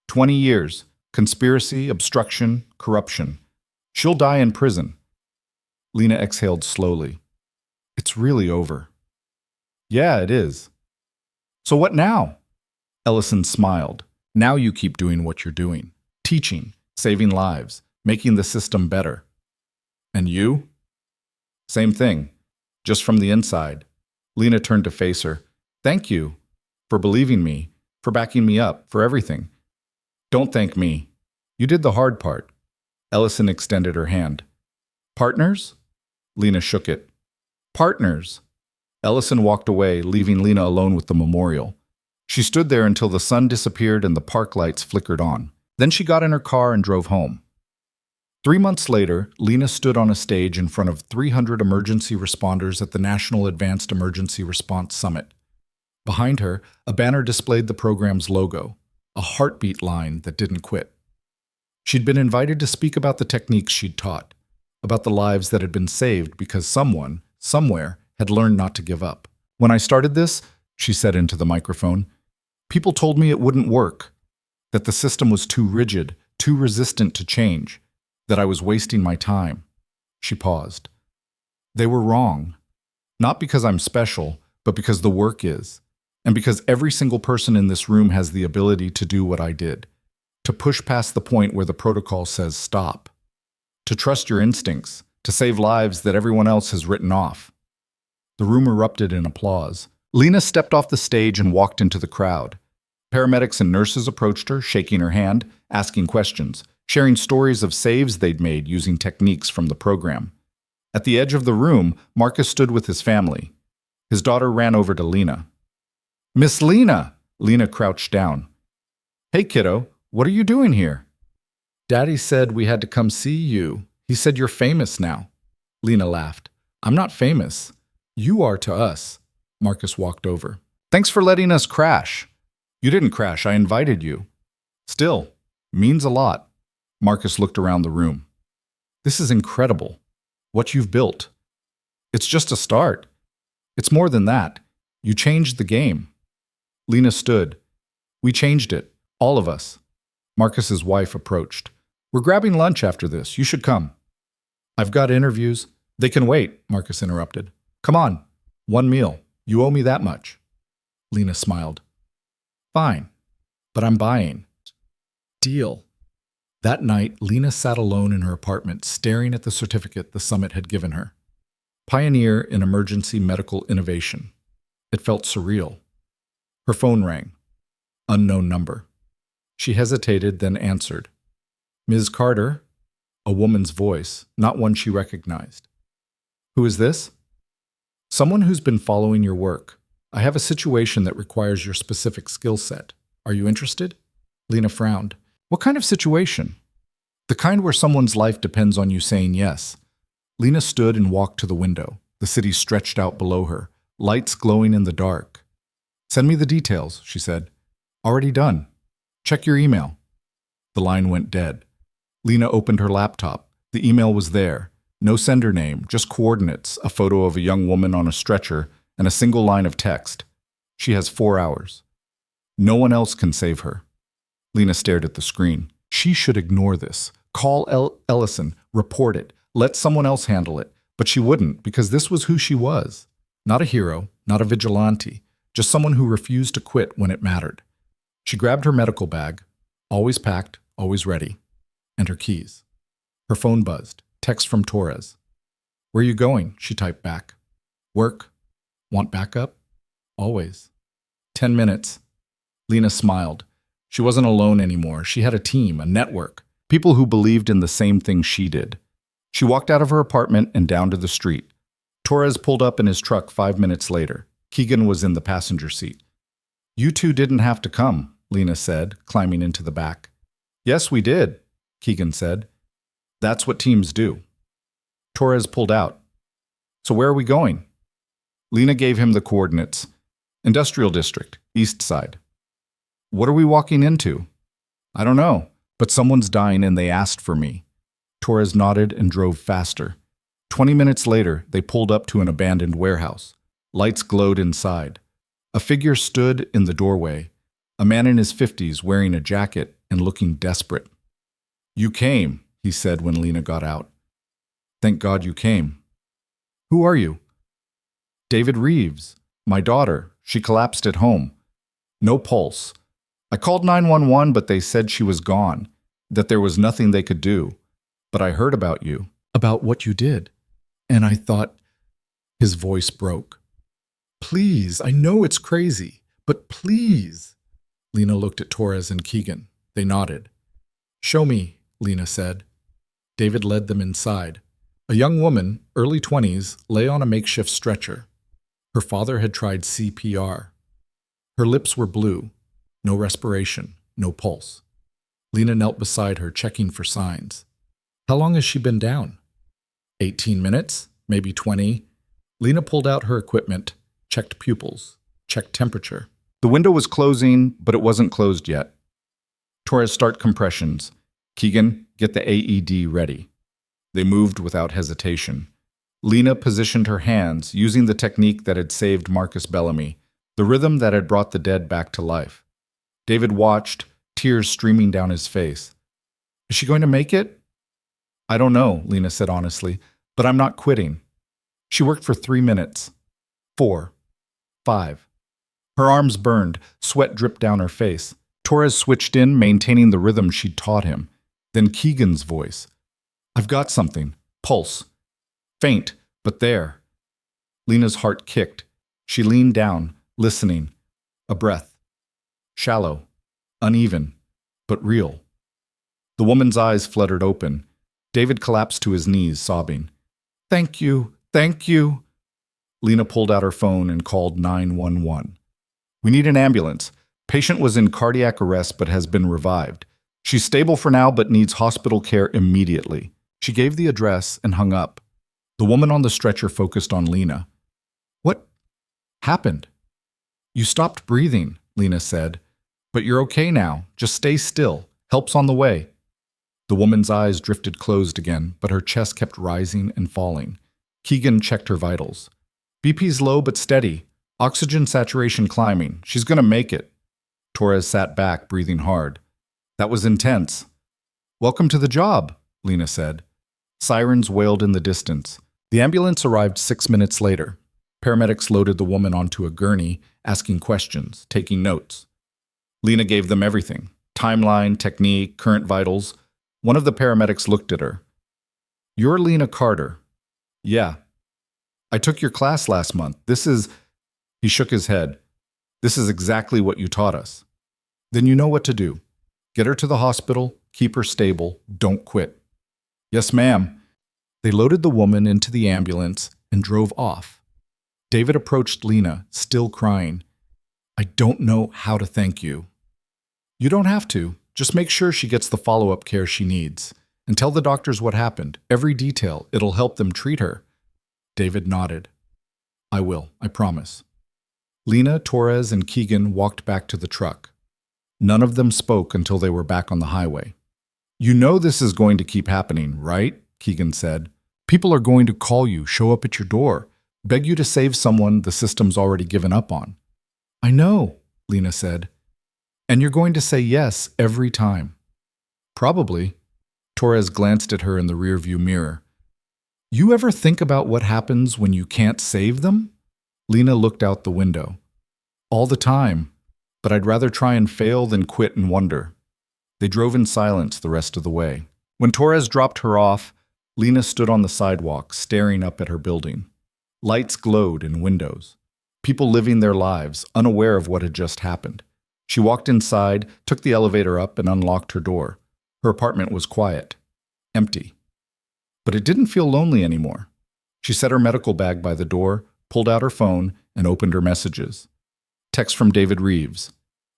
20 years. Conspiracy, obstruction, corruption. She'll die in prison." Lena exhaled slowly. "It's really over." "Yeah, it is." "So what now?" Ellison smiled. "Now you keep doing what you're doing. Teaching, saving lives, making the system better." "And you?" "Same thing, just from the inside." Lena turned to face her. "Thank you for believing me, for backing me up, for everything." "Don't thank me. You did the hard part." Ellison extended her hand. "Partners?" Lena shook it. "Partners." Ellison walked away, leaving Lena alone with the memorial. She stood there until the sun disappeared and the park lights flickered on. Then she got in her car and drove home. 3 months later, Lena stood on a stage in front of 300 emergency responders at the National Advanced Emergency Response Summit. Behind her, a banner displayed the program's logo, a heartbeat line that didn't quit. She'd been invited to speak about the techniques she'd taught, about the lives that had been saved because someone, somewhere, had learned not to give up. "When I started this," she said into the microphone, "people told me it wouldn't work, that the system was too rigid, too resistant to change, that I was wasting my time." She paused. "They were wrong. Not because I'm special, but because the work is, and because every single person in this room has the ability to do what I did, to push past the point where the protocol says stop, to trust your instincts, to save lives that everyone else has written off." The room erupted in applause. Lena stepped off the stage and walked into the crowd. Paramedics and nurses approached her, shaking her hand, asking questions, sharing stories of saves they'd made using techniques from the program. At the edge of the room, Marcus stood with his family. His daughter ran over to Lena. "Miss Lena!" Lena crouched down. "Hey, kiddo, what are you doing here?" "Daddy said we had to come see you. He said you're famous now." Lena laughed. "I'm not famous. You are to us." Marcus walked over. "Thanks for letting us crash." "You didn't crash. I invited you." "Still, means a lot." Marcus looked around the room. "This is incredible. What you've built. It's just a start. It's more than that. You changed the game." Lena stood. "We changed it. All of us." Marcus's wife approached. "We're grabbing lunch after this. You should come." "I've got interviews." "They can wait," Marcus interrupted. "Come on. One meal. You owe me that much." Lena smiled. "Fine. But I'm buying." "Deal." That night, Lena sat alone in her apartment, staring at the certificate the summit had given her. Pioneer in Emergency Medical Innovation. It felt surreal. Her phone rang. Unknown number. She hesitated, then answered. "Ms. Carter?" A woman's voice, not one she recognized. "Who is this?" "Someone who's been following your work. I have a situation that requires your specific skill set. Are you interested?" Lena frowned. "What kind of situation?" "The kind where someone's life depends on you saying yes." Lena stood and walked to the window. The city stretched out below her, lights glowing in the dark. "Send me the details," she said. "Already done. Check your email." The line went dead. Lena opened her laptop. The email was there. No sender name, just coordinates, a photo of a young woman on a stretcher, and a single line of text. She has 4 hours. No one else can save her. Lena stared at the screen. She should ignore this. Call Ellison, report it, let someone else handle it. But she wouldn't, because this was who she was. Not a hero, not a vigilante, just someone who refused to quit when it mattered. She grabbed her medical bag, always packed, always ready, and her keys. Her phone buzzed. Text from Torres. "Where are you going?" she typed back. "Work. Want backup?" "Always." 10 minutes. Lena smiled. She wasn't alone anymore. She had a team, a network, people who believed in the same thing she did. She walked out of her apartment and down to the street. Torres pulled up in his truck 5 minutes later. Keegan was in the passenger seat. "You two didn't have to come," Lena said, climbing into the back. "Yes, we did," Keegan said. "That's what teams do." Torres pulled out. "So where are we going?" Lena gave him the coordinates. Industrial District, East Side. "What are we walking into?" "I don't know, but someone's dying and they asked for me." Torres nodded and drove faster. 20 minutes later, they pulled up to an abandoned warehouse. Lights glowed inside. A figure stood in the doorway, a man in his 50s wearing a jacket and looking desperate. "You came," he said when Lena got out. "Thank God you came." "Who are you?" "David Reeves. My daughter. She collapsed at home. No pulse. I called 911, but they said she was gone, that there was nothing they could do. But I heard about you." "About what you did. And I thought..." His voice broke. "Please, I know it's crazy, but please." Lena looked at Torres and Keegan. They nodded. "Show me," Lena said. David led them inside. A young woman, early 20s, lay on a makeshift stretcher. Her father had tried CPR. Her lips were blue. No respiration, no pulse. Lena knelt beside her, checking for signs. "How long has she been down?" 18 minutes, maybe 20. Lena pulled out her equipment, checked pupils, checked temperature. The window was closing, but it wasn't closed yet. "Torres, start compressions. Keegan, get the AED ready." They moved without hesitation. Lena positioned her hands, using the technique that had saved Marcus Bellamy, the rhythm that had brought the dead back to life. David watched, tears streaming down his face. "Is she going to make it?" "I don't know," Lena said honestly, "but I'm not quitting." She worked for 3 minutes. 4. 5. Her arms burned, sweat dripped down her face. Torres switched in, maintaining the rhythm she'd taught him. Then Keegan's voice. "I've got something. Pulse. Faint, but there." Lena's heart kicked. She leaned down, listening. A breath. Shallow. Uneven. But real. The woman's eyes fluttered open. David collapsed to his knees, sobbing. "Thank you. Thank you." Lena pulled out her phone and called 911. "We need an ambulance. Patient was in cardiac arrest but has been revived. She's stable for now but needs hospital care immediately." She gave the address and hung up. The woman on the stretcher focused on Lena. "What happened?" "You stopped breathing," Lena said. "But you're okay now. Just stay still. Help's on the way." The woman's eyes drifted closed again, but her chest kept rising and falling. Keegan checked her vitals. "BP's low but steady. Oxygen saturation climbing. She's gonna make it." Torres sat back, breathing hard. "That was intense." "Welcome to the job," Lena said. Sirens wailed in the distance. The ambulance arrived 6 minutes later. Paramedics loaded the woman onto a gurney, asking questions, taking notes. Lena gave them everything. Timeline, technique, current vitals. One of the paramedics looked at her. "You're Lena Carter." "Yeah." "I took your class last month. He shook his head. "This is exactly what you taught us." "Then you know what to do. Get her to the hospital, keep her stable, don't quit." "Yes, ma'am." They loaded the woman into the ambulance and drove off. David approached Lena, still crying. "I don't know how to thank you." "You don't have to. Just make sure she gets the follow-up care she needs. And tell the doctors what happened. Every detail. It'll help them treat her." David nodded. "I will. I promise." Lena, Torres, and Keegan walked back to the truck. None of them spoke until they were back on the highway. "You know this is going to keep happening, right?" Keegan said. "People are going to call you, show up at your door, beg you to save someone the system's already given up on." "I know," Lena said. "And you're going to say yes every time." Probably. Torres glanced at her in the rearview mirror. You ever think about what happens when you can't save them? Lena looked out the window. All the time, but I'd rather try and fail than quit and wonder. They drove in silence the rest of the way. When Torres dropped her off, Lena stood on the sidewalk, staring up at her building. Lights glowed in windows. People living their lives, unaware of what had just happened. She walked inside, took the elevator up, and unlocked her door. Her apartment was quiet, empty. But it didn't feel lonely anymore. She set her medical bag by the door, pulled out her phone, and opened her messages. Text from David Reeves.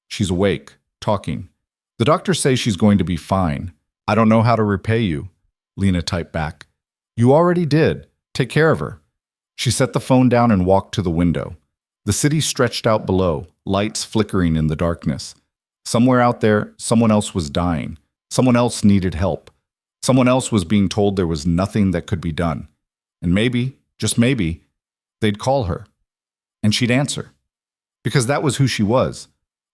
She's awake, talking. The doctors say she's going to be fine. I don't know how to repay you. Lena typed back. You already did. Take care of her. She set the phone down and walked to the window. The city stretched out below, lights flickering in the darkness. Somewhere out there, someone else was dying. Someone else needed help. Someone else was being told there was nothing that could be done. And maybe, just maybe, they'd call her. And she'd answer. Because that was who she was.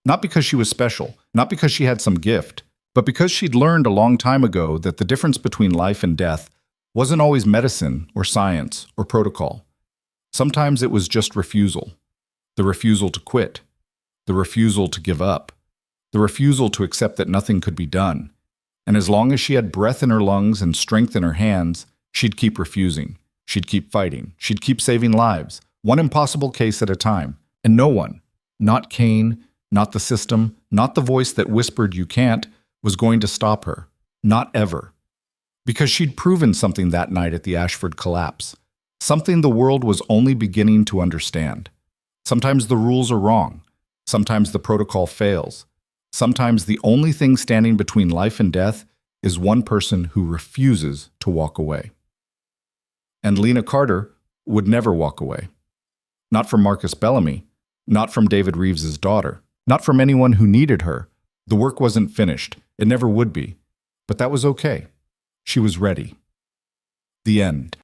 Not because she was special, not because she had some gift, but because she'd learned a long time ago that the difference between life and death wasn't always medicine or science or protocol. Sometimes it was just refusal. The refusal to quit. The refusal to give up. The refusal to accept that nothing could be done. And as long as she had breath in her lungs and strength in her hands, she'd keep refusing. She'd keep fighting. She'd keep saving lives, one impossible case at a time. And no one, not Kane, not the system, not the voice that whispered you can't, was going to stop her. Not ever. Because she'd proven something that night at the Ashford collapse. Something the world was only beginning to understand. Sometimes the rules are wrong. Sometimes the protocol fails. Sometimes the only thing standing between life and death is one person who refuses to walk away. And Lena Carter would never walk away. Not from Marcus Bellamy, not from David Reeves's daughter, not from anyone who needed her. The work wasn't finished. It never would be. But that was okay. She was ready. The end.